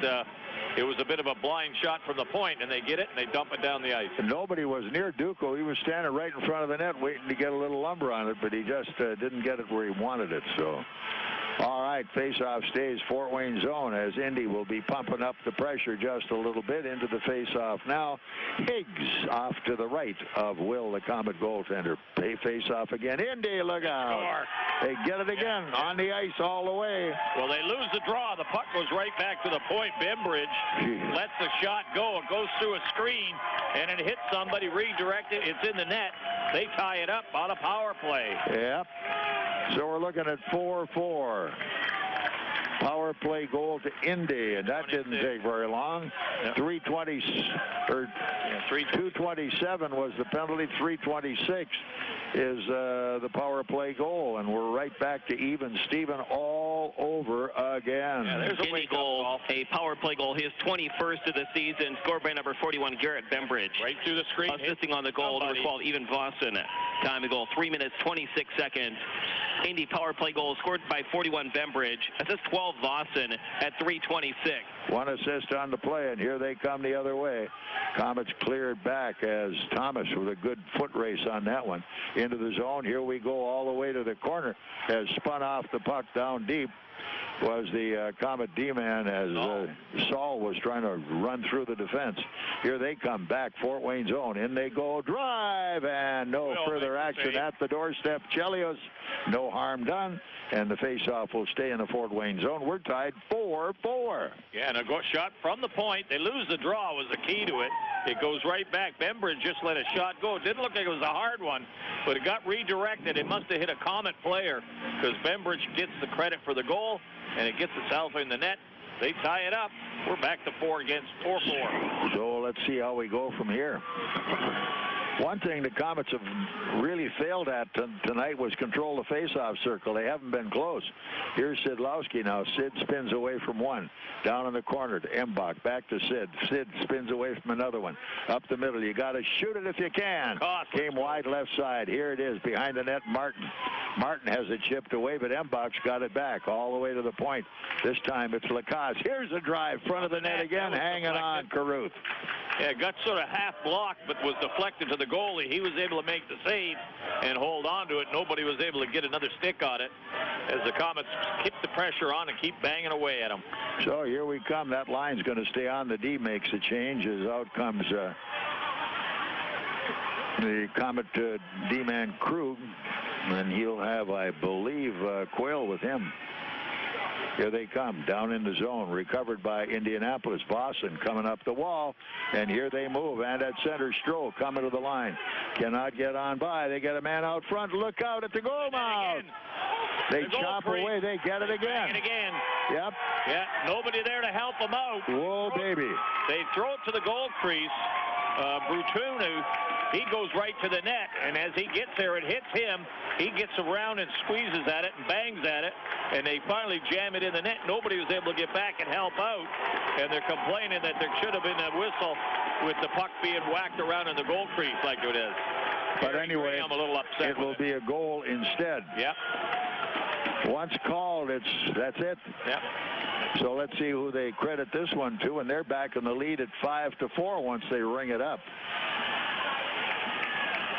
it was a bit of a blind shot from the point, and they get it, and they dump it down the ice.
Nobody was near Duco. He was standing right in front of the net waiting to get a little lumber on it, but he just didn't get it where he wanted it. So, all right, faceoff stays Fort Wayne zone as Indy will be pumping up the pressure just a little bit into the faceoff now. Higgs off to the right of Will, the Komet goaltender. They face off again. Indy, look out. They get it again on the ice all the way.
Well, they lose the draw. The puck goes right back to the point. Bembridge lets the shot go. It goes through a screen, and it hits somebody, redirected. It's in the net. They tie it up on a power play.
Yep. So we're looking at 4-4. Power play goal to Indy, and that didn't take very long. 227 was the penalty. 326 is the power play goal, and we're right back to even Steven all over again.
Yeah, there's a Indy goal, a power play goal, his 21st of the season, scored by number 41, Garrett Bembridge.
Right through the screen.
Assisting on the goal, number 12, Even Vossen. Time of goal, 3 minutes, 26 seconds. Indy power play goal scored by 41 Bembridge. Assist 12 Vossen at 3:26.
One assist on the play, and here they come the other way. Komets cleared back as Thomas with a good foot race on that one. Into the zone. Here we go all the way to the corner. Has spun off the puck down deep. Was the Komet D-man as Saul was trying to run through the defense. Here they come back, Fort Wayne zone. In they go, drive, and no further action at the doorstep. Chelios, no harm done, and the faceoff will stay in the Fort Wayne zone. We're tied 4-4.
Yeah, and a shot from the point. They lose the draw was the key to it. It goes right back. Bembridge just let a shot go. It didn't look like it was a hard one, but it got redirected. It must have hit a Komet player because Bembridge gets the credit for the goal, and it gets itself in the net. They tie it up. We're back to 4 against 4-4.
So let's see how we go from here. One thing the Komets have really failed at tonight was control the face-off circle. They haven't been close. Here's Szydlowski now. Sid spins away from one. Down in the corner to Embach. Back to Sid. Sid spins away from another one. Up the middle. You got to shoot it if you can. Came wide left side. Here it is behind the net. Martin. Martin has it chipped away, but Embach's got it back all the way to the point. This time it's Lacasse. Here's a drive. Front of the net again. Hanging on. Caruth.
Yeah, got sort of half blocked, but was deflected to the goalie. He was able to make the save and hold on to it. Nobody was able to get another stick on it as the Komets keep the pressure on and keep banging away at them.
So here we come. That line's going to stay on. The D makes a change as out comes the Komet D-man Krug, and he'll have, I believe, Quayle with him. Here they come, down in the zone, recovered by Indianapolis. Vossen coming up the wall, and here they move. And at center, Stroh coming to the line. Cannot get on by. They get a man out front. Look out at the goal mouth. They chop away. They get it again. Yep.
Yeah, nobody there to help them out.
Whoa, baby.
They throw it to the goal crease. Brutunu, he goes right to the net, and as he gets there, it hits him. He gets around and squeezes at it and bangs at it, and they finally jam it in the net. Nobody was able to get back and help out, and they're complaining that there should have been a whistle with the puck being whacked around in the goal crease like it is.
But anyway,
I'm a little upset.
It will be a goal instead.
Yep.
Once called, that's it.
Yep.
So let's see who they credit this one to, and they're back in the lead at 5-4 once they ring it up.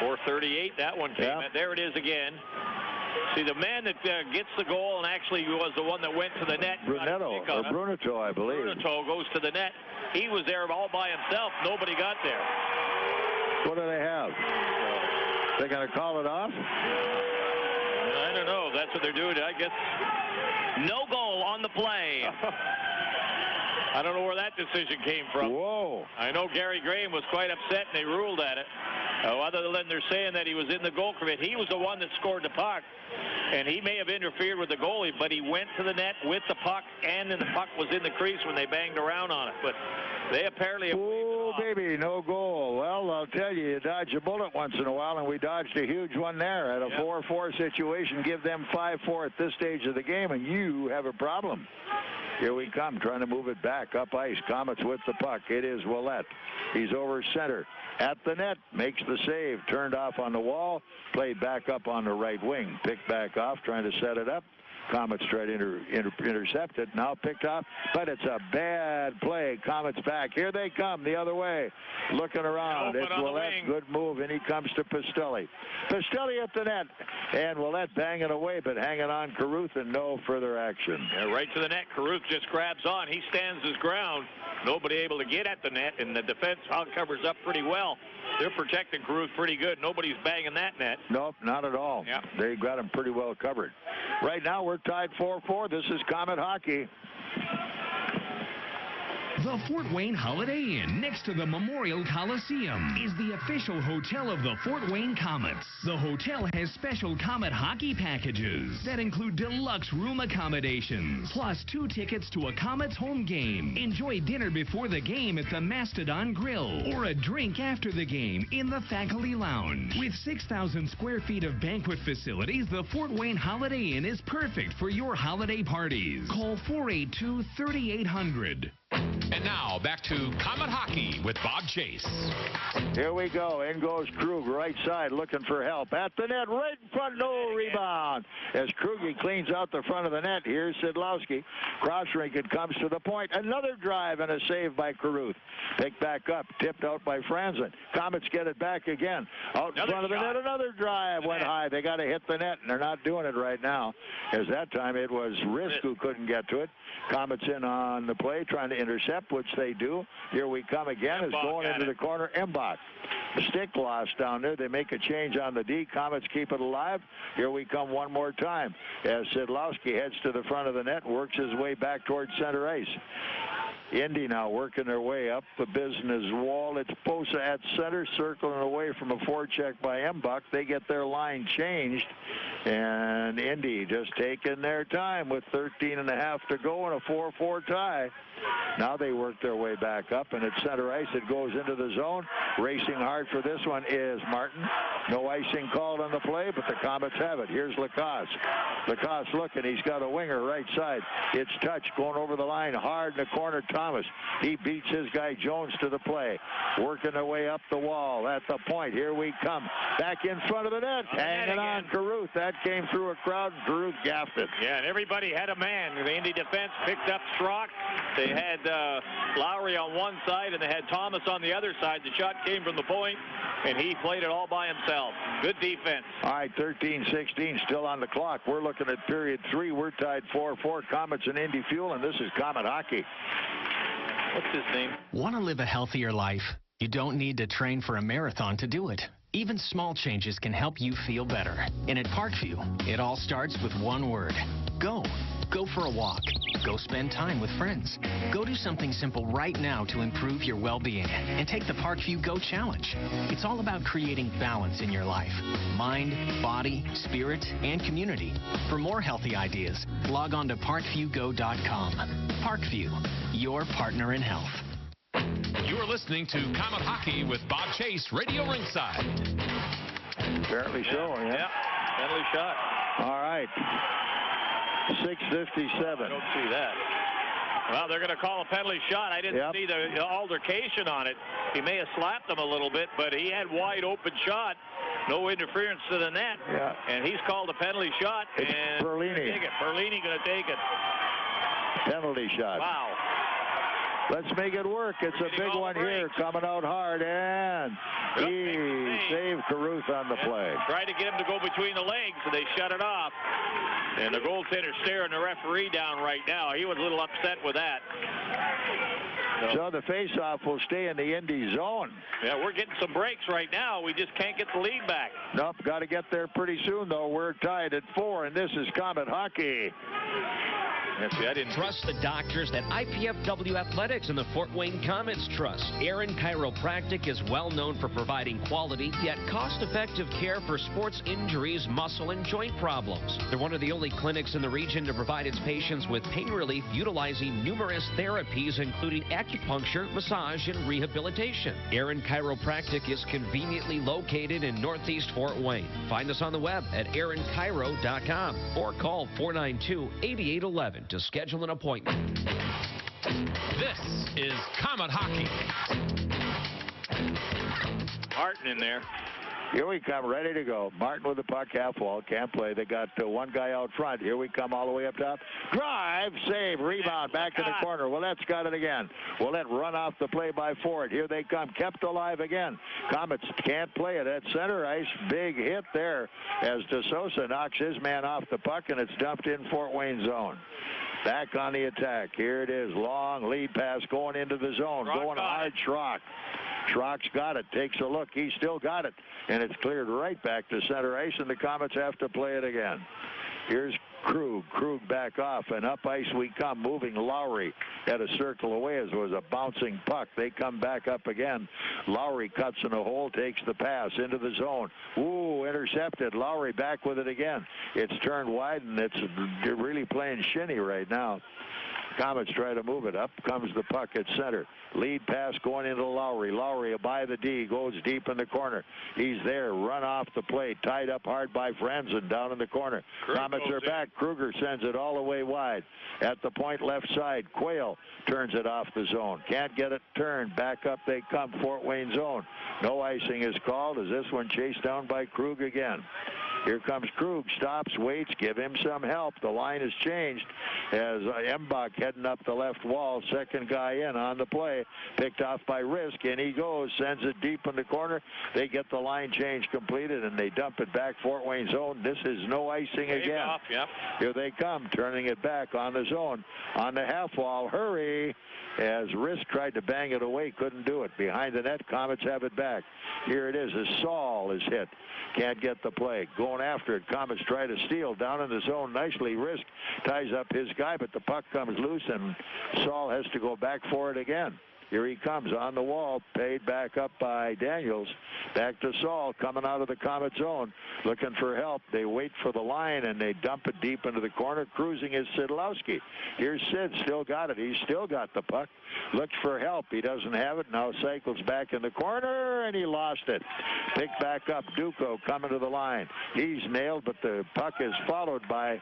4:38, that one came in. There it is again. See, the man that gets the goal and actually was the one that went to the net.
Bruneto, I believe.
Bruneto goes to the net. He was there all by himself. Nobody got there.
What do they have? They're going to call it off?
I don't know. That's what they're doing, I guess.
No goal on the play.
I don't know where that decision came from.
Whoa.
I know Gary Graham was quite upset, and they ruled at it. Other than they're saying that he was in the goal crease, he was the one that scored the puck, and he may have interfered with the goalie, but he went to the net with the puck, and then the puck was in the crease when they banged around on it. But they apparently have
baby, no goal. Well, I'll tell you, you dodge a bullet once in a while, and we dodged a huge one there. At a 4-4 situation, give them 5-4 at this stage of the game, and you have a problem. Here we come, trying to move it back up ice. Komets with the puck. It is Ouellet. He's over center. At the net, makes the save. Turned off on the wall. Played back up on the right wing. Picked back off, trying to set it up. Komets try to intercept it. Now picked off, but it's a bad play. Komets back. Here they come the other way. Looking around. It's Ouellet. Good move, and he comes to Pistilli. Pistilli at the net. And Ouellet banging away, but hanging on Caruth, and no further action.
Yeah, right to the net. Caruth just grabs on. He stands his ground. Nobody able to get at the net, and the defense covers up pretty well. They're protecting Caruth pretty good. Nobody's banging that net.
Nope, not at all.
Yeah.
They got him pretty well covered. Right now, we're tied 4-4. This is Komet Hockey.
The Fort Wayne Holiday Inn, next to the Memorial Coliseum, is the official hotel of the Fort Wayne Komets. The hotel has special Komet hockey packages that include deluxe room accommodations, plus 2 tickets to a Komets home game. Enjoy dinner before the game at the Mastodon Grill, or a drink after the game in the Faculty Lounge. With 6,000 square feet of banquet facilities, the Fort Wayne Holiday Inn is perfect for your holiday parties. Call 482-3800.
And now, back to Komet Hockey with Bob Chase.
Here we go. In goes Krug, right side, looking for help. At the net, right in front, no rebound. As Krug cleans out the front of the net, here's Szydlowski. Cross-rink, it comes to the point. Another drive and a save by Caruth. Picked back up, tipped out by Franzen. Komets get it back again. Out in front of the net, another drive went high. They got to hit the net, and they're not doing it right now. As that time, it was Rizk who couldn't get to it. Komets in on the play, trying to intercept, which they do. Here we come again. It's going into the corner. Embach. Stick lost down there. They make a change on the D. Komets keep it alive. Here we come one more time as Szydlowski heads to the front of the net, works his way back towards center ice. Indy now working their way up the business wall. It's Posa at center, circling away from a forecheck by Embach. They get their line changed, and Indy just taking their time with 13.5 to go and a 4-4 tie. Now they work their way back up, and at center ice it goes into the zone. Racing hard for this one is Martin. No icing called on the play, but the Komets have it. Here's Lacoste. Lacoste looking. He's got a winger right side. It's touch going over the line hard in the corner. Thomas. He beats his guy Jones to the play. Working their way up the wall at the point. Here we come. Back in front of the net. Hanging on Caruth. That came through a crowd, and Caruth gaffed it.
Yeah, and everybody had a man. The Indy defense picked up Strzok. They had Lowry on one side, and they had Thomas on the other side. The shot came from the point, and he played it all by himself. Good defense.
All right, 13-16 still on the clock. We're looking at period 3. We're tied 4-4. Komets and Indy Fuel, and this is Komet Hockey.
What's his name?
Want to live a healthier life? You don't need to train for a marathon to do it. Even small changes can help you feel better. And at Parkview, it all starts with one word. Go. Go for a walk. Go spend time with friends. Go do something simple right now to improve your well-being. And take the Parkview Go Challenge. It's all about creating balance in your life. Mind, body, spirit, and community. For more healthy ideas, log on to parkviewgo.com. Parkview, your partner in health.
You're listening to Komet Hockey with Bob Chase, Radio Ringside.
Apparently so, yeah.
Penalty shot.
All right. 6:57.
I don't see that. Well, they're going to call a penalty shot. I didn't see the altercation on it. He may have slapped him a little bit, but he had wide open shot. No interference to the net.
Yeah.
And he's called a penalty shot.
It's
and
Berlini.
Berlini going to take it.
Penalty shot.
Wow.
Let's make it work. It's a big one here, coming out hard, and he saved Caruth on the play.
Tried to get him to go between the legs, and they shut it off. And the goaltender staring the referee down right now. He was a little upset with that.
So the face-off will stay in the Indy zone.
Yeah, we're getting some breaks right now. We just can't get the lead back.
Nope, got to get there pretty soon, though. We're tied at 4, and this is Komet Hockey.
I didn't
trust the doctors that IPFW Athletics and the Fort Wayne Komets trust. Aaron Chiropractic is well known for providing quality yet cost-effective care for sports injuries, muscle, and joint problems. They're one of the only clinics in the region to provide its patients with pain relief utilizing numerous therapies, including acupuncture, massage, and rehabilitation. Aaron Chiropractic is conveniently located in Northeast Fort Wayne. Find us on the web at aaronchiro.com or call 492-8811 to schedule an appointment.
This is Komet Hockey.
Martin in there.
Here we come, ready to go. Martin with the puck, half wall, can't play. They got one guy out front. Here we come all the way up top. Drive, save, rebound, back in the corner. Ouellet's got it again. Ouellet run off the play by Ford. Here they come, kept alive again. Komets can't play it at center ice. Big hit there as DeSosa knocks his man off the puck, and it's dumped in Fort Wayne zone. Back on the attack. Here it is. Long lead pass going into the zone. Going hard, Schrock. Schrock's got it. Takes a look. He's still got it. And it's cleared right back to center ice, and the Komets have to play it again. Here's Krug. Krug back off, and up ice we come, moving Lowry. Had a circle away as it was a bouncing puck. They come back up again. Lowry cuts in a hole, takes the pass into the zone. Ooh, intercepted. Lowry back with it again. It's turned wide, and they're really playing shinny right now. Komets try to move it. Up comes the puck at center. Lead pass going into Lowry. Lowry by the D, goes deep in the corner. He's there, run off the plate, tied up hard by Franzen down in the corner. Komets are back. Kruger sends it all the way wide. At the point left side, Quayle turns it off the zone. Can't get it turned. Back up they come, Fort Wayne zone. No icing is called as this one chased down by Krug again. Here comes Krug, stops, waits, give him some help. The line has changed as Embach heading up the left wall. Second guy in on the play, picked off by Rizk, and he goes, sends it deep in the corner. They get the line change completed, and they dump it back Fort Wayne zone. This is no icing again.
Off, yep.
Here they come, turning it back on the zone. On the half wall, hurry. As Rizk tried to bang it away, couldn't do it. Behind the net, Komets have it back. Here it is as Saul is hit. Can't get the play. Going after it, Komets try to steal down in the zone nicely. Rizk ties up his guy, but the puck comes loose, and Saul has to go back for it again. Here he comes on the wall, paid back up by Daniels. Back to Saul, coming out of the Komet zone, looking for help. They wait for the line, and they dump it deep into the corner. Cruising is Szydlowski. Here's Sid, still got it. He's still got the puck. Looks for help. He doesn't have it. Now cycles back in the corner, and he lost it. Picked back up, Duco coming to the line. He's nailed, but the puck is followed by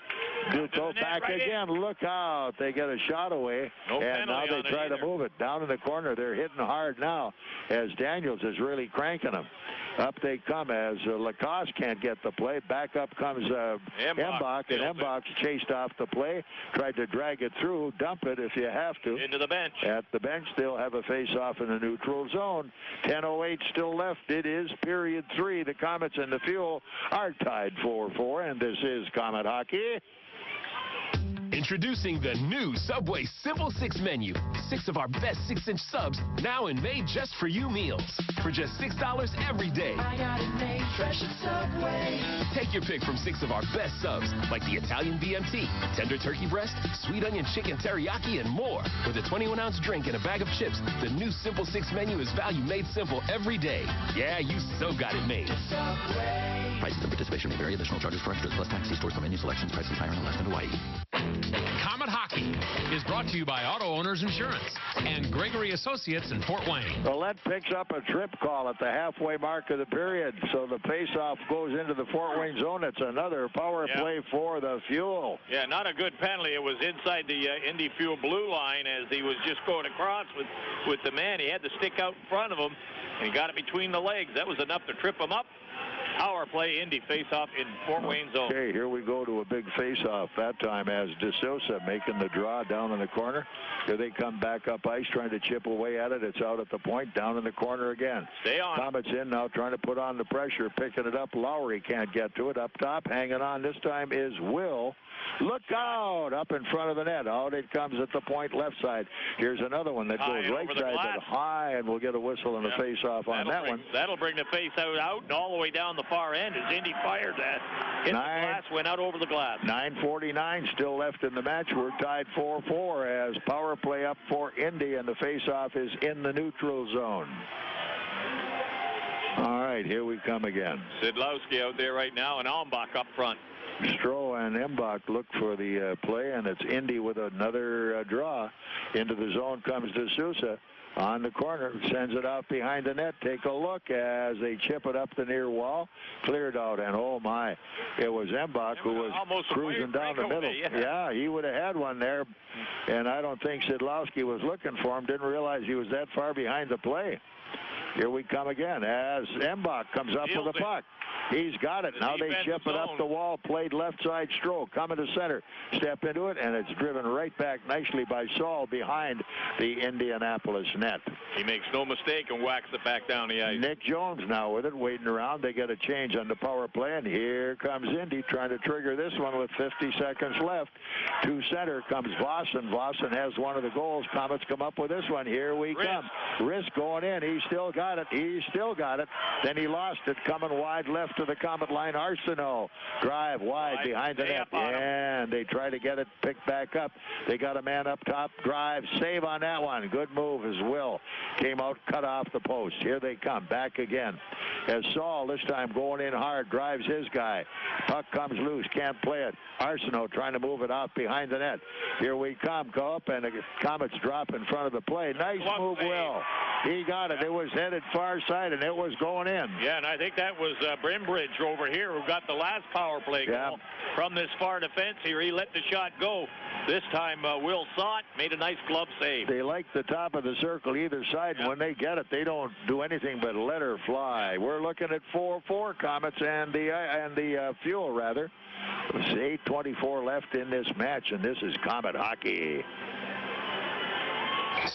Duco. Back right again. In. Look out. They get a shot away, and now they try to move it down in the corner. They're hitting hard now as Daniels is really cranking them. Up they come as Lacoste can't get the play. Back up comes Embach, and Embach's chased off the play. Tried to drag it through. Dump it if you have to.
Into the bench.
At the bench, they'll have a face-off in the neutral zone. 10:08 still left. It is period 3. The Komets and the Fuel are tied 4-4, and this is Komet Hockey.
Introducing the new Subway Simple 6 menu. 6 of our best 6-inch subs, now in made just for you meals. For just $6 every day.
I got it made fresh at Subway.
Take your pick from 6 of our best subs, like the Italian BMT, tender turkey breast, sweet onion chicken teriyaki, and more. With a 21-ounce drink and a bag of chips, the new Simple 6 menu is value made simple every day. Yeah, you so got it made.
Subway.
Prices and participation may vary. Additional charges for extras plus tax. See stores for menu selection. Prices higher in Alaska and Hawaii.
Komet Hockey is brought to you by Auto Owners Insurance and Gregory Associates in Fort Wayne.
Ouellet picks up a trip call at the halfway mark of the period, so the face-off goes into the Fort Wayne zone. It's another power play for the Fuel.
Yeah, not a good penalty. It was inside the Indy Fuel blue line as he was just going across with the man. He had to stick out in front of him, and he got it between the legs. That was enough to trip him up. Power play, Indy face-off in Fort Wayne zone.
Okay, here we go to a big face-off that time as De Sousa making the draw down in the corner. Here they come back up ice, trying to chip away at it. It's out at the point, down in the corner again.
Stay on.
Komets in now, trying to put on the pressure, picking it up. Lowry can't get to it. Up top, hanging on. This time is Will. Look out! Up in front of the net. Out it comes at the point left side. Here's another one that goes right side, but high, and we'll get a whistle and a face-off on that one.
That'll bring the face-out and all the way down the far end as Indy fired that. Hit the glass, went out over the glass.
9:49 still left in the match. We're tied 4-4 as power play up for Indy, and the face-off is in the neutral zone. All right, here we come again.
Szydlowski out there right now, and Embach up front.
Stroh and Embach look for the play, and it's Indy with another draw. Into the zone comes De Sousa on the corner, sends it out behind the net. Take a look as they chip it up the near wall. Cleared out, and oh my, it was Embach who was cruising down the middle. Yeah, he would have had one there, and I don't think Szydlowski was looking for him, didn't realize he was that far behind the play. Here we come again as Embach comes up with the puck. He's got it. Now they chip it up the wall. Played left side. Stroh coming to center. Step into it, and it's driven right back nicely by Saul behind the Indianapolis net.
He makes no mistake and whacks it back down the ice.
Nick Jones now with it, waiting around. They get a change on the power play, and here comes Indy trying to trigger this one with 50 seconds left. To center comes Vossen. Vossen has one of the goals. Komets come up with this one. Here we come. Rizk going in. He still got got it. He still got it. Then he lost it. Coming wide left to the Comet line. Arsenault. Drive wide behind the net. And they try to get it picked back up. They got a man up top. Drive. Save on that one. Good move as Will. Came out, cut off the post. Here they come. Back again. As Saul this time going in hard. Drives his guy. Puck comes loose. Can't play it. Arsenault trying to move it out behind the net. Here we come. Go up, and the Comets drop in front of the play. Nice move, Will. He got it. It was headed far side, and it was going in.
Yeah, and I think that was Brimbridge over here who got the last power play goal from this far defense here. He let the shot go. This time, Will saw it, made a nice glove save.
They like the top of the circle either side. And when they get it, they don't do anything but let her fly. We're looking at 4-4 Comets and the Fuel, rather. There's 8:24 left in this match, and this is Comet hockey.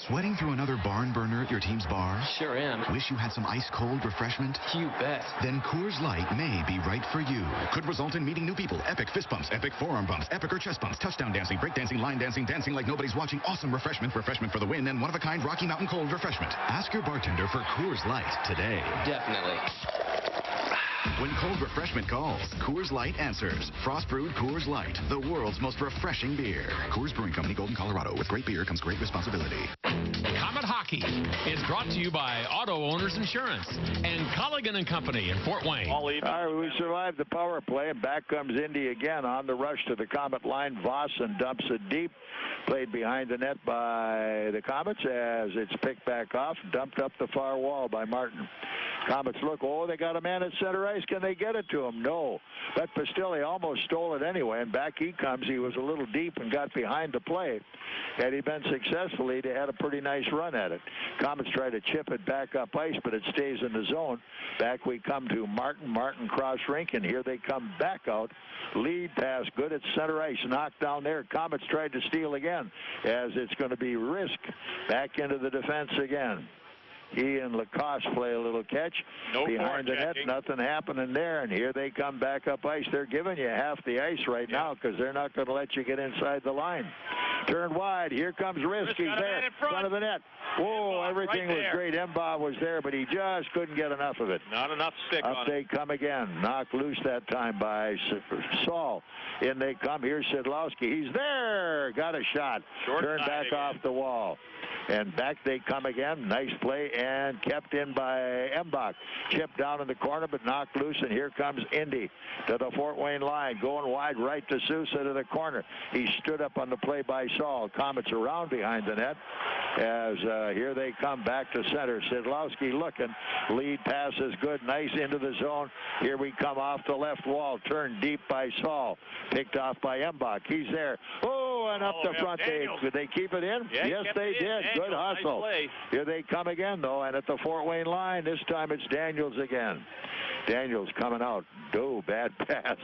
Sweating through another barn burner at your team's bar?
Sure am.
Wish you had some ice-cold refreshment?
You bet.
Then Coors Light may be right for you. Could result in meeting new people, epic fist bumps, epic forearm bumps, epic or chest bumps, touchdown dancing, break dancing, line dancing, dancing like nobody's watching, awesome refreshment for the win, and one-of-a-kind Rocky Mountain Cold refreshment. Ask your bartender for Coors Light today.
Definitely.
When cold refreshment calls, Coors Light answers. Frost-brewed Coors Light, the world's most refreshing beer. Coors Brewing Company, Golden, Colorado. With great beer comes great responsibility.
Comet Hockey is brought to you by Auto Owners Insurance and Colligan & Company in Fort Wayne.
All right, we survived the power play, and back comes Indy again on the rush to the Comet line. Vossen dumps it deep. Played behind the net by the Comets as it's picked back off, dumped up the far wall by Martin. Comets look, they got a man at center ice. Can they get it to him? No. But Pistilli almost stole it anyway, and back he comes. He was a little deep and got behind the play. Had he been successful, he'd had a pretty nice run at it. Comets try to chip it back up ice, but it stays in the zone. Back we come to Martin. Martin cross rink, and here they come back out. Lead pass, good at center ice, knocked down there. Comets tried to steal again, as it's going to be Rizk back into the defense again. He and Lacoste play a little catch behind the net. Nothing happening there, and here they come back up ice. They're giving you half the ice right now because they're not going to let you get inside the line. Turn wide. Here comes Rizk. He's there in front of the net. Whoa, everything was great. Embach was there, but he just couldn't get enough of it.
Not enough stick on it.
Up they come again. Knocked loose that time by Saul. In they come. Here's Szydlowski. He's there. Got a shot. Turned back off the wall. And back they come again. Nice play and kept in by Embach. Chipped down in the corner, but knocked loose. And here comes Indy to the Fort Wayne line. Going wide right to Sousa to the corner. He stood up on the play by Saul. Comets around behind the net. As here they come back to center. Szydlowski looking. Lead pass is good. Nice into the zone. Here we come off the left wall. Turned deep by Saul. Picked off by Embach. He's there. And up the front. Did they keep it in? Yes, they did. Good hustle. Nice. Here they come again, though, and at the Fort Wayne line, this time it's Daniels again. Daniels coming out. Bad pass.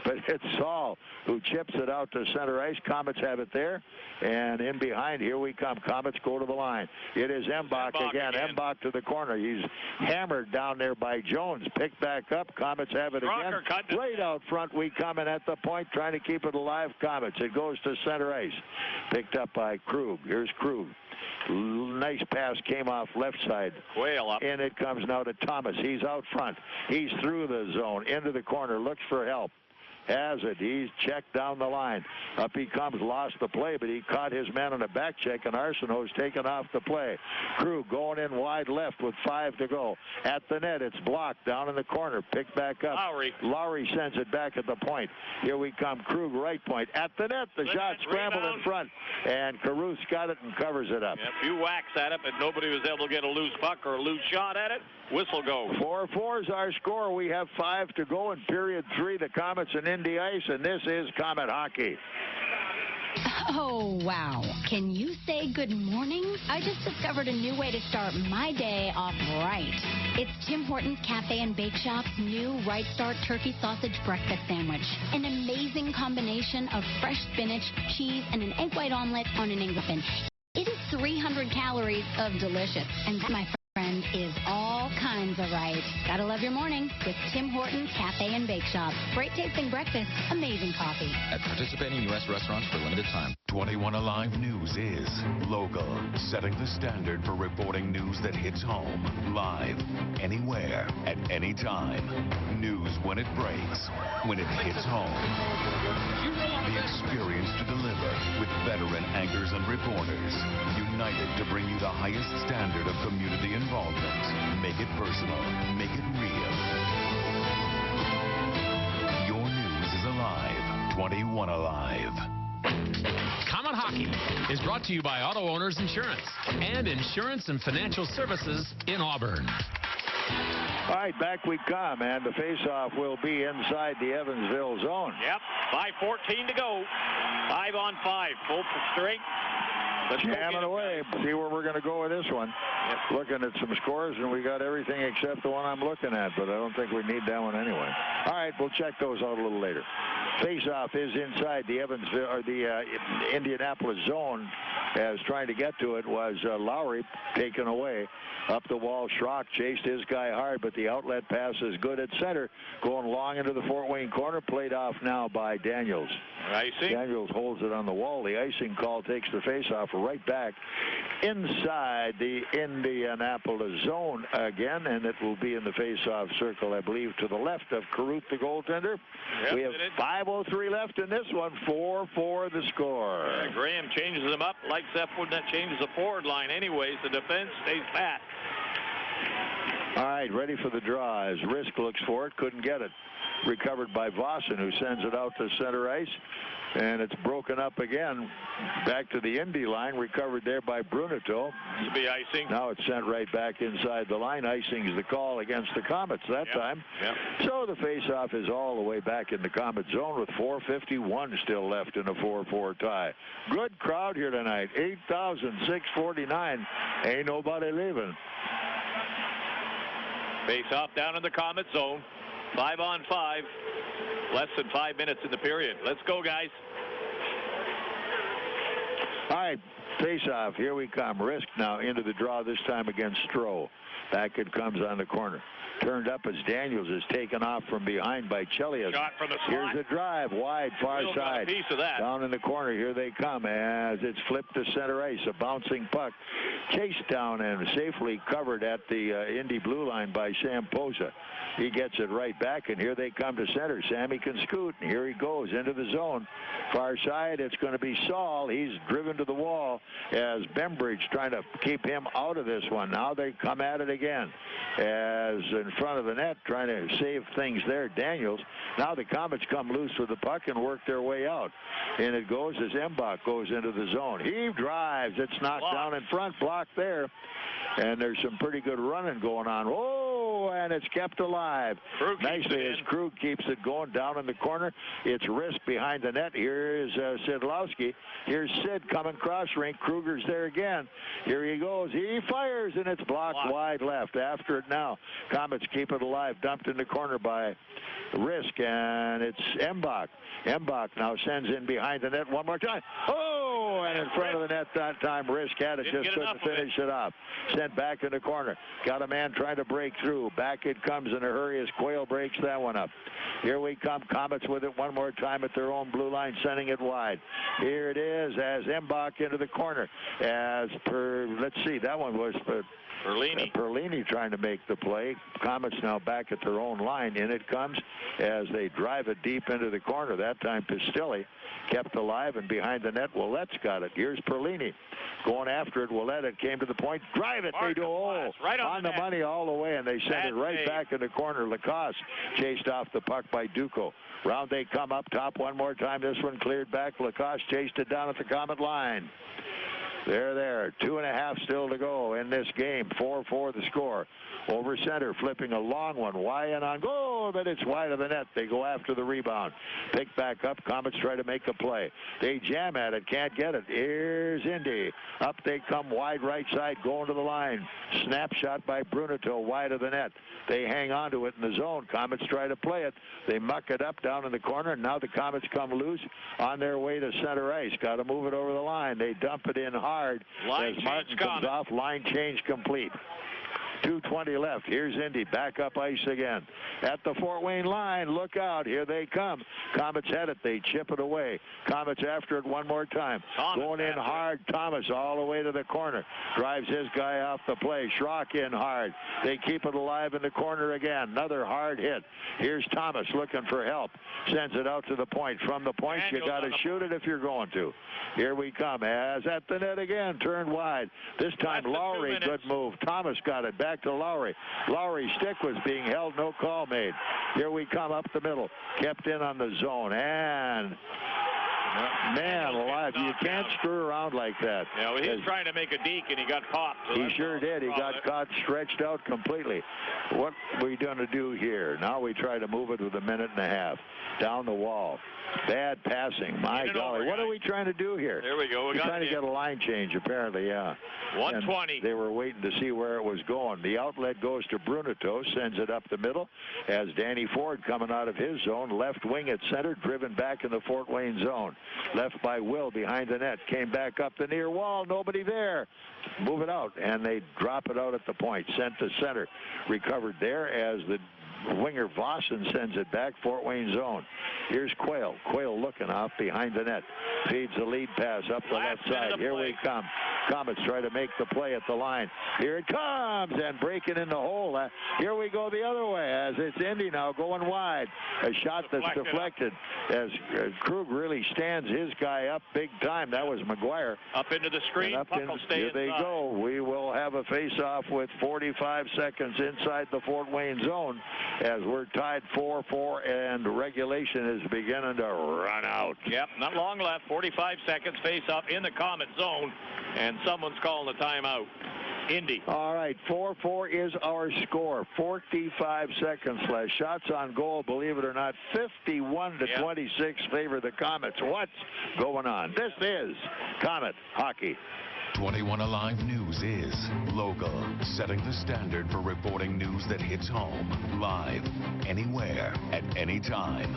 But it's Saul who chips it out to center ice. Comets have it there. And in behind, here we come. Comets go to the line. It is Embach again. Embach to the corner. He's hammered down there by Jones. Picked back up. Comets have it again. Right out front we come, and at the point trying to keep it alive. Comets. It goes to center ice. Picked up by Krug. Here's Krug. Nice pass came off left side.
Quail up.
And it comes now to Thomas. He's out front. He's through the zone. Into the corner. Looks for help. Has it. He's checked down the line. Up he comes. Lost the play, but he caught his man on a back check, and Arsenault's taken off the play. Krug going in wide left with 5 to go. At the net, it's blocked down in the corner. Picked back up. Lowry sends it back at the point. Here we come. Krug right point. At the net, the shot scrambled in front, and Caruth's got it and covers it up.
A few whacks at it, but nobody was able to get a loose puck or a loose shot at it. Whistle go.
4-4 is our score. We have 5 to go in period 3. The Comets and Indy ice, and this is Comet hockey.
Oh, wow. Can you say good morning? I just discovered a new way to start my day off right. It's Tim Hortons Cafe and Bake Shop's new Right Start Turkey Sausage Breakfast Sandwich. An amazing combination of fresh spinach, cheese, and an egg white omelet on an English muffin. It is 300 calories of delicious, and that, my friends, morning is all kinds of right. Gotta love your morning with Tim Hortons Cafe and Bake Shop. Great tasting breakfast, amazing coffee.
At participating U.S. restaurants for limited time.
21 Alive News is local, setting the standard for reporting news that hits home, live, anywhere, at any time. News when it breaks, when it hits home. The experience to deliver with veteran anchors and reporters, united to bring you the highest standard of community involvement. Make it personal, make it real. Your news is alive. 21 Alive.
Comet Hockey is brought to you by Auto Owners Insurance and Insurance and Financial Services in Auburn.
All right, back we come, and the faceoff will be inside the Evansville zone.
Yep, 5:14 to go. 5-on-5, full strength.
Jamming away. See where we're going to go with this one.
Yep.
Looking at some scores, and we got everything except the one I'm looking at, but I don't think we need that one anyway. All right, we'll check those out a little later. Faceoff is inside the Evansville or the Indianapolis zone. As trying to get to it was Lowry, taken away. Up the wall, Schrock chased his guy hard, but the outlet pass is good at center. Going long into the Fort Wayne corner, played off now by Daniels.
Icing.
Daniels holds it on the wall. The icing call takes the faceoff right back inside the Indianapolis zone again, and it will be in the faceoff circle, I believe, to the left of Caruth, the goaltender.
Yep,
we have 5:03 left in this one. 4-4 the score.
Graham changes them up, likes that when that changes the forward line anyways. The defense stays pat.
All right, ready for the draw as Rizk looks for it. Couldn't get it. Recovered by Vossen, who sends it out to center ice. And it's broken up again. Back to the Indy line. Recovered there by Bruneto.
To be icing.
Now it's sent right back inside the line. Icing is the call against the Komets that time.
Yep.
So the faceoff is all the way back in the Komet zone with 4:51 still left in a 4-4 tie. Good crowd here tonight. 8,649. Ain't nobody leaving.
Face off down in the Komet zone. 5-on-5. Less than 5 minutes in the period. Let's go, guys.
All right, face off. Here we come. Rizk now into the draw, this time against Stroh. Back it comes on the corner. Turned up as Daniels is taken off from behind by Chelios.
Shot from the slot.
Here's the drive, wide, far
Got
side.
a piece of that.
Down in the corner, here they come as it's flipped to center ice. A bouncing puck. Chased down and safely covered at the Indy blue line by Sam Posa. He gets it right back, and here they come to center. Sammy can scoot, and here he goes into the zone. Far side, it's going to be Saul. He's driven to the wall as Bembridge trying to keep him out of this one. Now they come at it again as in front of the net, trying to save things there. Daniels. Now the Komets come loose with the puck and work their way out. And it goes as Embach goes into the zone. He drives. It's knocked down in front, blocked there. And there's some pretty good running going on. Oh, and it's kept alive. Nicely as Krug keeps it going down in the corner. It's Rizk behind the net. Here's Szydlowski. Here's Sid coming cross rink. Kruger's there again. Here he goes. He fires, and it's blocked wide left. After it now. Komets keep it alive. Dumped in the corner by Rizk, and it's Embach. Embach now sends in behind the net one more time. Oh, and in front of the net that time, Rizk had it, just couldn't finish it off. Sent back in the corner. Got a man trying to break through. Back it comes in a hurry as Quayle breaks that one up. Here we come. Komets with it one more time at their own blue line, sending it wide. Here it is as Embach into the corner. Let's see, that one was Perlini trying to make the play. Komets now back at their own line. In it comes as they drive it deep into the corner. That time Pistilli kept alive, and behind the net, Ouellet's got it. Here's Perlini going after it. Ouellet, it came to the point. Drive it. They do
right on
the money all the way, and they send it right back in the corner. Lacoste chased off the puck by Duco. Round they come up top one more time. This one cleared back. Lacoste chased it down at the Komet line. There. 2.5 still to go in this game. 4-4 the score. Over center, flipping a long one. Wyan on goal, but it's wide of the net. They go after the rebound. Pick back up. Komets try to make a play. They jam at it. Can't get it. Here's Indy. Up they come wide right side, going to the line. Snapshot by Bruneto, wide of the net. They hang on to it in the zone. Komets try to play it. They muck it up down in the corner. Now the Komets come loose on their way to center ice. Got to move it over the line. They dump it in hard as Martin comes off. Line change complete. 2:20 left. Here's Indy back up ice again. At the Fort Wayne line, look out. Here they come. Komets had it. They chip it away. Komets after it one more time. Going in hard. Thomas all the way to the corner. Drives his guy off the play. Schrock in hard. They keep it alive in the corner again. Another hard hit. Here's Thomas looking for help. Sends it out to the point. From the point, you got to shoot it if you're going to. Here we come. As at the net again. Turned wide. This time Lowry, good move. Thomas got it. Back to Lowry. Lowry's stick was being held. No call made. Here we come up the middle. Kept in on the zone. And man alive, you can't screw around like that.
Yeah, well, he was trying to make a deke and he got caught. So
he sure did. He got caught, stretched out completely. What are we going to do here? Now we try to move it with a minute and a half. Down the wall. Bad passing. My golly. What are we trying to do here?
There we go.
We're trying to get a line change, apparently, yeah.
120.
And they were waiting to see where it was going. The outlet goes to Bruneto, sends it up the middle. As Danny Ford coming out of his zone, left wing at center, driven back in the Fort Wayne zone. Left by Will behind the net. Came back up the near wall. Nobody there. Move it out. And they drop it out at the point. Sent to center. Recovered there as the winger Vossen sends it back, Fort Wayne zone. Here's Quayle. Quayle looking off behind the net. Feeds the lead pass up the left side. Here we come. Komets try to make the play at the line. Here it comes, and breaking in the hole. Here we go the other way as it's Indy now going wide. A shot that's deflected as Krug really stands his guy up big time. That was McGuire.
Up into the screen.
Here they go. We will have a face-off with 45 seconds inside the Fort Wayne zone as we're tied 4-4 and regulation is beginning to run out.
Yep, not long left. 45 seconds face-off in the Komet zone, and someone's calling the timeout. Indy.
All right, 4-4 is our score. 45 seconds left. Shots on goal, believe it or not, 51-26 favor the Komets. What's going on? This is Komet Hockey.
21 Alive News is local, setting the standard for reporting news that hits home, live, anywhere, at any time.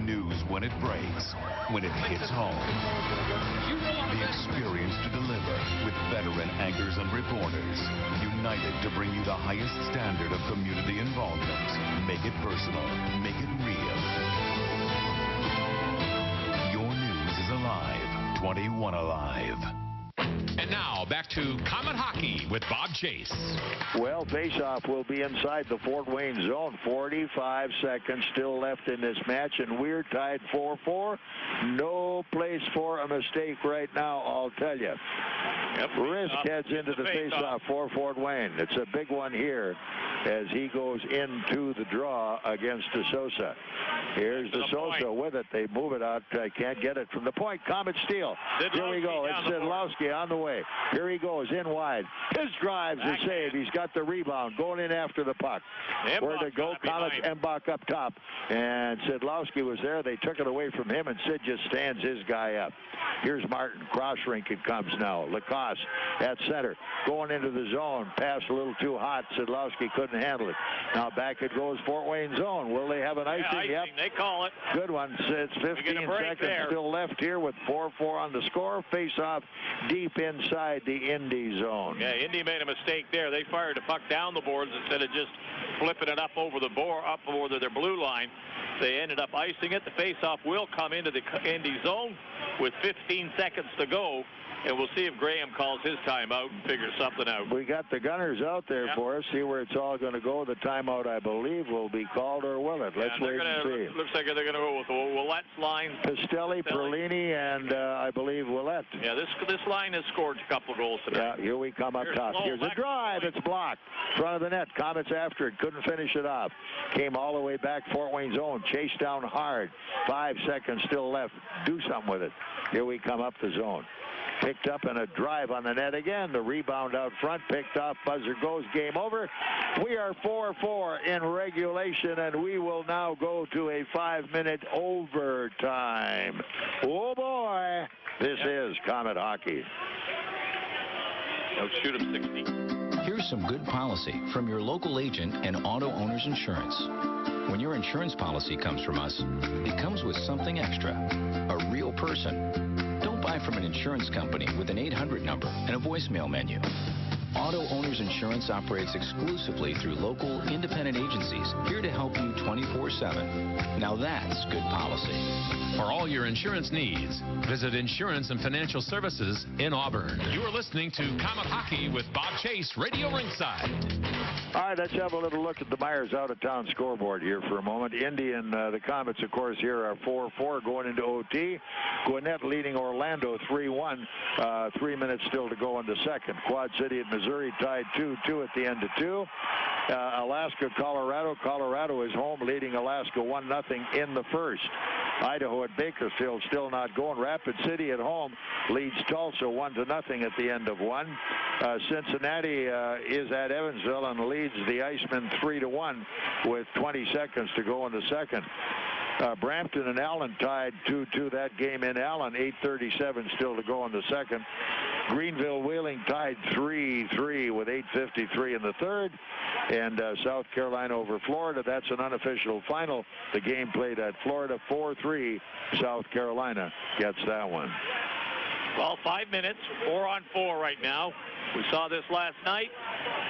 News when it breaks, when it hits home. The experience to deliver with veteran anchors and reporters, united to bring you the highest standard of community involvement. Make it personal, make it real. Your news is alive. 21 Alive.
And now back to Komet Hockey with Bob Chase.
Well, faceoff will be inside the Fort Wayne zone. 45 seconds still left in this match, and we're tied 4-4. No place for a mistake right now, I'll tell you. Rizk heads into the faceoff for Fort Wayne. It's a big one here as he goes into the draw against DeSosa. Here's DeSosa with it. They move it out. Can't get it from the point. Komet steal. Here we go. It's Szydlowski on the way. Here he goes in wide. His drive's a save. He's got the rebound. Going in after the puck. Where to go? Komets, Embach up top. And Szydlowski was there. They took it away from him, and Sid just stands his guy up. Here's Martin. Cross rink it comes now. Lacoste at center. Going into the zone. Pass a little too hot. Szydlowski couldn't handle it. Now back it goes Fort Wayne zone. Will they have an icing? Yep.
They call it.
Good one. It's 15 seconds still left here with 4-4 on the score. Face off deep inside the Indy zone.
Yeah, Indy made a mistake there. They fired the puck down the boards instead of just flipping it up over the board, up over their blue line. They ended up icing it. The face-off will come into the Indy zone with 15 seconds to go. And we'll see if Graham calls his timeout and figures something out.
We got the gunners out there for us. See where it's all going to go. The timeout, I believe, will be called, or will it? Let's wait and see.
Looks like they're going to go with Ouellet's line.
Pistilli, Perlini, and I believe Ouellet.
Yeah, this line has scored a couple of goals today.
Yeah, here we come up top. Here's a drive. It's blocked. Front of the net. Komets after it. Couldn't finish it off. Came all the way back Fort Wayne zone. Chased down hard. 5 seconds still left. Do something with it. Here we come up the zone. Picked up in a drive on the net again. The rebound out front. Picked off. Buzzer goes. Game over. We are 4-4 in regulation, and we will now go to a 5-minute overtime. Oh, boy. This is Komet Hockey.
They'll shoot him 60.
Here's some good policy from your local agent and Auto Owners Insurance. When your insurance policy comes from us, it comes with something extra. A real person. Don't buy from an insurance company with an 800 number and a voicemail menu. Auto Owners Insurance operates exclusively through local, independent agencies, here to help you 24/7. Now that's good policy.
For all your insurance needs, visit Insurance and Financial Services in Auburn. You are listening to Comet Hockey with Bob Chase, Radio Ringside.
All right, let's have a little look at the Myers out-of-town scoreboard here for a moment. Indy and the Komets, of course, here are 4-4 going into OT. Gwinnett leading Orlando 3-1. 3 minutes still to go in the second. Quad City at Missouri tied 2-2 at the end of 2. Alaska, Colorado. Colorado is home, leading Alaska 1-0 in the first. Idaho at Bakersfield still not going. Rapid City at home leads Tulsa 1-0 at the end of 1. Cincinnati is at Evansville and leads the Icemen 3-1 with 20 seconds to go in the second. Brampton and Allen tied 2-2 that game in Allen. 8:37 still to go in the second. Greenville Wheeling tied 3-3 with 8:53 in the third. And South Carolina over Florida. That's an unofficial final. The game played at Florida 4-3. South Carolina gets that one.
Well, 5 minutes, 4-on-4 right now. We saw this last night.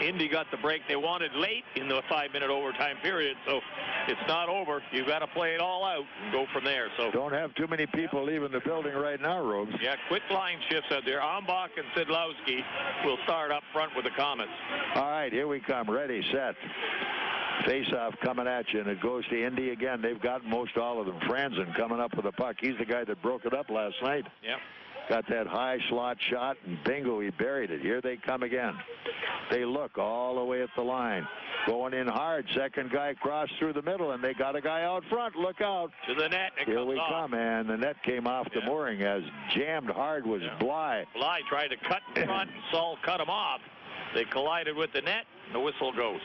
Indy got the break they wanted late in the 5-minute overtime period, so it's not over. You've got to play it all out and go from there. So
don't have too many people leaving the building right now, Robes.
Yeah, quick line shifts out there. Embach and Szydlowski will start up front with the Komets.
All right, here we come. Ready, set. Face-off coming at you, and it goes to Indy again. They've got most all of them. Franzen coming up with the puck. He's the guy that broke it up last night.
Yep.
Got that high slot shot, and bingo, he buried it. Here they come again. They look all the way at the line. Going in hard. Second guy crossed through the middle, and they got a guy out front. Look out.
To the net.
Here we come, and the net came off the mooring as jammed hard was Bly.
Bly tried to cut in front, and Saul cut him off. They collided with the net. The whistle goes.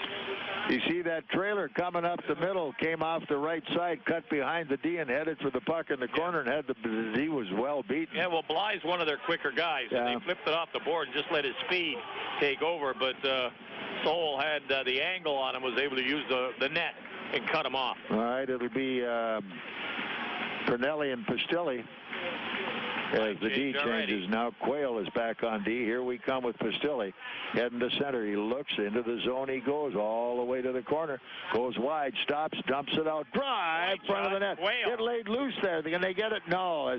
You see that trailer coming up the middle, came off the right side, cut behind the D and headed for the puck in the corner, and had the D was well beaten.
Yeah, well, Bly's one of their quicker guys, and they flipped it off the board and just let his speed take over. But Soul had the angle on him, was able to use the net and cut him off.
All right, it'll be Pernelli and Pistilli. As the D changes now, Quayle is back on D. Here we come with Pistilli heading to center. He looks into the zone. He goes all the way to the corner. Goes wide, stops, dumps it out. Drive in front of the net. Get laid loose there. Can they get it? No.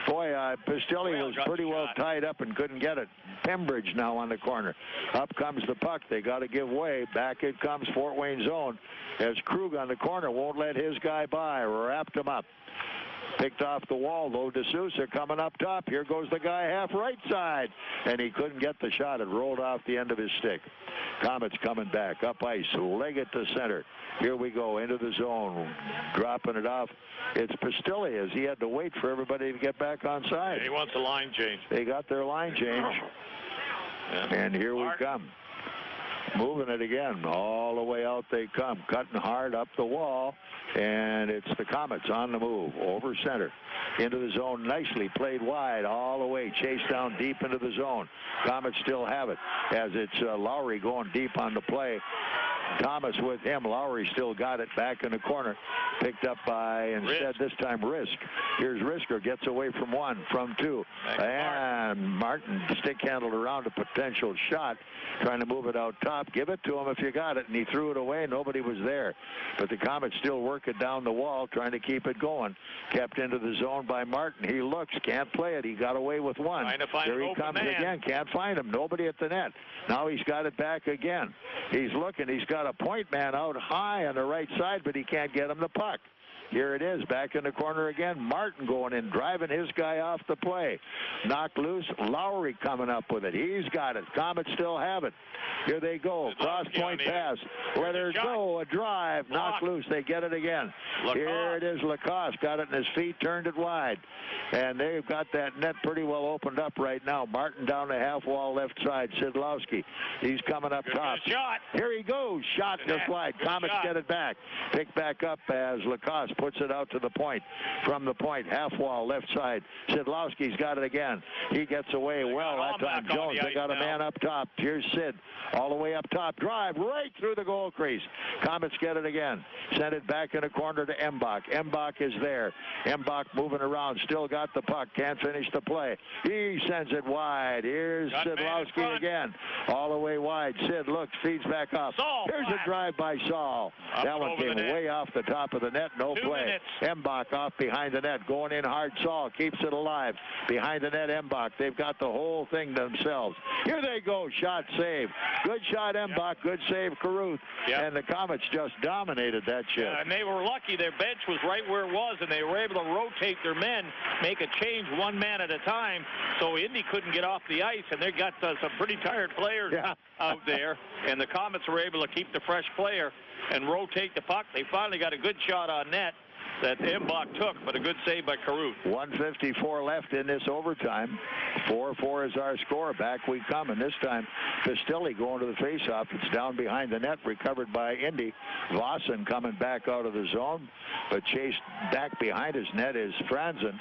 Pistilli was pretty well tied up and couldn't get it. Pembridge now on the corner. Up comes the puck. They got to give way. Back it comes, Fort Wayne zone. As Krug on the corner won't let his guy by. Wrapped him up. Picked off the wall, though. D'Souza coming up top. Here goes the guy half right side. And he couldn't get the shot. It rolled off the end of his stick. Komets coming back. Up ice. Leg it to center. Here we go. Into the zone. Dropping it off. It's Pistilli as he had to wait for everybody to get back on side.
He wants a line change.
They got their line change. And here we come. Moving it again. All the way out they come. Cutting hard up the wall. And it's the Komets on the move. Over center. Into the zone. Nicely played wide all the way. Chased down deep into the zone. Komets still have it. As it's Lowry going deep on the play. Thomas with him. Lowry still got it back in the corner. Picked up by, instead, this time, Rizk. Here's Risker. Gets away from one, from two. And Martin stick handled around a potential shot. Trying to move it out top. Give it to him if you got it. And he threw it away. Nobody was there. But the Komets still work it down the wall, trying to keep it going. Kept into the zone by Martin. He looks. Can't play it. He got away with one. Here he comes again. Can't find him. Nobody at the net. Now he's got it back again. He's looking. He's got a point man out high on the right side, but he can't get him the puck. Here it is, back in the corner again. Martin going in, driving his guy off the play. Knocked loose. Lowry coming up with it. He's got it. Komets still have it. Here they go. Cross point pass. Let her go. A drive. Knocked loose. They get it again. Here it is. Lacoste got it in his feet, turned it wide. And they've got that net pretty well opened up right now. Martin down the half wall left side. Szydlowski. He's coming up top.
Shot.
Here he goes. Shot just wide. Komets get it back. Picked back up as Lacoste puts it out to the point. From the point, half wall, left side. Szydlowski's got it again. He gets away well that time. Jones, they got a man up top. Here's Sid, all the way up top. Drive right through the goal crease. Komets get it again. Send it back in a corner to Embach. Embach is there. Embach moving around. Still got the puck. Can't finish the play. He sends it wide. Here's Szydlowski again. All the way wide. Sid looks, feeds back up. Here's a drive by Saul. That one came way off the top of the net. No play. Embach off behind the net. Going in hard. Saul keeps it alive. Behind the net, Embach. They've got the whole thing themselves. Here they go. Shot save. Good shot, Embach. Good save, Caruth. And the Komets just dominated that shit.
And they were lucky. Their bench was right where it was, and they were able to rotate their men, make a change one man at a time, so Indy couldn't get off the ice, and they got some pretty tired players out there, and the Komets were able to keep the fresh player and rotate the puck. They finally got a good shot on net that Embach took, but a good save by Caruth.
1:54 left in this overtime. 4-4 is our score. Back we come, and this time Pistilli going to the faceoff. It's down behind the net, recovered by Indy. Vossen coming back out of the zone, but chased back behind his net is Franzen.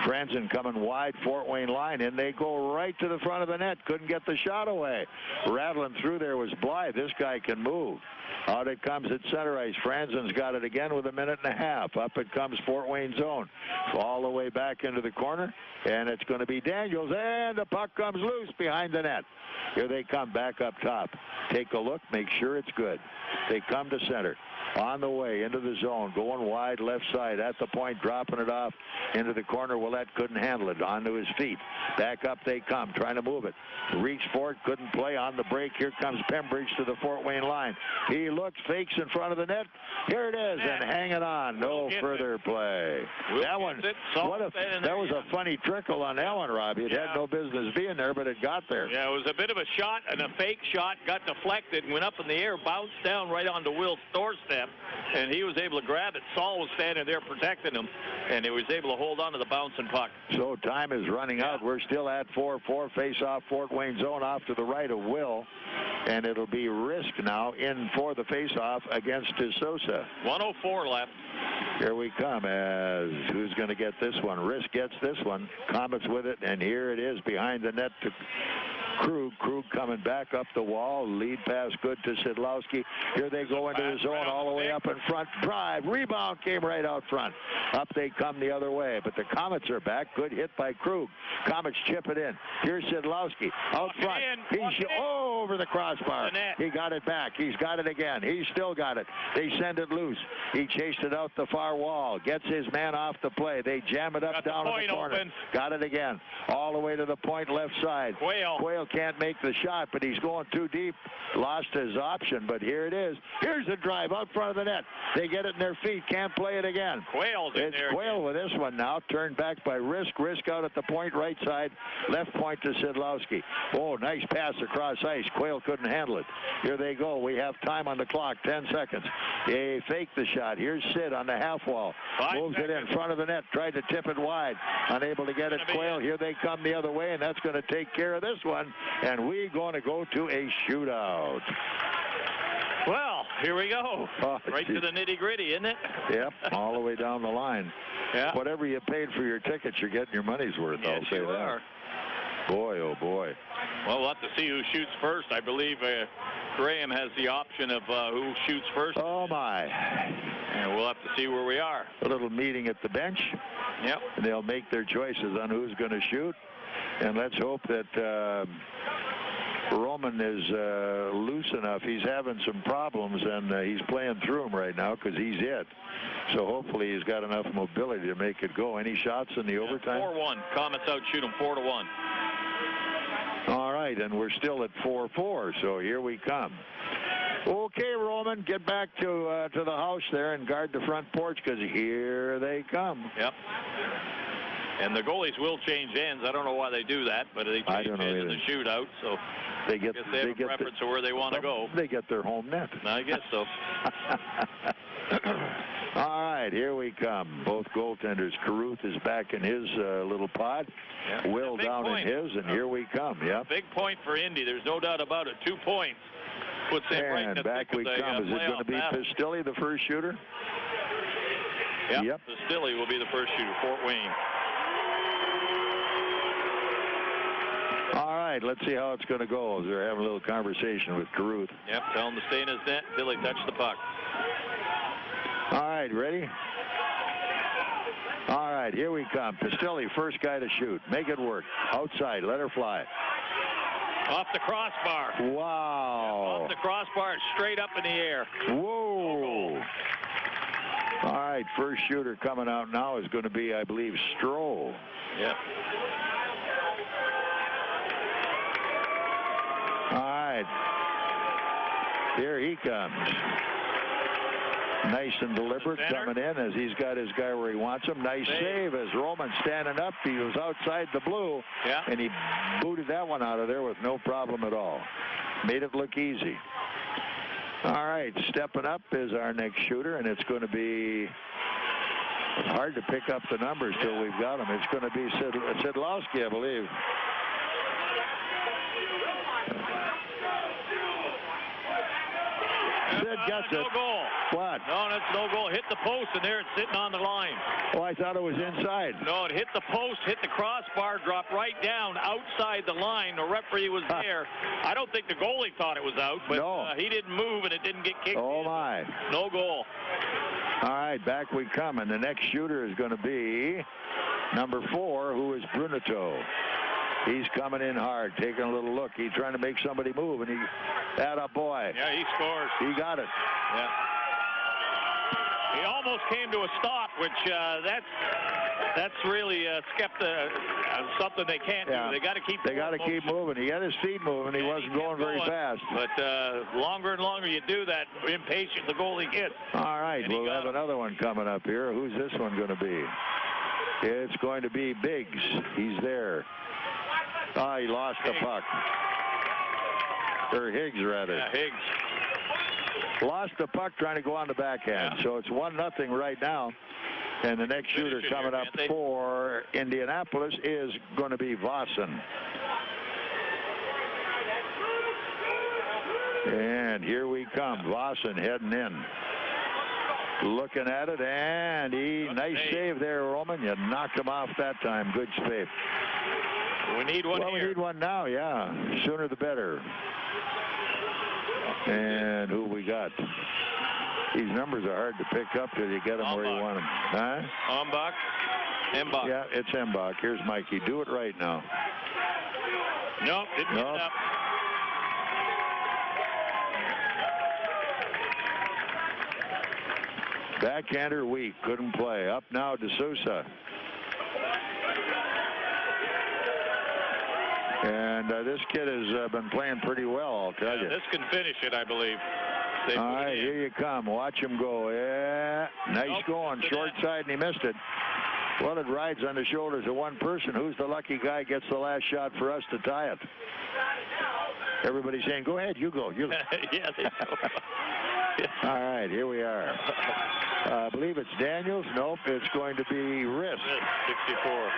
Franzen coming wide, Fort Wayne line, and they go right to the front of the net. Couldn't get the shot away. Rattling through there was Blythe. This guy can move. Out it comes at center ice. Franzen's got it again with a minute and a half. Up it comes Fort Wayne zone. All the way back into the corner, and it's going to be Daniels, and the puck comes loose behind the net. Here they come back up top. Take a look, make sure it's good. They come to center. On the way into the zone, going wide left side at the point, dropping it off into the corner. Ouellet couldn't handle it. Onto his feet. Back up they come, trying to move it. Reached for it, couldn't play. On the break, here comes Pembridge to the Fort Wayne line. He looks, fakes in front of the net. Here it is, and hanging on. No further play. That one, that was a funny trickle on that one, Robbie. It had no business being there, but it got there.
Yeah, it was a bit of a shot, and a fake shot got deflected, went up in the air, bounced down right onto Will's doorstep, and he was able to grab it. Saul was standing there protecting him, and he was able to hold on to the bouncing puck.
So time is running out. We're still at 4-4. Face-off Fort Wayne zone off to the right of Will, and it'll be Rizk now in for the face-off against Sosa.
1:04 left.
Here we come as who's going to get this one? Rizk gets this one. Komets with it, and here it is behind the net to Krug. Krug coming back up the wall. Lead pass good to Szydlowski. Here they go into the zone all the way up in front. Drive. Rebound came right out front. Up they come the other way. But the Komets are back. Good hit by Krug. Komets chip it in. Here's Szydlowski out front. He's over the crossbar. He got it back. He's got it again. He's still got it. They send it loose. He chased it out the far wall. Gets his man off the play. They jam it up down in the corner. Open. Got it again. All the way to the point left side. Quayle can't make the shot, but he's going too deep. Lost his option, but here it is. Here's the drive out front of the net. They get it in their feet. Can't play it again.
Quayle's in there.
It's Quayle with this one now. Turned back by Rizk. Rizk out at the point right side. Left point to Szydlowski. Oh, nice pass across ice. Quayle couldn't handle it. Here they go. We have time on the clock. 10 seconds. They fake the shot. Here's Sid on the half wall. Moves it in front of the net. Tried to tip it wide. Unable to get it. Quayle. Here they come the other way, and that's going to take care of this one. And we're going to go to a shootout.
Well, here we go. Right to the nitty-gritty, isn't it?
Yep, all the way down the line.
Yeah.
Whatever you paid for your tickets, you're getting your money's worth.
Yes,
I'll say that.
Are.
Boy, oh boy.
Well, we'll have to see who shoots first. I believe Graham has the option of who shoots first.
Oh, my.
And we'll have to see where we are.
A little meeting at the bench.
Yep.
And they'll make their choices on who's going to shoot. And let's hope that Roman is loose enough. He's having some problems, and he's playing through them right now because he's it. So hopefully he's got enough mobility to make it go. Any shots in the overtime?
4-1. Komets outshoot him 4-1.
All right, and we're still at 4-4, so here we come. Okay, Roman, get back to the house there and guard the front porch because here they come.
Yep. And the goalies will change ends. I don't know why they do that, but they change ends in the shootout. So
they get,
I guess they have a preference of where they want to go.
They get their home net.
I guess so.
All right, here we come. Both goaltenders. Caruth is back in his little pod.
Yeah.
Will down in his, and here we come. Yeah.
Big point for Indy. There's no doubt about it. 2 points. Puts them right in the
back we come. Is it going to be Pistilli, the first shooter?
Yep. Pistilli will be the first shooter, Fort Wayne.
All right, let's see how it's going to go. They're having a little conversation with Caruth.
Yep, tell him to stay in his net until he touches the puck.
All right, ready? All right, here we come. Pistilli, first guy to shoot. Make it work. Outside, let her fly.
Off the crossbar.
Wow.
Off the crossbar, straight up in the air.
Whoa. All right, first shooter coming out now is going to be, I believe, Stroh.
Yep.
All right. Here he comes. Nice and deliberate coming in as he's got his guy where he wants him. Nice save as Roman standing up. He was outside the blue, and he booted that one out of there with no problem at all. Made it look easy. All right, stepping up is our next shooter, and it's going to be hard to pick up the numbers till we've got them. It's going to be Szydlowski, I believe. Sid gets it.
No goal.
What?
No, that's no goal. Hit the post, and there it's sitting on the line.
Oh, I thought it was inside.
No, it hit the post, hit the crossbar, dropped right down outside the line. The referee was there. I don't think the goalie thought it was out, but he didn't move, and it didn't get kicked in.
Oh, my.
No goal.
All right, back we come, and the next shooter is going to be number 4, who is Bruneto. He's coming in hard, taking a little look. He's trying to make somebody move, and he, boy.
Yeah, he scores.
He got it.
Yeah. He almost came to a stop, which that's really something they can't do. They got to keep.
They got to keep moving. He had his feet moving. He wasn't going very fast.
But longer and longer you do that, impatient the goalie gets.
All right, we'll have another one coming up here. Who's this one going to be? It's going to be Biggs. He's there. Oh, he lost the puck. Or Higgs, rather.
Yeah, Higgs.
Lost the puck trying to go on the backhand. So it's 1-0 right now. And the next shooter coming up for Indianapolis is going to be Vossen. And here we come. Vossen heading in. Looking at it, and nice save there, Roman. You knocked him off that time. Good save.
We need one here.
We need one now, yeah. Sooner the better. And who we got? These numbers are hard to pick up till you get them where you want them. Huh?
Embach.
Yeah, it's Embach. Here's Mikey. Do it right now.
Nope, didn't get it up.
Backhander weak. Couldn't play. Up now to Sousa. And this kid has been playing pretty well, I'll tell you.
This can finish it, I believe.
All right, here you come. Watch him go. Yeah, nice going. Short side, and he missed it. Well, it rides on the shoulders of one person. Who's the lucky guy gets the last shot for us to tie it? Everybody's saying, go ahead, you go. You go.
Yeah, they do.
All right, here we are. I believe it's Daniels. Nope, it's going to be Rizk.
64.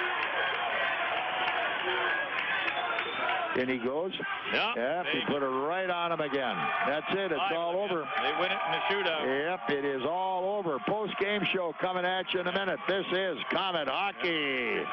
In he goes. Yep, he put it right on him again. That's it. It's all over.
They win it in the shootout.
Yep, it is all over. Post-game show coming at you in a minute. This is Komet Hockey.